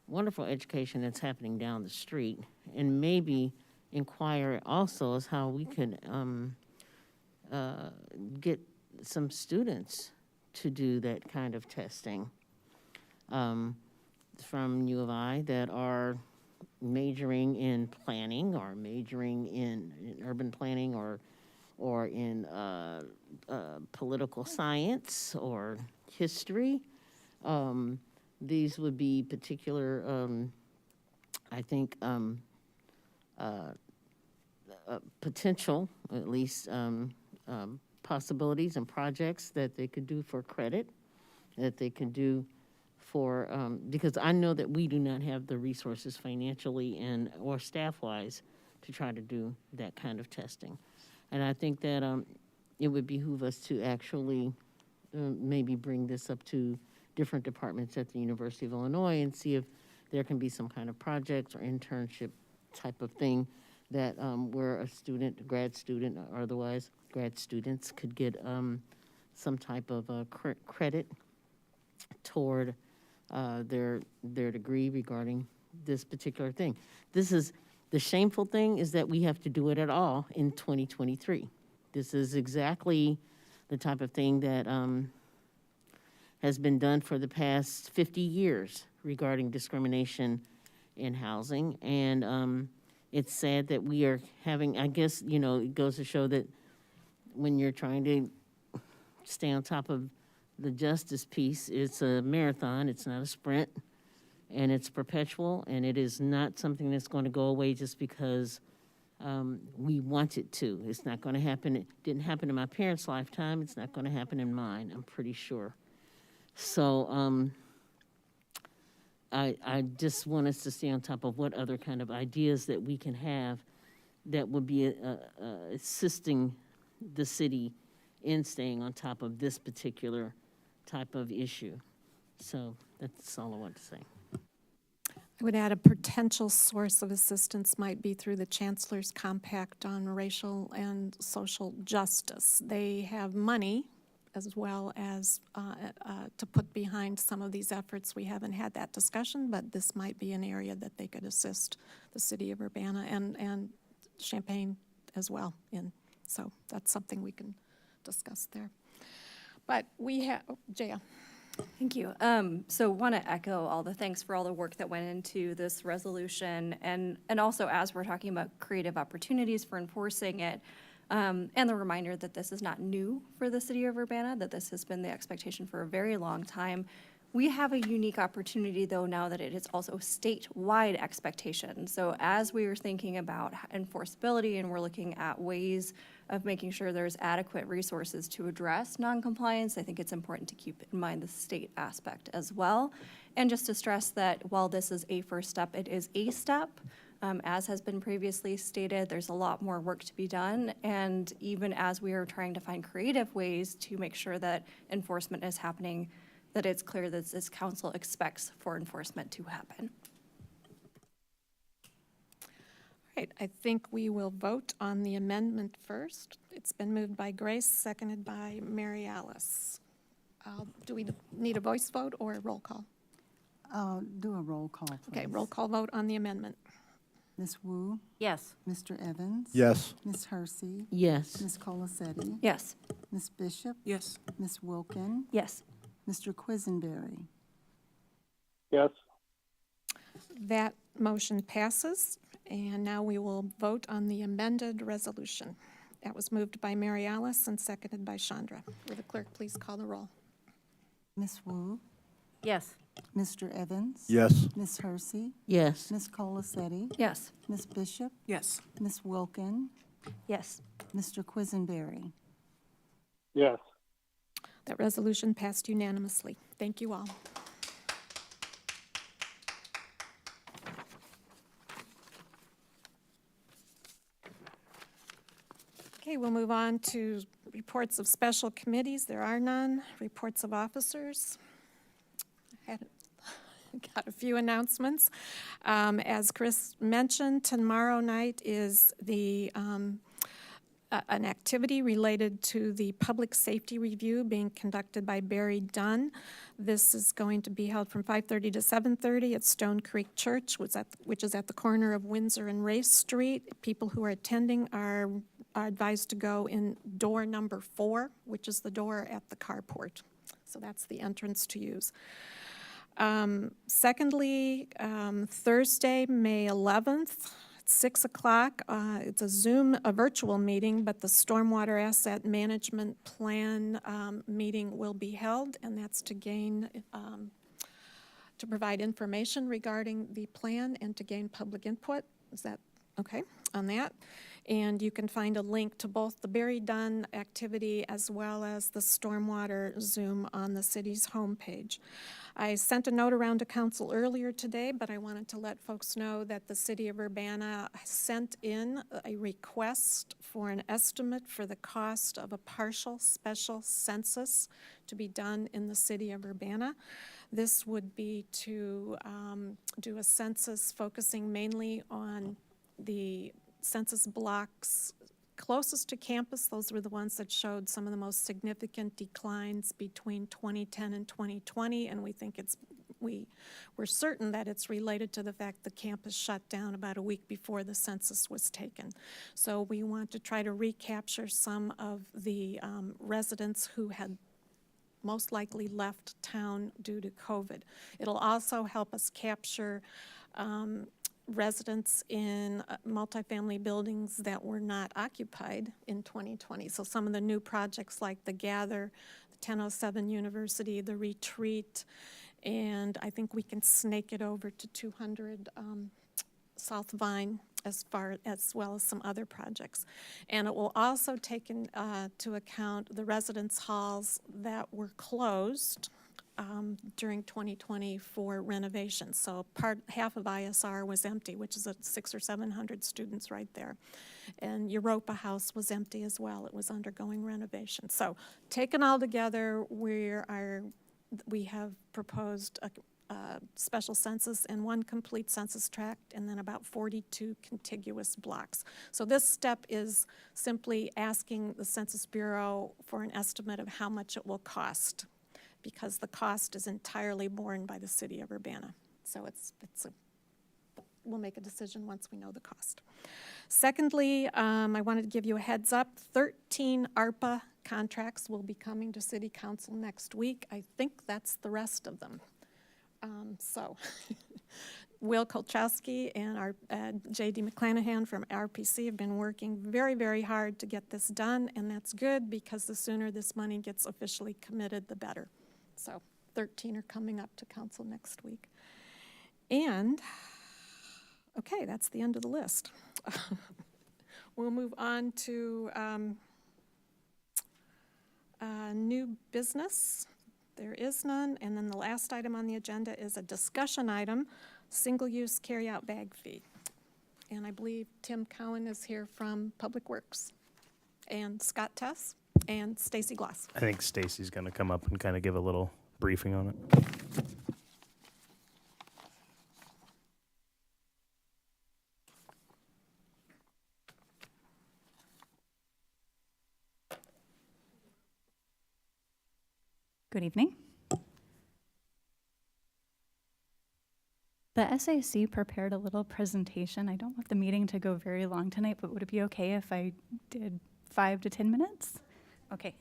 wonderful education that's happening down the street, and maybe inquire also as how we could get some students to do that kind of testing from U of I that are majoring in planning or majoring in urban planning or in political science or history. These would be particular, I think, potential, at least possibilities and projects that they could do for credit, that they could do for, because I know that we do not have the resources financially and or staff-wise to try to do that kind of testing. And I think that it would behoove us to actually maybe bring this up to different departments at the University of Illinois and see if there can be some kind of project or internship type of thing that where a student, grad student or otherwise grad students could get some type of credit toward their degree regarding this particular thing. This is, the shameful thing is that we have to do it at all in 2023. This is exactly the type of thing that has been done for the past 50 years regarding discrimination in housing. And it's sad that we are having, I guess, you know, it goes to show that when you're trying to stay on top of the justice piece, it's a marathon, it's not a sprint, and it's perpetual, and it is not something that's going to go away just because We want it to. It's not going to happen. It didn't happen in my parents' lifetime. It's not going to happen in mine, I'm pretty sure. So I just want us to stay on top of what other kind of ideas that we can have that would be assisting the city in staying on top of this particular type of issue. So that's all I want to say. I would add a potential source of assistance might be through the Chancellor's Compact on Racial and Social Justice. They have money as well as to put behind some of these efforts. We haven't had that discussion, but this might be an area that they could assist the city of Urbana and Champaign as well in. So that's something we can discuss there. But we have, Jaya. Thank you. So want to echo all the thanks for all the work that went into this resolution, and also as we're talking about creative opportunities for enforcing it, and the reminder that this is not new for the city of Urbana, that this has been the expectation for a very long time. We have a unique opportunity, though, now that it is also statewide expectation. So as we are thinking about enforceability and we're looking at ways of making sure there's adequate resources to address noncompliance, I think it's important to keep in mind the state aspect as well. And just to stress that while this is a first step, it is a step. As has been previously stated, there's a lot more work to be done. And even as we are trying to find creative ways to make sure that enforcement is happening, that it's clear that this council expects for enforcement to happen. All right, I think we will vote on the amendment first. It's been moved by Grace, seconded by Mary Alice. Do we need a voice vote or a roll call? Do a roll call, please. Okay, roll call vote on the amendment. Ms. Wu? Yes. Mr. Evans? Yes. Ms. Hersey? Yes. Ms. Colacetti? Yes. Ms. Bishop? Yes. Ms. Wilkin? Yes. Mr. Quisenberry? Yes. That motion passes, and now we will vote on the amended resolution. That was moved by Mary Alice and seconded by Chandra. Will the clerk please call the roll? Ms. Wu? Yes. Mr. Evans? Yes. Ms. Hersey? Yes. Ms. Colacetti? Yes. Ms. Bishop? Yes. Ms. Wilkin? Yes. Mr. Quisenberry? Yes. That resolution passed unanimously. Thank you all. Okay, we'll move on to reports of special committees. There are none. Reports of officers. Got a few announcements. As Chris mentioned, tomorrow night is the an activity related to the public safety review being conducted by Barry Dunn. This is going to be held from 5:30 to 7:30 at Stone Creek Church, which is at the corner of Windsor and Race Street. People who are attending are advised to go in door number 4, which is the door at the carport. So that's the entrance to use. Secondly, Thursday, May 11th, at 6 o'clock, it's a virtual meeting, but the Stormwater Asset Management Plan meeting will be held, and that's to gain, to provide information regarding the plan and to gain public input. Is that okay on that? And you can find a link to both the Barry Dunn activity as well as the Stormwater Zoom on the city's homepage. I sent a note around to council earlier today, but I wanted to let folks know that the city of Urbana sent in a request for an estimate for the cost of a partial special census to be done in the city of Urbana. This would be to do a census focusing mainly on the census blocks closest to campus. Those were the ones that showed some of the most significant declines between 2010 and 2020, and we think we're certain that it's related to the fact the campus shut down about a week before the census was taken. So we want to try to recapture some of the residents who had most likely left town due to COVID. It'll also help us capture residents in multifamily buildings that were not occupied in 2020. So some of the new projects like the Gather, the 1007 University, the Retreat, and I think we can snake it over to 200 South Vine, as well as some other projects. And it will also take into account the residence halls that were closed during 2020 for renovation. So half of ISR was empty, which is at 600 or 700 students right there. And Europa House was empty as well. It was undergoing renovation. So taken all together, we have proposed a special census and one complete census tract, and then about 42 contiguous blocks. So this step is simply asking the Census Bureau for an estimate of how much it will cost, because the cost is entirely borne by the city of Urbana. So we'll make a decision once we know the cost. Secondly, I wanted to give you a heads up. 13 ARPA contracts will be coming to City Council next week. I think that's the rest of them. Will Kolchowski and our J.D. McClanahan from RPC have been working very, very hard to get this done, and that's good because the sooner this money gets officially committed, the better. So 13 are coming up to council next week. And, okay, that's the end of the list. We'll move on to new business. There is none. And then the last item on the agenda is a discussion item, single-use carry-out bag fee. And I believe Tim Cowan is here from Public Works, and Scott Tess, and Stacy Gloss. I think Stacy's going to come up and kind of give a little briefing on it. Good evening. The SAC prepared a little presentation. I don't want the meeting to go very long tonight, but would it be okay if I did 5 to 10 minutes? Okay.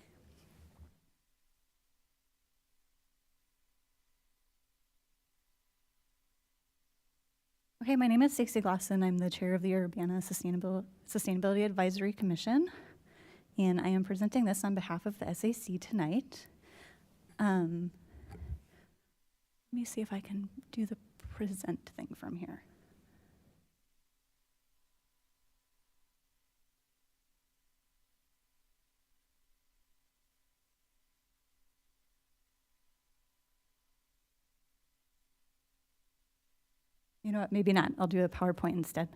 Okay, my name is Stacey Glosson. I'm the chair of the Urbana Sustainability Advisory Commission, and I am presenting this on behalf of the SAC tonight. Let me see if I can do the present thing from here. You know what, maybe not. I'll do a PowerPoint instead.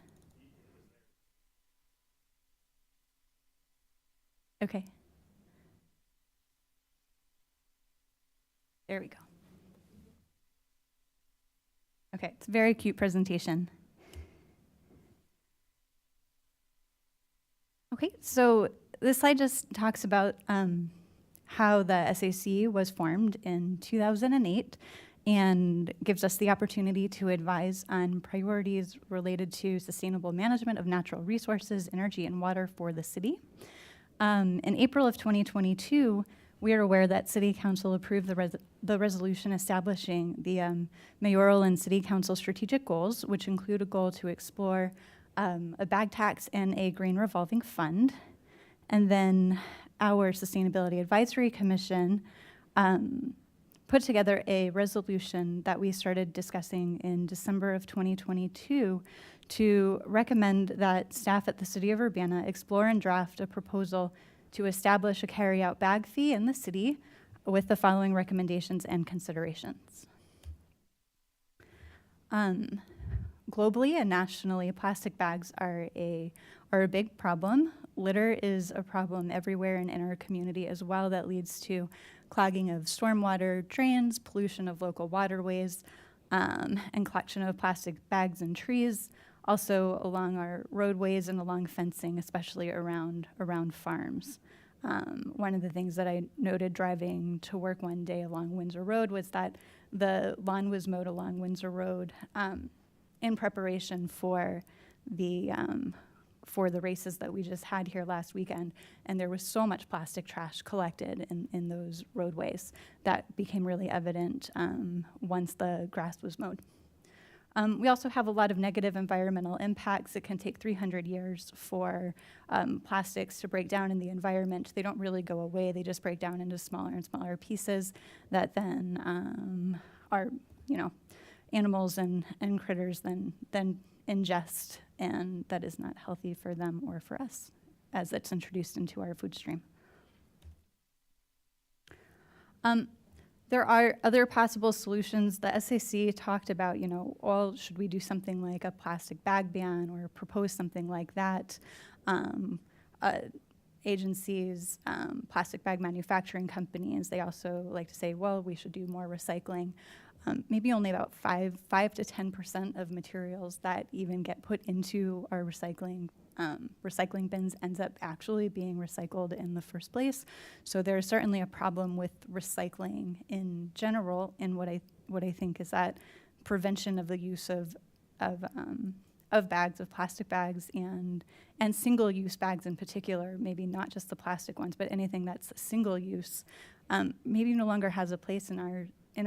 Okay. There we go. Okay, it's a very cute presentation. Okay, so this slide just talks about how the SAC was formed in 2008 and gives us the opportunity to advise on priorities related to sustainable management of natural resources, energy, and water for the city. In April of 2022, we are aware that City Council approved the resolution establishing the mayoral and City Council strategic goals, which include a goal to explore a bag tax and a green revolving fund. And then our Sustainability Advisory Commission put together a resolution that we started discussing in December of 2022 to recommend that staff at the City of Urbana explore and draft a proposal to establish a carry-out bag fee in the city with the following recommendations and considerations. Globally and nationally, plastic bags are a big problem. Litter is a problem everywhere and in our community as well that leads to clogging of stormwater drains, pollution of local waterways, and collection of plastic bags and trees, also along our roadways and along fencing, especially around farms. One of the things that I noted driving to work one day along Windsor Road was that the lawn was mowed along Windsor Road in preparation for the races that we just had here last weekend, and there was so much plastic trash collected in those roadways that became really evident once the grass was mowed. We also have a lot of negative environmental impacts. It can take 300 years for plastics to break down in the environment. They don't really go away. They just break down into smaller and smaller pieces that then are, animals and critters then ingest, and that is not healthy for them or for us as it's introduced into our food stream. There are other possible solutions. The SAC talked about, should we do something like a plastic bag ban or propose something like that? Agencies, plastic bag manufacturing companies, they also like to say, well, we should do more recycling. Maybe only about 5 to 10% of materials that even get put into our recycling bins ends up actually being recycled in the first place. So there's certainly a problem with recycling in general, and what I think is that prevention of the use of bags, of plastic bags, and single-use bags in particular, maybe not just the plastic ones, but anything that's single use, maybe no longer has a place in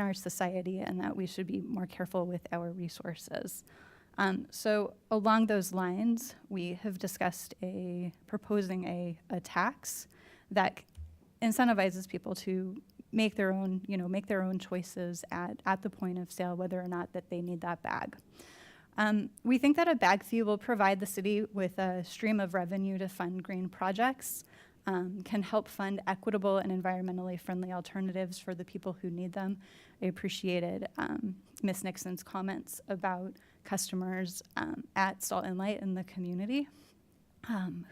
our society, and that we should be more careful with our resources. So along those lines, we have discussed proposing a tax that incentivizes people to make their own choices at the point of sale, whether or not that they need that bag. We think that a bag fee will provide the city with a stream of revenue to fund green projects, can help fund equitable and environmentally friendly alternatives for the people who need them. I appreciated Ms. Nixon's comments about customers at Salt and Light in the community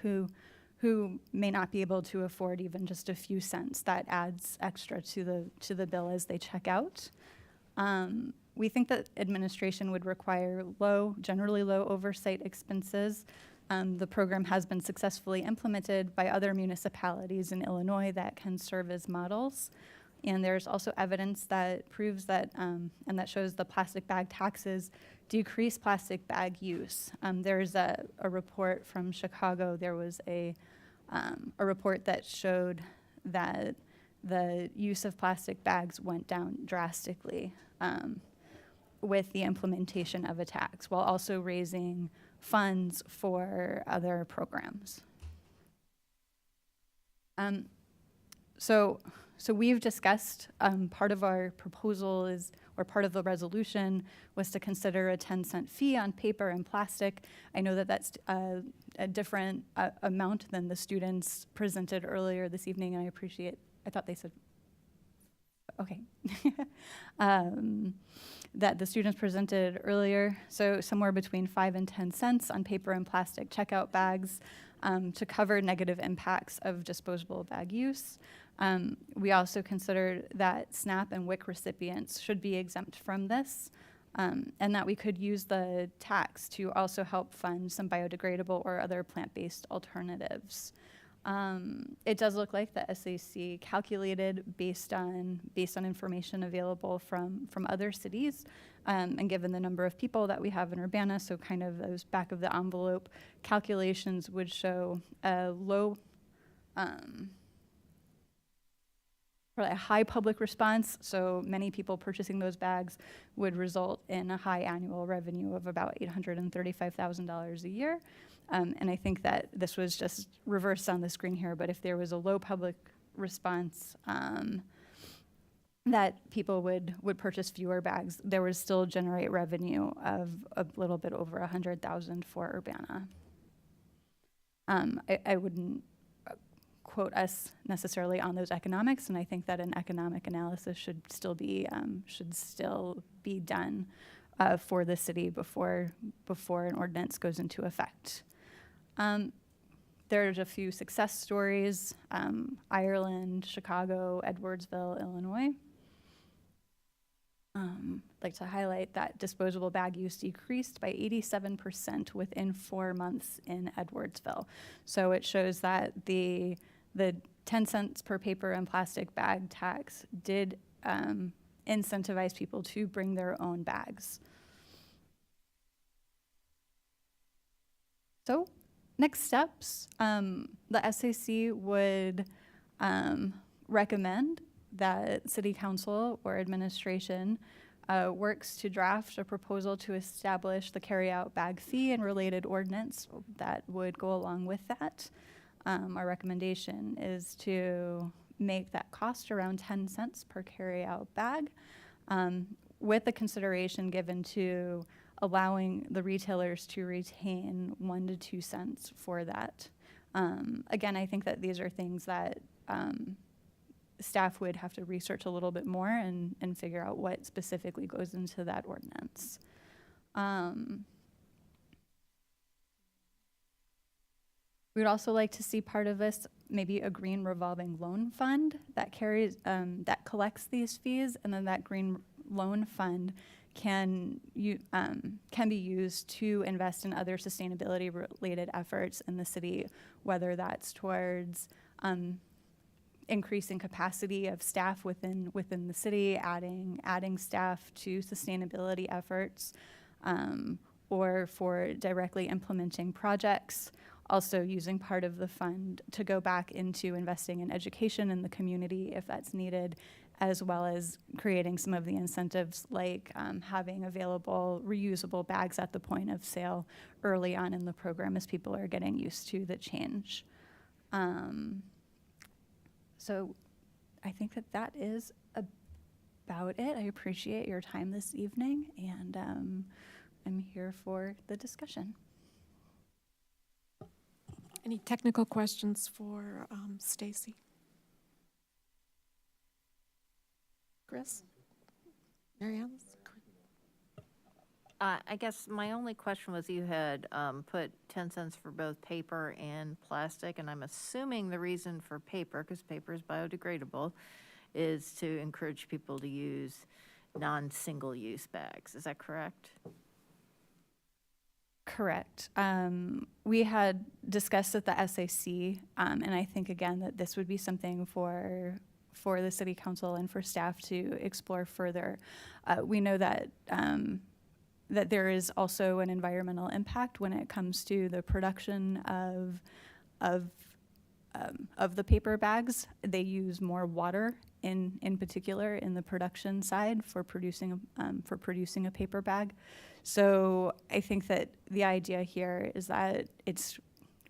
who may not be able to afford even just a few cents. That adds extra to the bill as they check out. We think that administration would require generally low oversight expenses. The program has been successfully implemented by other municipalities in Illinois that can serve as models. And there's also evidence that proves that, and that shows the plastic bag taxes decrease plastic bag use. There's a report from Chicago. There was a report that showed that the use of plastic bags went down drastically with the implementation of a tax, while also raising funds for other programs. So we've discussed, part of our proposal or part of the resolution was to consider a 10-cent fee on paper and plastic. I know that that's a different amount than the students presented earlier this evening, and I thought they said, okay, that the students presented earlier. So somewhere between 5 and 10 cents on paper and plastic checkout bags to cover negative impacts of disposable bag use. We also considered that SNAP and WIC recipients should be exempt from this, and that we could use the tax to also help fund some biodegradable or other plant-based alternatives. It does look like the SAC calculated based on information available from other cities, and given the number of people that we have in Urbana, so kind of those back of the envelope calculations would show a probably a high public response, so many people purchasing those bags would result in a high annual revenue of about $835,000 a year. And I think that this was just reversed on the screen here, but if there was a low public response, that people would purchase fewer bags, there would still generate revenue of a little bit over $100,000 for Urbana. I wouldn't quote us necessarily on those economics, and I think that an economic analysis should still be done for the city before an ordinance goes into effect. There's a few success stories: Ireland, Chicago, Edwardsville, Illinois. I'd like to highlight that disposable bag use decreased by 87% within 4 months in Edwardsville. So it shows that the 10 cents per paper and plastic bag tax did incentivize people to bring their own bags. So next steps, the SAC would recommend that City Council or administration works to draft a proposal to establish the carryout bag fee and related ordinance that would go along with that. Our recommendation is to make that cost around 10 cents per carryout bag, with the consideration given to allowing the retailers to retain 1 to 2 cents for that. Again, I think that these are things that staff would have to research a little bit more and figure out what specifically goes into that ordinance. We would also like to see part of this, maybe a green revolving loan fund that carries, that collects these fees, and then that green loan fund can be used to invest in other sustainability related efforts in the city, whether that's towards increasing capacity of staff within the city, adding staff to sustainability efforts, or for directly implementing projects. Also using part of the fund to go back into investing in education in the community if that's needed, as well as creating some of the incentives like having available reusable bags at the point of sale early on in the program as people are getting used to the change. So I think that is about it. I appreciate your time this evening, and I'm here for the discussion. Any technical questions for Stacy? Chris? Mary Alice? I guess my only question was you had put 10 cents for both paper and plastic, and I'm assuming the reason for paper, because paper is biodegradable, is to encourage people to use non-single-use bags. Is that correct? Correct. We had discussed at the SAC, and I think again that this would be something for the city council and for staff to explore further. We know that that there is also an environmental impact when it comes to the production of the paper bags. They use more water in particular in the production side for producing a paper bag. So I think that the idea here is that it's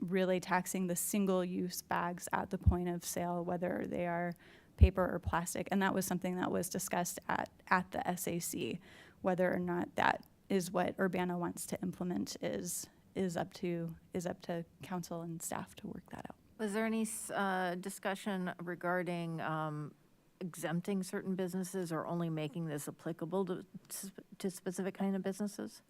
really taxing the single-use bags at the point of sale, whether they are paper or plastic. And that was something that was discussed at the SAC. Whether or not that is what Urbana wants to implement is up to council and staff to work that out. Was there any discussion regarding exempting certain businesses or only making this applicable to specific kind of businesses?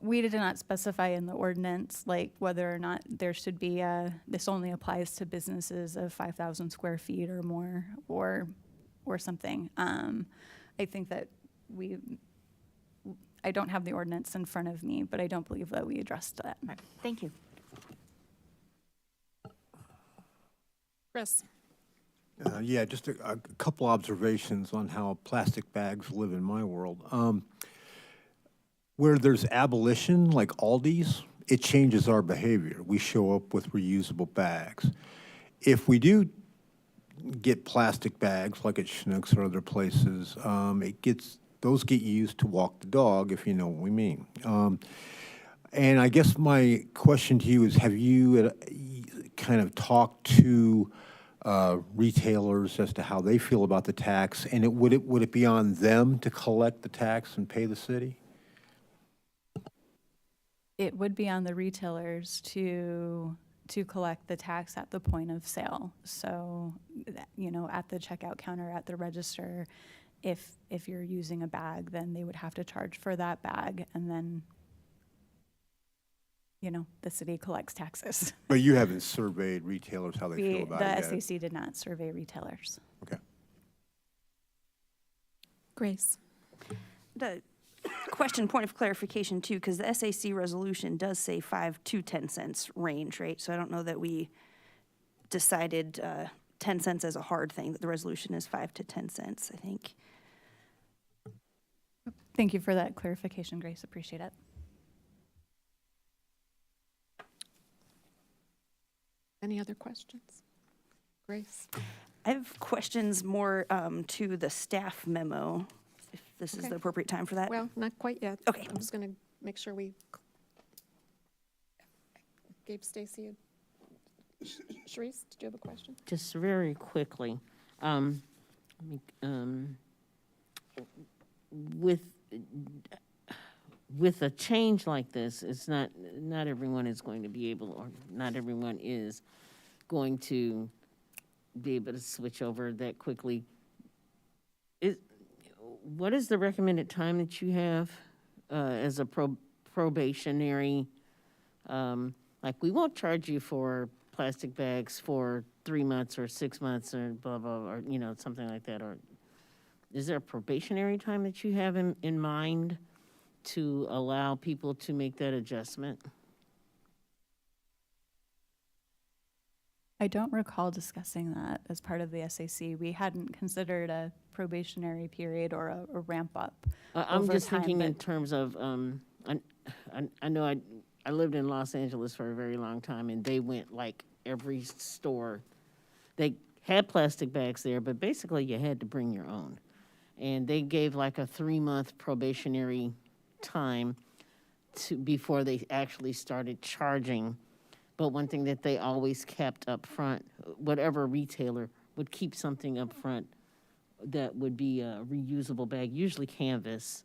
We did not specify in the ordinance like whether or not there should be this only applies to businesses of 5,000 square feet or more or something. I think that I don't have the ordinance in front of me, but I don't believe that we addressed that. Right. Thank you. Chris? Yeah, just a couple observations on how plastic bags live in my world. Where there's abolition, like Aldi's, it changes our behavior. We show up with reusable bags. If we do get plastic bags, like at Schnucks or other places, those get used to walk the dog, if you know what we mean. And I guess my question to you is, have you kind of talked to retailers as to how they feel about the tax, and would it be on them to collect the tax and pay the city? It would be on the retailers to collect the tax at the point of sale. So, at the checkout counter, at the register, if you're using a bag, then they would have to charge for that bag, and then the city collects taxes. But you haven't surveyed retailers how they feel about it yet. The SAC did not survey retailers. Okay. Grace? The question, point of clarification too, because the SAC resolution does say 5 to 10 cents range, right? So I don't know that we decided 10 cents as a hard thing, that the resolution is 5 to 10 cents, I think. Thank you for that clarification, Grace. Appreciate it. Any other questions? Grace? I have questions more to the staff memo, if this is the appropriate time for that. Well, not quite yet. Okay. I'm just going to make sure we gave Stacy Sharice, did you have a question? Just very quickly, with with a change like this, it's not everyone is going to be able, or not everyone is going to be able to switch over that quickly. What is the recommended time that you have as a probationary? Like, we won't charge you for plastic bags for 3 months or 6 months or blah, blah, or, you know, something like that. Or is there a probationary time that you have in mind to allow people to make that adjustment? I don't recall discussing that as part of the SAC. We hadn't considered a probationary period or a ramp up. I'm over just time, thinking in but- terms of, I know I lived in Los Angeles for a very long time, and they went like every store. They had plastic bags there, but basically you had to bring your own. And they gave like a 3-month probationary time before they actually started charging. But one thing that they always kept up front, whatever retailer would keep something up front that would be a reusable bag, usually canvas,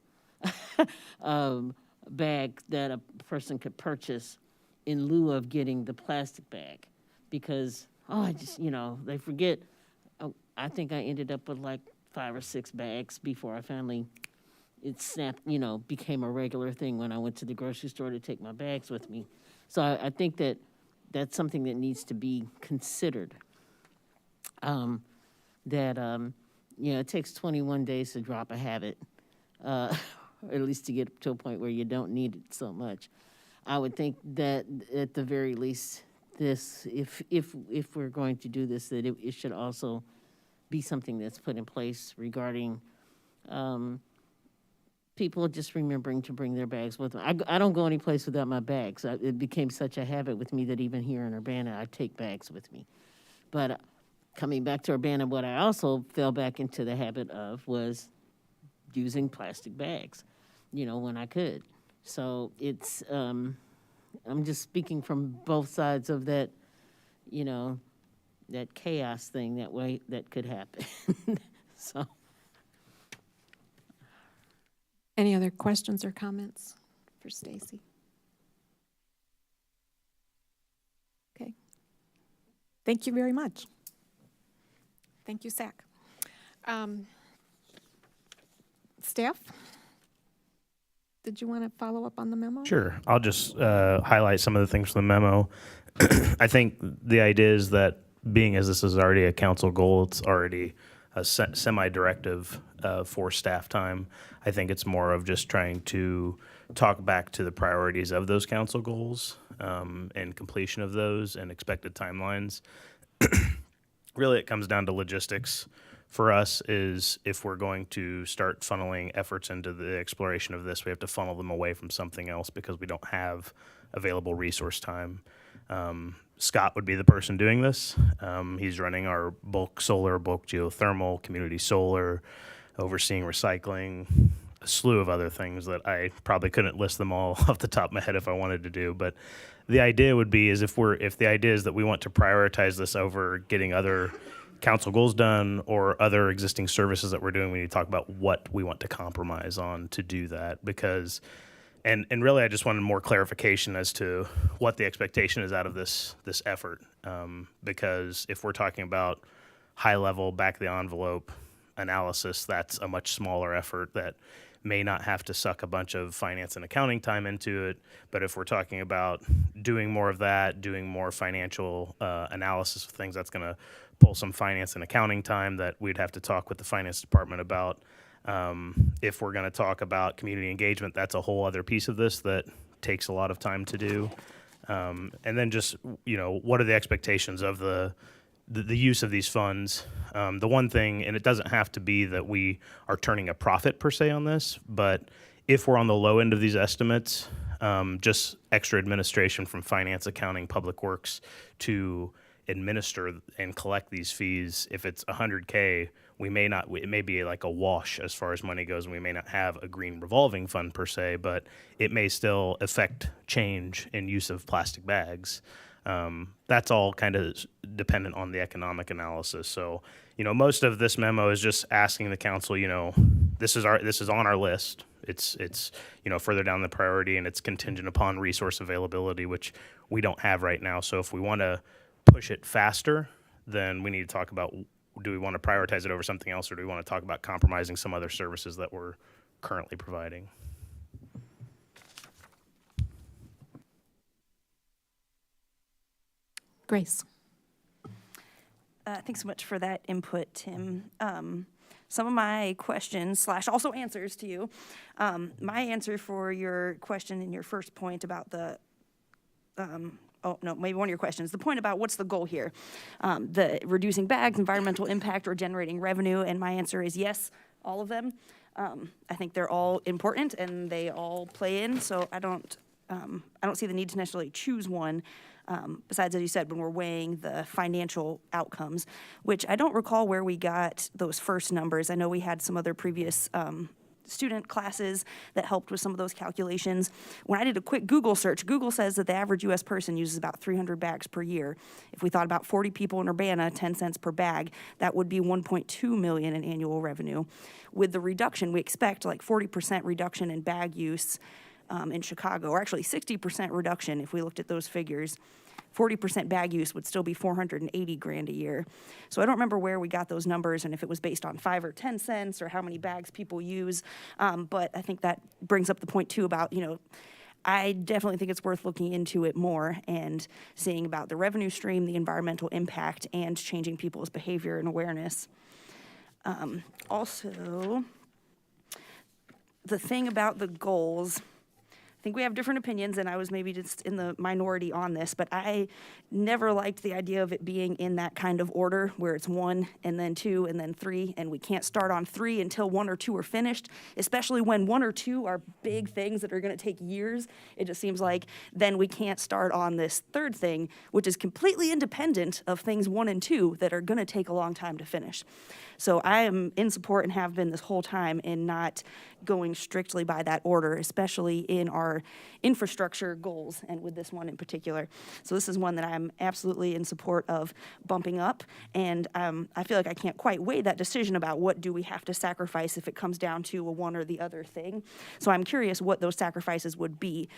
bag that a person could purchase in lieu of getting the plastic bag. Because, they forget. I think I ended up with like 5 or 6 bags before I finally, became a regular thing when I went to the grocery store to take my bags with me. So I think that that's something that needs to be considered. It takes 21 days to drop a habit, or at least to get to a point where you don't need it so much. I would think that at the very least, if we're going to do this, that it should also be something that's put in place regarding people just remembering to bring their bags with them. I don't go any place without my bags. It became such a habit with me that even here in Urbana, I take bags with me. But coming back to Urbana, what I also fell back into the habit of was using plastic bags, when I could. So it's, I'm just speaking from both sides of that, that chaos thing that could happen. So. Any other questions or comments for Stacy? Okay. Thank you very much. Thank you, Zach. Staff, did you want to follow up on the memo? Sure. I'll just highlight some of the things from the memo. I think the idea is that being as this is already a council goal, it's already a semi-directive for staff time. I think it's more of just trying to talk back to the priorities of those council goals and completion of those and expected timelines. Really, it comes down to logistics. For us, is if we're going to start funneling efforts into the exploration of this, we have to funnel them away from something else because we don't have available resource time. Scott would be the person doing this. He's running our bulk solar, bulk geothermal, community solar, overseeing recycling, a slew of other things that I probably couldn't list them all off the top of my head if I wanted to do. But the idea would be is if the idea is that we want to prioritize this over getting other council goals done or other existing services that we're doing, we need to talk about what we want to compromise on to do that. Because and really I just wanted more clarification as to what the expectation is out of this effort. Because if we're talking about high level back of the envelope analysis, that's a much smaller effort that may not have to suck a bunch of finance and accounting time into it. But if we're talking about doing more of that, doing more financial analysis of things, that's going to pull some finance and accounting time that we'd have to talk with the finance department about. If we're going to talk about community engagement, that's a whole other piece of this that takes a lot of time to do. And then just, what are the expectations of the use of these funds? The one thing, and it doesn't have to be that we are turning a profit per se on this, but if we're on the low end of these estimates, just extra administration from finance, accounting, public works to administer and collect these fees. If it's $100K, it may be like a wash as far as money goes, and we may not have a green revolving fund per se, but it may still affect change in use of plastic bags. That's all kind of dependent on the economic analysis. So, most of this memo is just asking the council, this is on our list. It's further down the priority, and it's contingent upon resource availability, which we don't have right now. So if we want to push it faster, then we need to talk about, do we want to prioritize it over something else, or do we want to talk about compromising some other services that we're currently providing? Grace. Thanks so much for that input, Tim. Some of my questions / also answers to you. My answer for your question in your first point about the, maybe one of your questions, the point about what's the goal here? The reducing bags, environmental impact, or generating revenue, and my answer is yes, all of them. I think they're all important and they all play in, so I don't see the need to necessarily choose one. Besides, as you said, when we're weighing the financial outcomes, which I don't recall where we got those first numbers. I know we had some other previous student classes that helped with some of those calculations. When I did a quick Google search, Google says that the average U.S. person uses about 300 bags per year. If we thought about 40 people in Urbana, 10 cents per bag, that would be $1.2 million in annual revenue. With the reduction, we expect like 40% reduction in bag use in Chicago, or actually 60% reduction if we looked at those figures. 40% bag use would still be $480,000 a year. So I don't remember where we got those numbers and if it was based on 5 or 10 cents or how many bags people use. But I think that brings up the point too about, I definitely think it's worth looking into it more and seeing about the revenue stream, the environmental impact, and changing people's behavior and awareness. Also, the thing about the goals, I think we have different opinions, and I was maybe just in the minority on this, but I never liked the idea of it being in that kind of order where it's 1 and then 2 and then 3, and we can't start on 3 until 1 or 2 are finished, especially when 1 or 2 are big things that are going to take years. It just seems like then we can't start on this third thing, which is completely independent of things 1 and 2 that are going to take a long time to finish. So I am in support and have been this whole time in not going strictly by that order, especially in our infrastructure goals and with this one in particular. So this is one that I'm absolutely in support of bumping up, and I feel like I can't quite weigh that decision about what do we have to sacrifice if it comes down to a one or the other thing. So I'm curious what those sacrifices would be.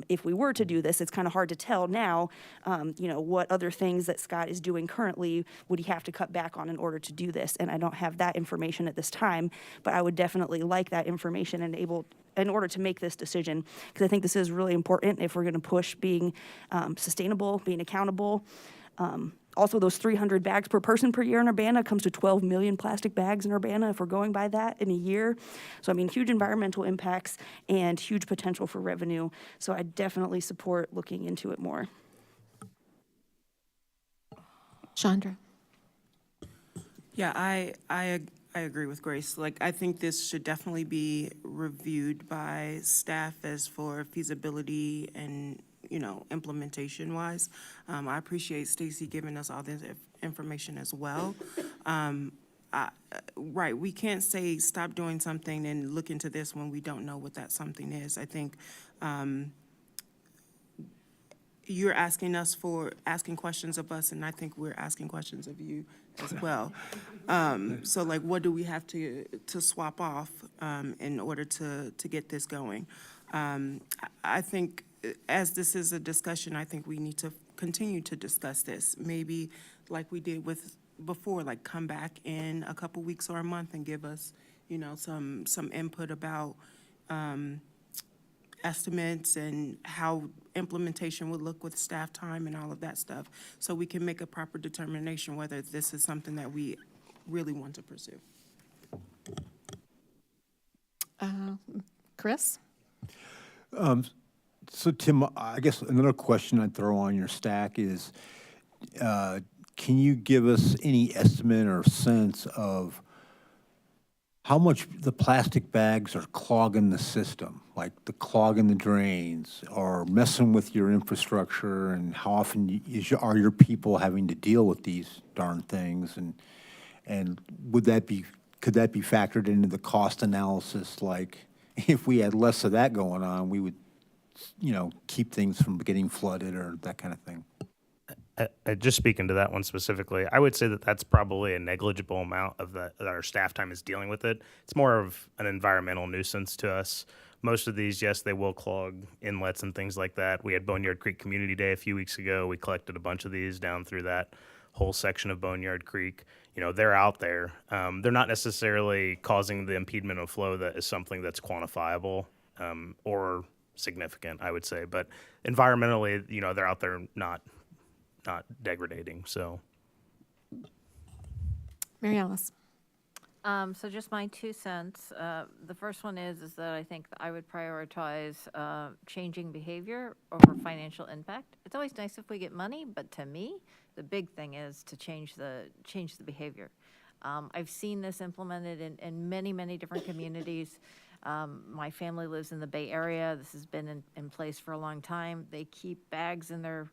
If we were to do this, it's kind of hard to tell now, what other things that Scott is doing currently would he have to cut back on in order to do this, and I don't have that information at this time, but I would definitely like that information in order to make this decision, because I think this is really important if we're going to push being sustainable, being accountable. Also, those 300 bags per person per year in Urbana comes to 12 million plastic bags in Urbana if we're going by that in a year. So, huge environmental impacts and huge potential for revenue. So I definitely support looking into it more. Chandra. Yeah, I agree with Grace. I think this should definitely be reviewed by staff as for feasibility and, implementation wise. I appreciate Stacy giving us all this information as well. Right, we can't say stop doing something and look into this when we don't know what that something is. I think you're asking questions of us, and I think we're asking questions of you as well. So what do we have to swap off in order to get this going? I think as this is a discussion, I think we need to continue to discuss this. Maybe like we did with before, come back in a couple weeks or a month and give us, some input about estimates and how implementation would look with staff time and all of that stuff, so we can make a proper determination whether this is something that we really want to pursue. Chris? So Tim, I guess another question I'd throw on your stack is, can you give us any estimate or sense of how much the plastic bags are clogging the system, like the clogging the drains or messing with your infrastructure, and how often are your people having to deal with these darn things? And could that be factored into the cost analysis? Like, if we had less of that going on, we would, keep things from getting flooded or that kind of thing. Just speaking to that one specifically, I would say that that's probably a negligible amount of that our staff time is dealing with it. It's more of an environmental nuisance to us. Most of these, yes, they will clog inlets and things like that. We had Boneyard Creek Community Day a few weeks ago. We collected a bunch of these down through that whole section of Boneyard Creek. They're out there. They're not necessarily causing the impediment of flow that is something that's quantifiable or significant, I would say. But environmentally, they're out there not degrading. So, Mary Alice. So just my 2 cents. The first one is that I think I would prioritize changing behavior over financial impact. It's always nice if we get money, but to me, the big thing is to change the behavior. I've seen this implemented in many, many different communities. My family lives in the Bay Area. This has been in place for a long time. They keep bags in their.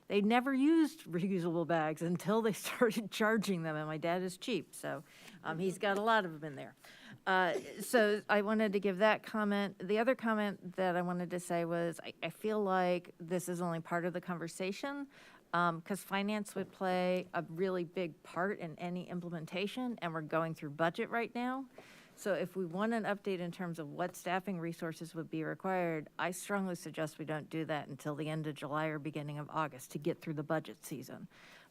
They never used reusable bags until they started charging them, and my dad is cheap, so he's got a lot of them in there. So I wanted to give that comment. The other comment that I wanted to say was I feel like this is only part of the conversation because finance would play a really big part in any implementation, and we're going through budget right now. So if we want an update in terms of what staffing resources would be required, I strongly suggest we don't do that until the end of July or beginning of August to get through the budget season.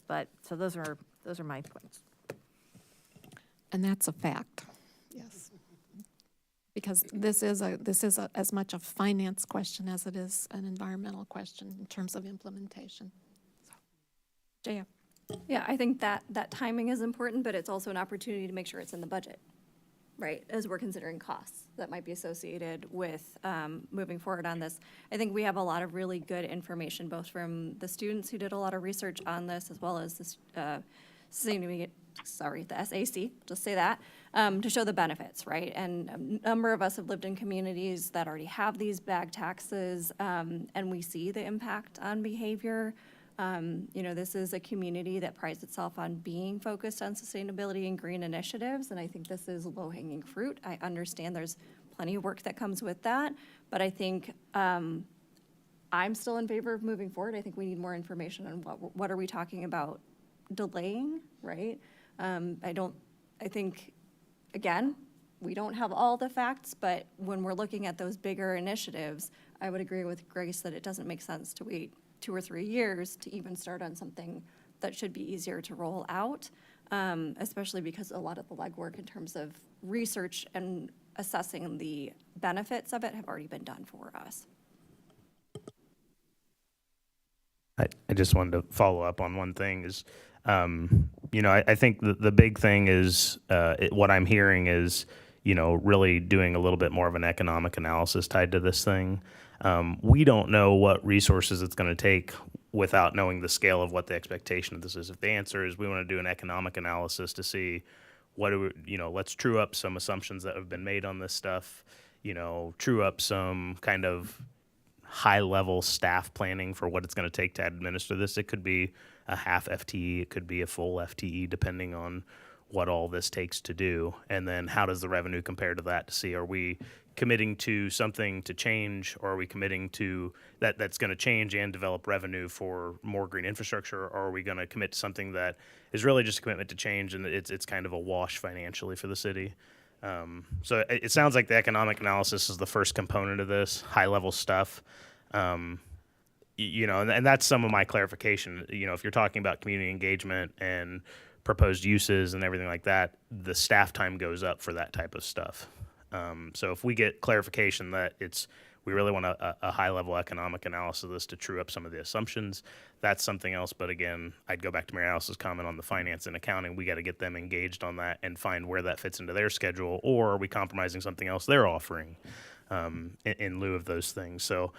But, so those are my points. And that's a fact, yes. Because this is as much a finance question as it is an environmental question in terms of implementation. So, Jaya. Yeah, I think that timing is important, but it's also an opportunity to make sure it's in the budget, right, as we're considering costs that might be associated with moving forward on this. I think we have a lot of really good information, both from the students who did a lot of research on this, as well as the SAC, just say that, to show the benefits, right? And a number of us have lived in communities that already have these bag taxes, and we see the impact on behavior. This is a community that prides itself on being focused on sustainability and green initiatives, and I think this is low-hanging fruit. I understand there's plenty of work that comes with that, but I think I'm still in favor of moving forward. I think we need more information on what are we talking about delaying, right? I think, again, we don't have all the facts, but when we're looking at those bigger initiatives, I would agree with Grace that it doesn't make sense to wait 2 or 3 years to even start on something that should be easier to roll out, especially because a lot of the legwork in terms of research and assessing the benefits of it have already been done for us. I just wanted to follow up on one thing is, I think the big thing is what I'm hearing is, really doing a little bit more of an economic analysis tied to this thing. We don't know what resources it's going to take without knowing the scale of what the expectation of this is. If the answer is we want to do an economic analysis to see let's true up some assumptions that have been made on this stuff, true up some kind of high-level staff planning for what it's going to take to administer this. It could be a half FTE, it could be a full FTE, depending on what all this takes to do. And then how does the revenue compare to that to see, are we committing to something to change, or are we committing to that's going to change and develop revenue for more green infrastructure, or are we going to commit to something that is really just a commitment to change and it's kind of a wash financially for the city? So it sounds like the economic analysis is the first component of this high-level stuff. And that's some of my clarification. If you're talking about community engagement and proposed uses and everything like that, the staff time goes up for that type of stuff. So if we get clarification that we really want a high-level economic analysis of this to true up some of the assumptions, that's something else. But again, I'd go back to Mary Alice's comment on the finance and accounting. We got to get them engaged on that and find where that fits into their schedule, or are we compromising something else they're offering in lieu of those things? So,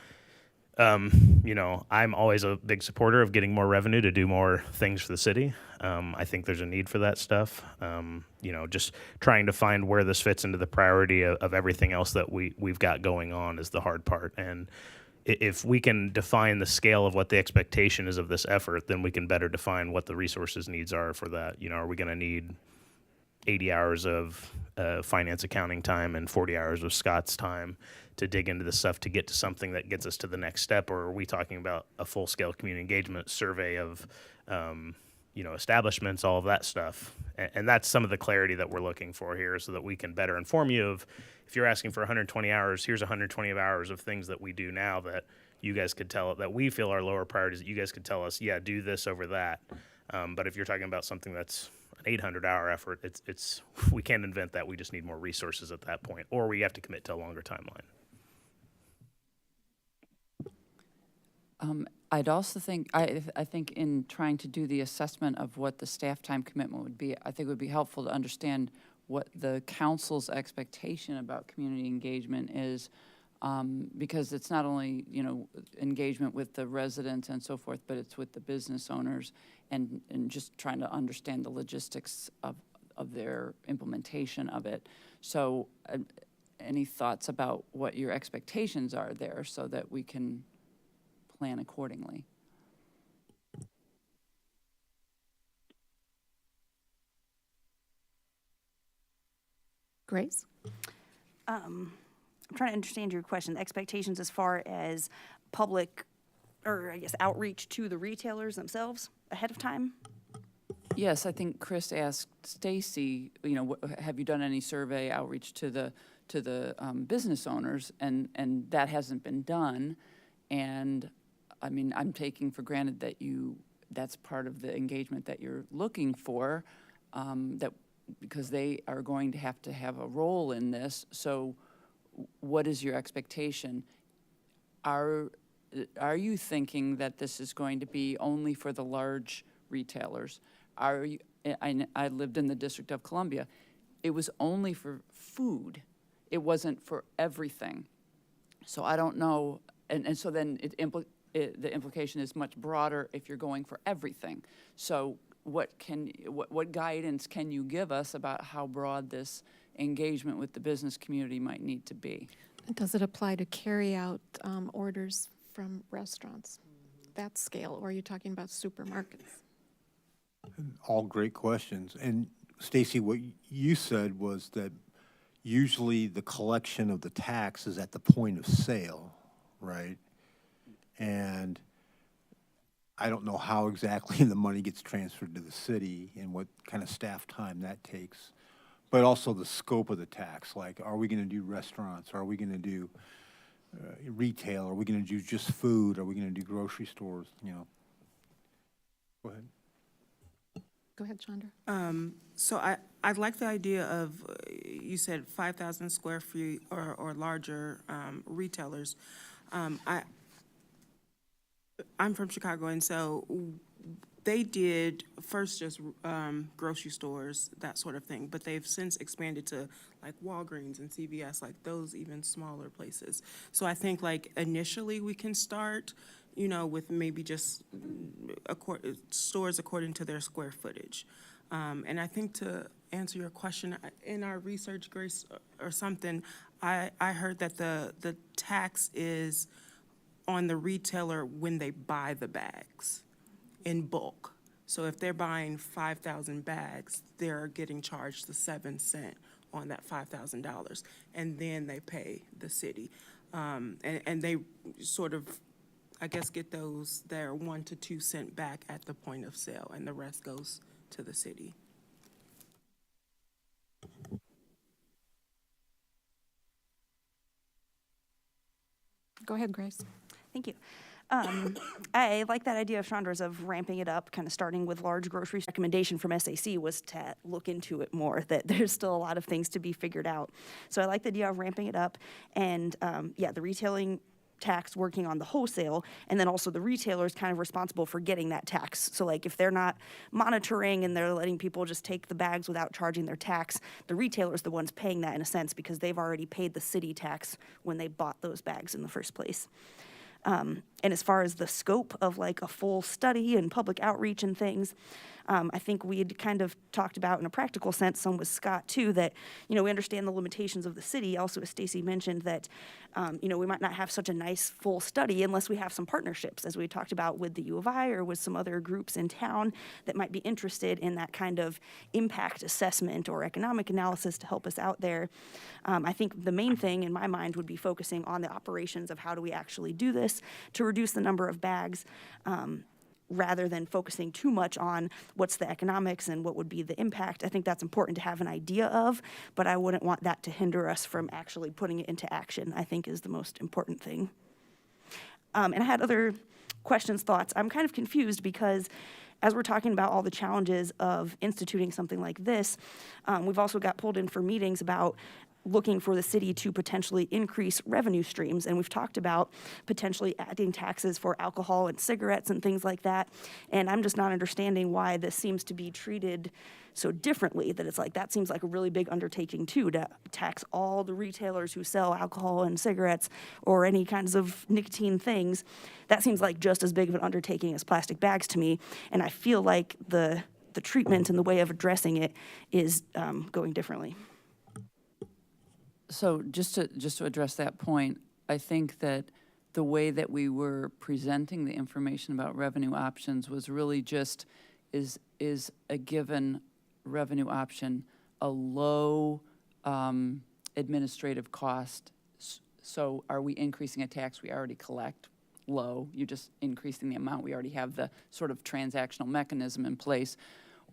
I'm always a big supporter of getting more revenue to do more things for the city. I think there's a need for that stuff. Just trying to find where this fits into the priority of everything else that we've got going on is the hard part. And if we can define the scale of what the expectation is of this effort, then we can better define what the resources needs are for that. Are we going to need 80 hours of finance accounting time and 40 hours of Scott's time to dig into this stuff to get to something that gets us to the next step? Or are we talking about a full-scale community engagement survey of establishments, all of that stuff. And that's some of the clarity that we're looking for here so that we can better inform you of, if you're asking for 120 hours, here's 120 hours of things that we do now that you guys could tell, that we feel are lower priorities, that you guys could tell us, yeah, do this over that. But if you're talking about something that's an 800-hour effort, it's we can't invent that. We just need more resources at that point, or we have to commit to a longer timeline. I'd also think, I think in trying to do the assessment of what the staff time commitment would be, I think it would be helpful to understand what the council's expectation about community engagement is, because it's not only, engagement with the residents and so forth, but it's with the business owners and just trying to understand the logistics of their implementation of it. So any thoughts about what your expectations are there so that we can plan accordingly? Grace? I'm trying to understand your question. Expectations as far as public, or I guess outreach to the retailers themselves ahead of time? Yes, I think Chris asked Stacy, have you done any survey outreach to the business owners? And that hasn't been done. And I mean, I'm taking for granted that that's part of the engagement that you're looking for, that because they are going to have a role in this. So what is your expectation? Are you thinking that this is going to be only for the large retailers? I lived in the District of Columbia. It was only for food. It wasn't for everything. So I don't know. And so then the implication is much broader if you're going for everything. So what guidance can you give us about how broad this engagement with the business community might need to be? Does it apply to carry out orders from restaurants, that scale, or are you talking about supermarkets? All great questions. And Stacy, what you said was that usually the collection of the tax is at the point of sale, right? And I don't know how exactly the money gets transferred to the city and what kind of staff time that takes, but also the scope of the tax. Like, are we going to do restaurants? Are we going to do retail? Are we going to do just food? Are we going to do grocery stores? Go ahead. Go ahead, Chandra. So I like the idea of, you said 5,000 square feet or larger retailers. I'm from Chicago, and so they did first just grocery stores, that sort of thing, but they've since expanded to like Walgreens and CVS, like those even smaller places. So I think like initially we can start, with maybe just stores according to their square footage. And I think to answer your question, in our research, Grace, or something, I heard that the tax is on the retailer when they buy the bags in bulk. So if they're buying 5,000 bags, they're getting charged the 7 cents on that $5,000, and then they pay the city. And they sort of, I guess, get their 1 to 2 cents back at the point of sale, and the rest goes to the city. Go ahead, Grace. Thank you. I like that idea of Chandra's of ramping it up, kind of starting with large groceries. Recommendation from SAC was to look into it more, that there's still a lot of things to be figured out. So I like the idea of ramping it up, and the retailing tax working on the wholesale, and then also the retailer is kind of responsible for getting that tax. So like if they're not monitoring and they're letting people just take the bags without charging their tax, the retailer's the ones paying that in a sense because they've already paid the city tax when they bought those bags in the first place. And as far as the scope of like a full study and public outreach and things, I think we had kind of talked about in a practical sense, some with Scott too, that, we understand the limitations of the city. Also, as Stacy mentioned, that, we might not have such a nice full study unless we have some partnerships, as we talked about with the U of I or with some other groups in town that might be interested in that kind of impact assessment or economic analysis to help us out there. I think the main thing in my mind would be focusing on the operations of how do we actually do this to reduce the number of bags. rather than focusing too much on what's the economics and what would be the impact. I think that's important to have an idea of, but I wouldn't want that to hinder us from actually putting it into action, I think is the most important thing. And I had other questions, thoughts. I'm kind of confused because as we're talking about all the challenges of instituting something like this, we've also got pulled in for meetings about looking for the city to potentially increase revenue streams. And we've talked about potentially adding taxes for alcohol and cigarettes and things like that. And I'm just not understanding why this seems to be treated so differently, that it's like, that seems like a really big undertaking too, to tax all the retailers who sell alcohol and cigarettes or any kinds of nicotine things. That seems like just as big of an undertaking as plastic bags to me. And I feel like the treatment and the way of addressing it is going differently. So just to address that point, I think that the way that we were presenting the information about revenue options was really just is a given revenue option a low administrative cost. So are we increasing a tax we already collect? Low. You're just increasing the amount. We already have the sort of transactional mechanism in place.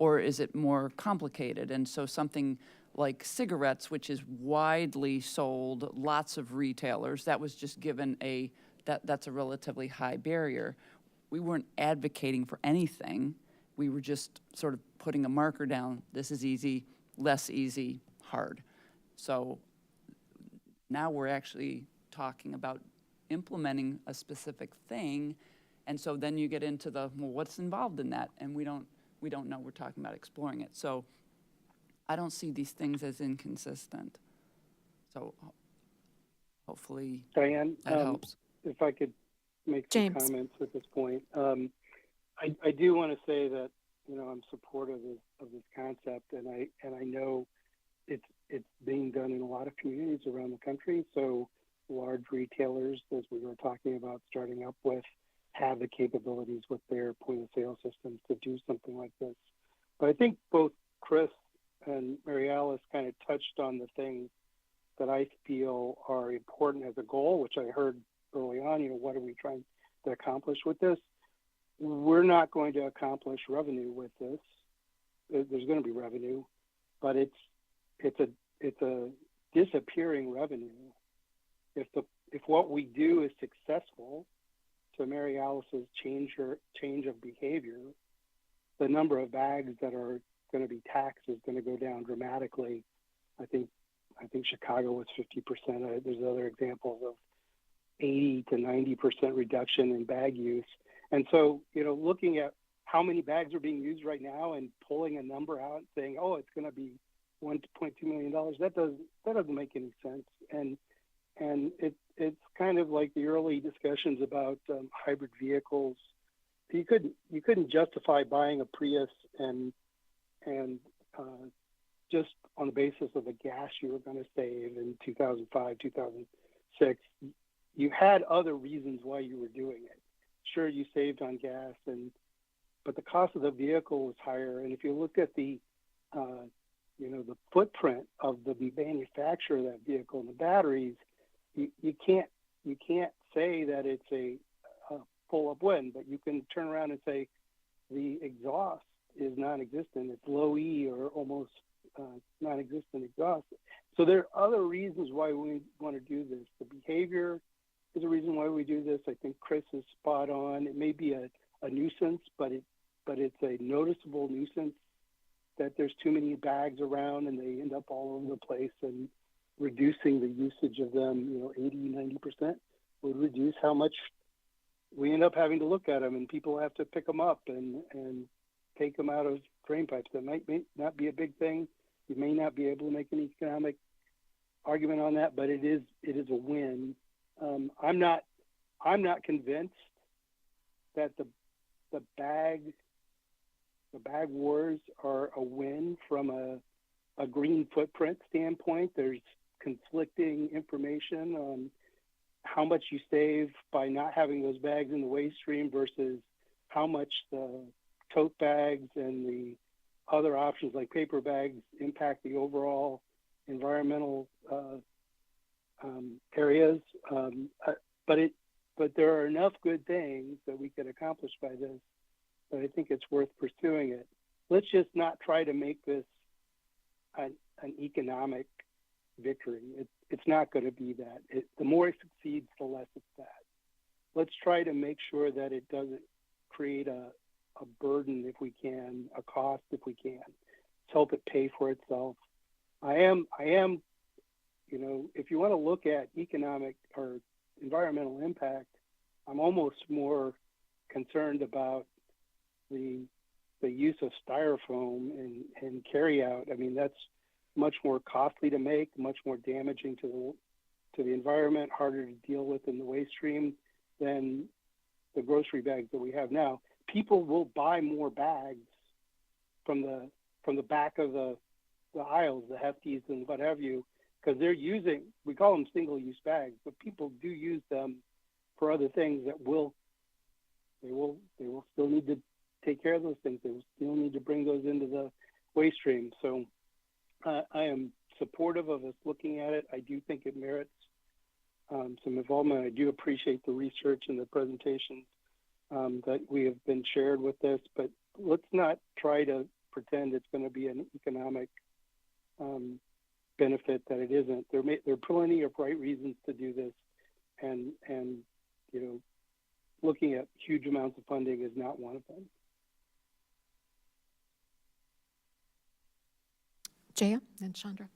Or is it more complicated? And so something like cigarettes, which is widely sold, lots of retailers, that was just given that's a relatively high barrier. We weren't advocating for anything. We were just sort of putting a marker down. This is easy, less easy, hard. So now we're actually talking about implementing a specific thing. And so then you get into the, well, what's involved in that? And we don't know. We're talking about exploring it. So I don't see these things as inconsistent. So hopefully Diane, that helps. If I could make some comments at this point. I do want to say that, you know, I'm supportive of this concept, and I know it's being done in a lot of communities around the country. So large retailers, as we were talking about starting up with, have the capabilities with their point of sale systems to do something like this. But I think both Chris and Mary Alice kind of touched on the things that I feel are important as a goal, which I heard early on, you know, what are we trying to accomplish with this? We're not going to accomplish revenue with this. There's going to be revenue, but it's a disappearing revenue. If what we do is successful, to Mary Alice's change of behavior, the number of bags that are going to be taxed is going to go down dramatically. I think Chicago was 50%. There's other examples of 80 to 90% reduction in bag use. And so, you know, looking at how many bags are being used right now and pulling a number out and saying, oh, it's going to be $1.2 million, that doesn't make any sense. And it's kind of like the early discussions about hybrid vehicles. You couldn't justify buying a Prius and just on the basis of the gas you were going to save in 2005, 2006. You had other reasons why you were doing it. Sure, you saved on gas, but the cost of the vehicle was higher. And if you look at the the footprint of the manufacturer of that vehicle and the batteries, you can't say that it's a full up win, but you can turn around and say the exhaust is non-existent. It's low E or almost non-existent exhaust. So there are other reasons why we want to do this. The behavior is a reason why we do this. I think Chris is spot on. It may be a nuisance, but it's a noticeable nuisance that there's too many bags around and they end up all over the place, and reducing the usage of them, 80, 90% would reduce how much we end up having to look at them, and people have to pick them up and take them out of drain pipes. That might not be a big thing. You may not be able to make an economic argument on that, but it is a win. I'm not convinced that the bag wars are a win from a green footprint standpoint. There's conflicting information on how much you save by not having those bags in the waste stream versus how much the tote bags and the other options like paper bags impact the overall environmental areas. But there are enough good things that we could accomplish by this but I think it's worth pursuing it. Let's just not try to make this an economic victory. It's not going to be that. The more it succeeds, the less it's bad. Let's try to make sure that it doesn't create a burden if we can, a cost if we can. Let's help it pay for itself. I am, you know, if you want to look at economic or environmental impact, I'm almost more concerned about the use of styrofoam and carry out. I mean, that's much more costly to make, much more damaging to the environment, harder to deal with in the waste stream than the grocery bags that we have now. People will buy more bags from the back of the aisles, the Hefties and what have you, because they're using, we call them single-use bags, but people do use them for other things that they will still need to take care of those things. They will still need to bring those into the waste stream. So I am supportive of us looking at it. I do think it merits some involvement. I do appreciate the research and the presentations that we have been shared with this, but let's not try to pretend it's going to be an economic benefit that it isn't. There are plenty of right reasons to do this, and you know, looking at huge amounts of funding is not one of them. Jaya and Chandra.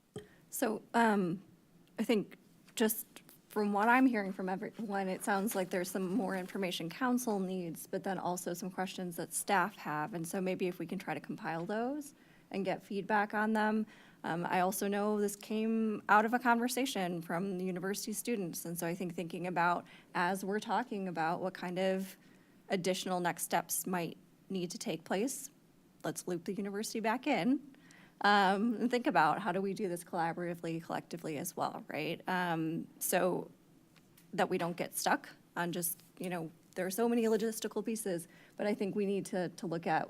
So I think just from what I'm hearing from everyone, it sounds like there's some more information council needs, but then also some questions that staff have. And so maybe if we can try to compile those and get feedback on them. I also know this came out of a conversation from the university students. And so I think thinking about, as we're talking about what kind of additional next steps might need to take place, let's loop the university back in. And think about how do we do this collaboratively, collectively as well, right? So that we don't get stuck on just, you know, there are so many logistical pieces, but I think we need to look at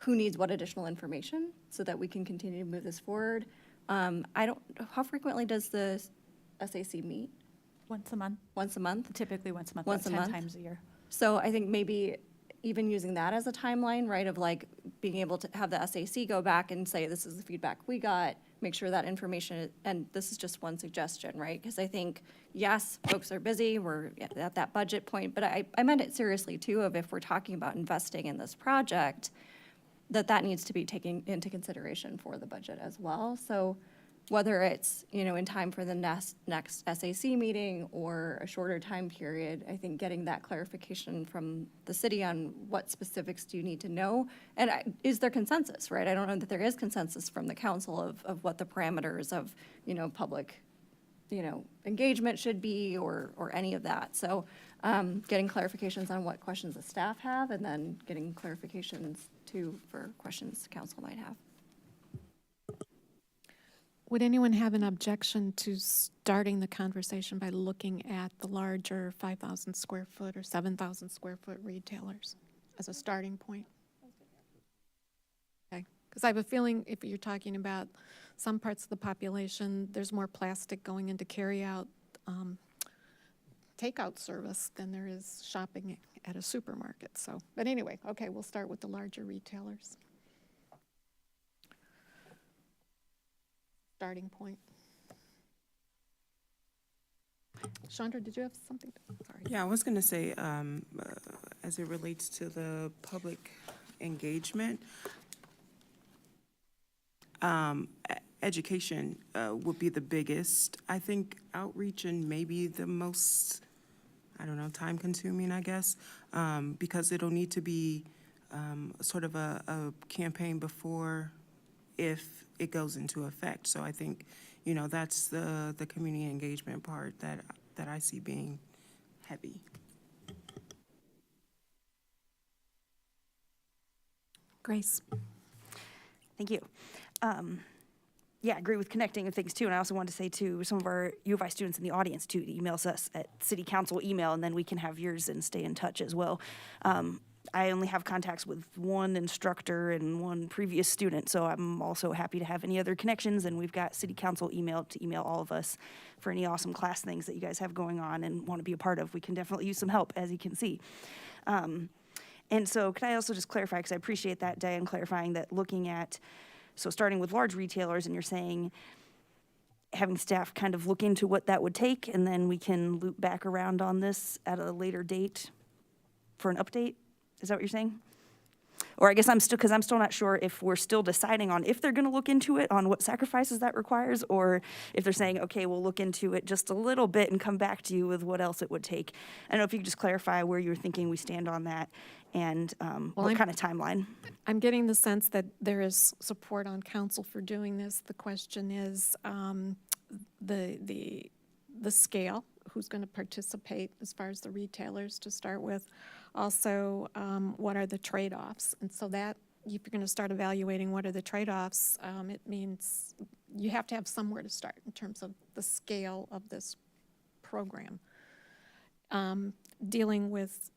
who needs what additional information so that we can continue to move this forward. How frequently does the SAC meet? Once a month. Once a month? Typically once a month, Once a about 10 month? times a year. So I think maybe even using that as a timeline, right, of like being able to have the SAC go back and say, this is the feedback we got, make sure that information, and this is just one suggestion, right? Because I think, yes, folks are busy, we're at that budget point, but I meant it seriously too, of if we're talking about investing in this project, that needs to be taken into consideration for the budget as well. So whether it's, you know, in time for the next SAC meeting or a shorter time period, I think getting that clarification from the city on what specifics do you need to know, and is there consensus, right? I don't know that there is consensus from the council of what the parameters of, you know, public, you know, engagement should be or any of that. So getting clarifications on what questions the staff have, and then getting clarifications too for questions council might have. Would anyone have an objection to starting the conversation by looking at the larger 5,000 square foot or 7,000 square foot retailers as a starting point? Okay, because I have a feeling if you're talking about some parts of the population, there's more plastic going into carry-out takeout service than there is shopping at a supermarket. So, but anyway, okay, we'll start with the larger retailers. Starting point. Chandra, did you have something? Sorry. Yeah, I was going to say, as it relates to the public engagement, education would be the biggest. I think outreach and maybe the most, I don't know, time consuming, I guess, because it'll need to be sort of a campaign before if it goes into effect. So I think, you know, that's the community engagement part that I see being heavy. Grace. Thank you. Yeah, I agree with connecting and things too. And I also wanted to say to some of our U of I students in the audience too, to email us at city council email, and then we can have yours and stay in touch as well. I only have contacts with one instructor and one previous student, so I'm also happy to have any other connections. And we've got city council email to email all of us for any awesome class things that you guys have going on and want to be a part of. We can definitely use some help, as you can see. And so could I also just clarify, because I appreciate that, Diane, clarifying that looking at, so starting with large retailers, and you're saying having staff kind of look into what that would take, and then we can loop back around on this at a later date for an update? Is that what you're saying? Or I guess because I'm still not sure if we're still deciding on if they're going to look into it, on what sacrifices that requires, or if they're saying, okay, we'll look into it just a little bit and come back to you with what else it would take. I don't know if you could just clarify where you're thinking we stand on that, and what kind of timeline. I'm getting the sense that there is support on council for doing this. The question is the scale, who's going to participate as far as the retailers to start with. Also, what are the trade-offs? And so that, if you're going to start evaluating what are the trade-offs, it means you have to have somewhere to start in terms of the scale of this program. Dealing with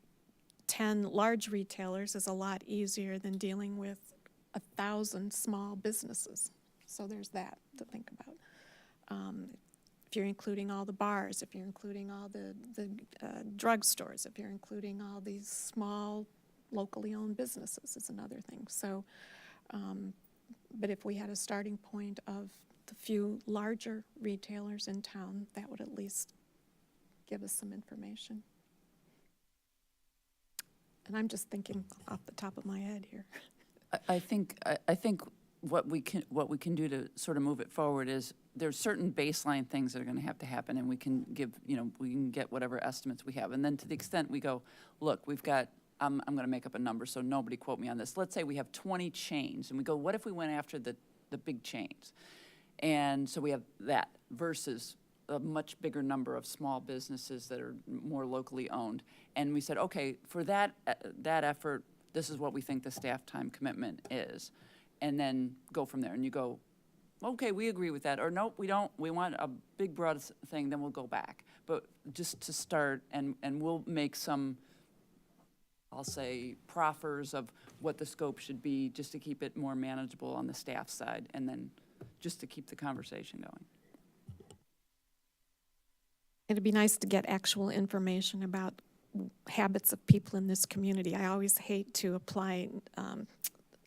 10 large retailers is a lot easier than dealing with 1,000 small businesses. So there's that to think about. If you're including all the bars, if you're including all the drugstores, if you're including all these small locally owned businesses is another thing. So, but if we had a starting point of the few larger retailers in town, that would at least give us some information. And I'm just thinking off the top of my head here. I think what we can do to sort of move it forward is there's certain baseline things that are going to have to happen, and we can give, we can get whatever estimates we have. And then to the extent we go, look, we've got, I'm going to make up a number, so nobody quote me on this. Let's say we have 20 chains, and we go, what if we went after the big chains? And so we have that versus a much bigger number of small businesses that are more locally owned. And we said, okay, for that effort, this is what we think the staff time commitment is. And then go from there. And you go, okay, we agree with that. Or nope, we don't. We want a big, broad thing, then we'll go back. But just to start, and we'll make some, I'll say, proffers of what the scope should be, just to keep it more manageable on the staff side, and then just to keep the conversation going. It'd be nice to get actual information about habits of people in this community. I always hate to apply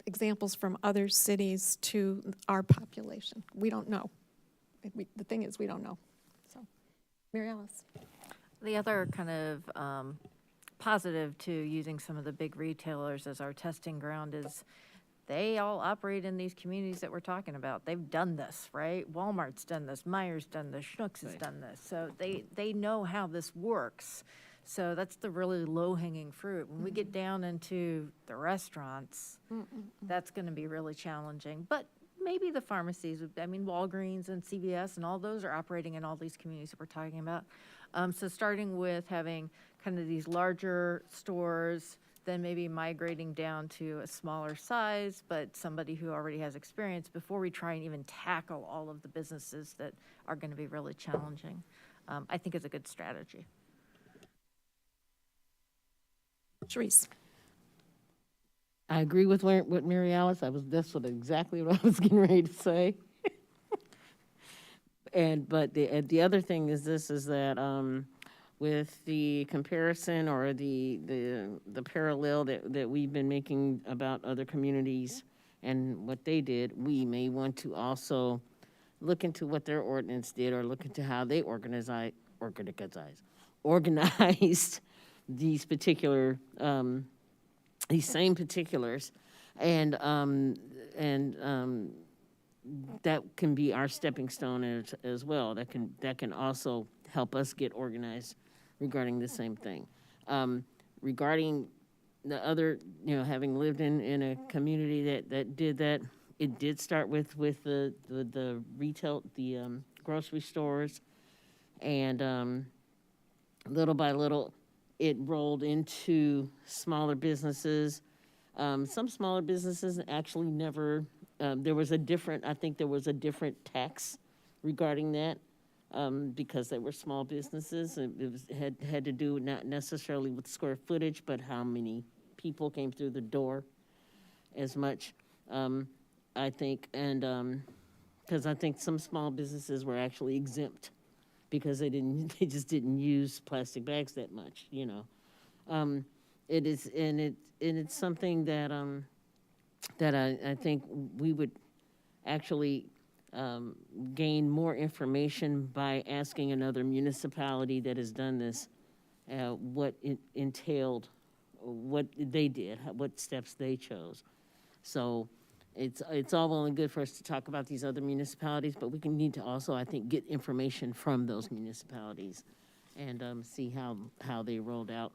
examples from other cities to our population. We don't know. The thing is, we don't know. So, Mary Alice. The other kind of positive to using some of the big retailers as our testing ground is they all operate in these communities that we're talking about. They've done this, right? Walmart's done this, Meijer's done this, Schnucks has done this. So they know how this works. So that's the really low-hanging fruit. When we get down into the restaurants, that's going to be really challenging. But maybe the pharmacies, Walgreens and CVS and all those are operating in all these communities that we're talking about. So starting with having kind of these larger stores, then maybe migrating down to a smaller size, but somebody who already has experience before we try and even tackle all of the businesses that are going to be really challenging, I think is a good strategy. Sharice. I agree with Mary Alice. That's exactly what I was getting ready to say. But the other thing is that with the comparison or the parallel that we've been making about other communities and what they did, we may want to also look into what their ordinance did or look into how they organized these particular these same particulars, and that can be our stepping stone as well. That can also help us get organized regarding the same thing. Regarding the other, having lived in a community that did that, it did start with the retail, the grocery stores, and little by little, it rolled into smaller businesses. Some smaller businesses actually never, there was a different tax regarding that because they were small businesses. It had to do not necessarily with square footage, but how many people came through the door as much, I think. And because I think some small businesses were actually exempt because they just didn't use plastic bags that much, it is, and it's something that, that I think we would actually gain more information by asking another municipality that has done this, what it entailed, what they did, what steps they chose. So it's all well and good for us to talk about these other municipalities, but we need to also, I think, get information from those municipalities and see how they rolled out,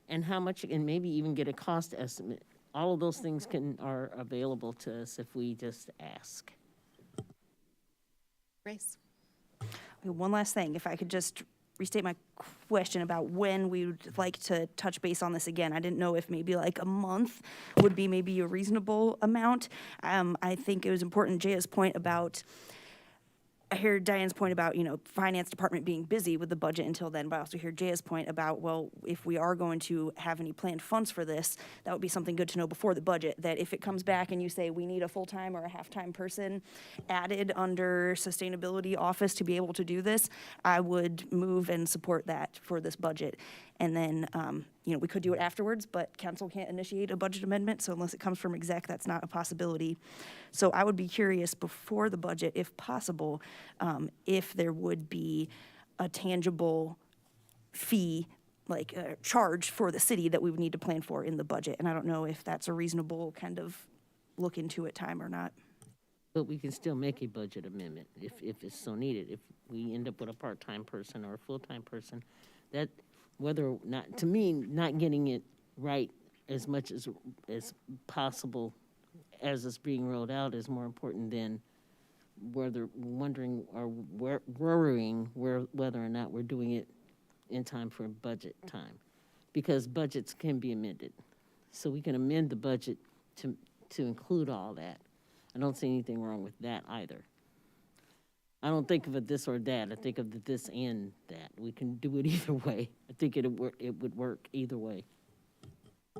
and how much, and maybe even get a cost estimate. All of those things are available to us if we just ask. Grace? Okay, one last thing, if I could just restate my question about when we would like to touch base on this again. I didn't know if maybe like a month would be maybe a reasonable amount. I think it was important, Jaya's point about, I hear Diane's point about, finance department being busy with the budget until then, but I also hear Jaya's point about, well, if we are going to have any planned funds for this, that would be something good to know before the budget, that if it comes back and you say we need a full-time or a half-time person added under sustainability office to be able to do this, I would move and support that for this budget. And then, we could do it afterwards, but council can't initiate a budget amendment, so unless it comes from exec, that's not a possibility. So I would be curious before the budget, if possible, if there would be a tangible fee, like a charge for the city that we would need to plan for in the budget. And I don't know if that's a reasonable kind of look into it time or not. But we can still make a budget amendment if it's so needed. If we end up with a part-time person or a full-time person, that, whether or not, to me, not getting it right as much as possible as it's being rolled out is more important than wondering or worrying whether or not we're doing it in time for budget time. Because budgets can be amended. So we can amend the budget to include all that. I don't see anything wrong with that either. I don't think of it this or that. I think of it this and that. We can do it either way. I think it would work either way.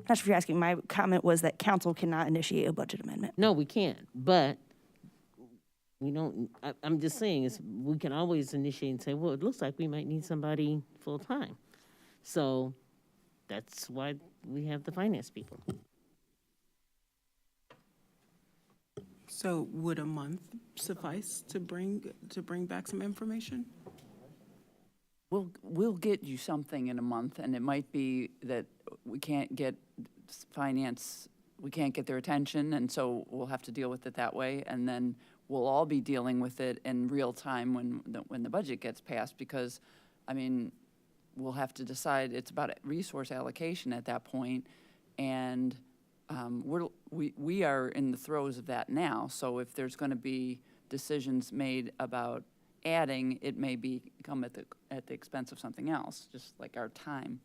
Not sure if you're asking, my comment was that council cannot initiate a budget amendment. No, we can't, but we don't, I'm just saying, we can always initiate and say, well, it looks like we might need somebody full-time. So that's why we have the finance people. So would a month suffice to bring back some information? We'll get you something in a month, and it might be that we can't get finance, we can't get their attention, and so we'll have to deal with it that way, and then we'll all be dealing with it in real time when the budget gets passed, because, I mean, we'll have to decide, it's about resource allocation at that point, and we are in the throes of that now, so if there's going to be decisions made about adding, it may come at the expense of something else, just like our time.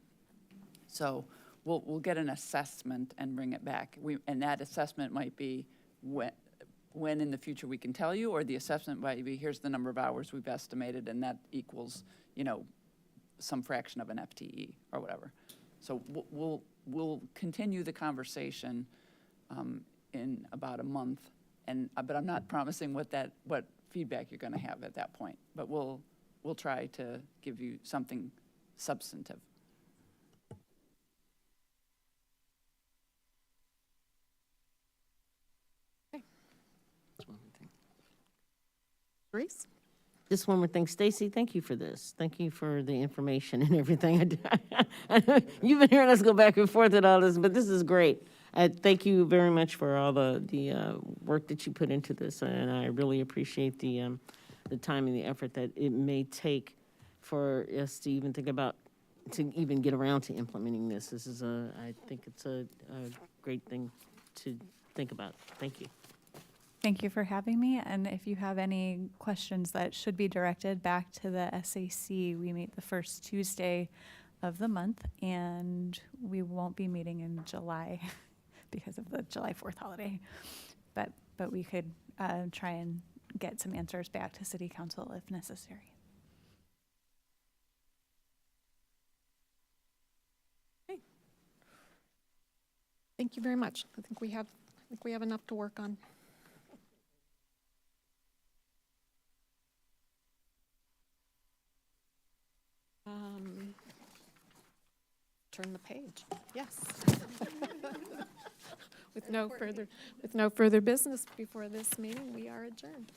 So we'll get an assessment and bring it back. And that assessment might be when in the future we can tell you, or the assessment might be, here's the number of hours we've estimated, and that equals, some fraction of an FTE or whatever. So we'll continue the conversation in about a month, but I'm not promising what feedback you're going to have at that point. But we'll try to give you something substantive. Grace? Just one more thing, Stacy, thank you for this. Thank you for the information and everything. You've been hearing us go back and forth with all this, but this is great. Thank you very much for all the work that you put into this, and I really appreciate the time and the effort that it may take for us to even think about, to even get around to implementing this. I think it's a great thing to think about. Thank you. Thank you for having me. And if you have any questions that should be directed back to the SAC, we meet the first Tuesday of the month, and we won't be meeting in July because of the July 4th holiday. But we could try and get some answers back to City Council if necessary. Okay. Thank you very much. I think we have enough to work on. turn the page. Yes. With no further business before this meeting, we are adjourned.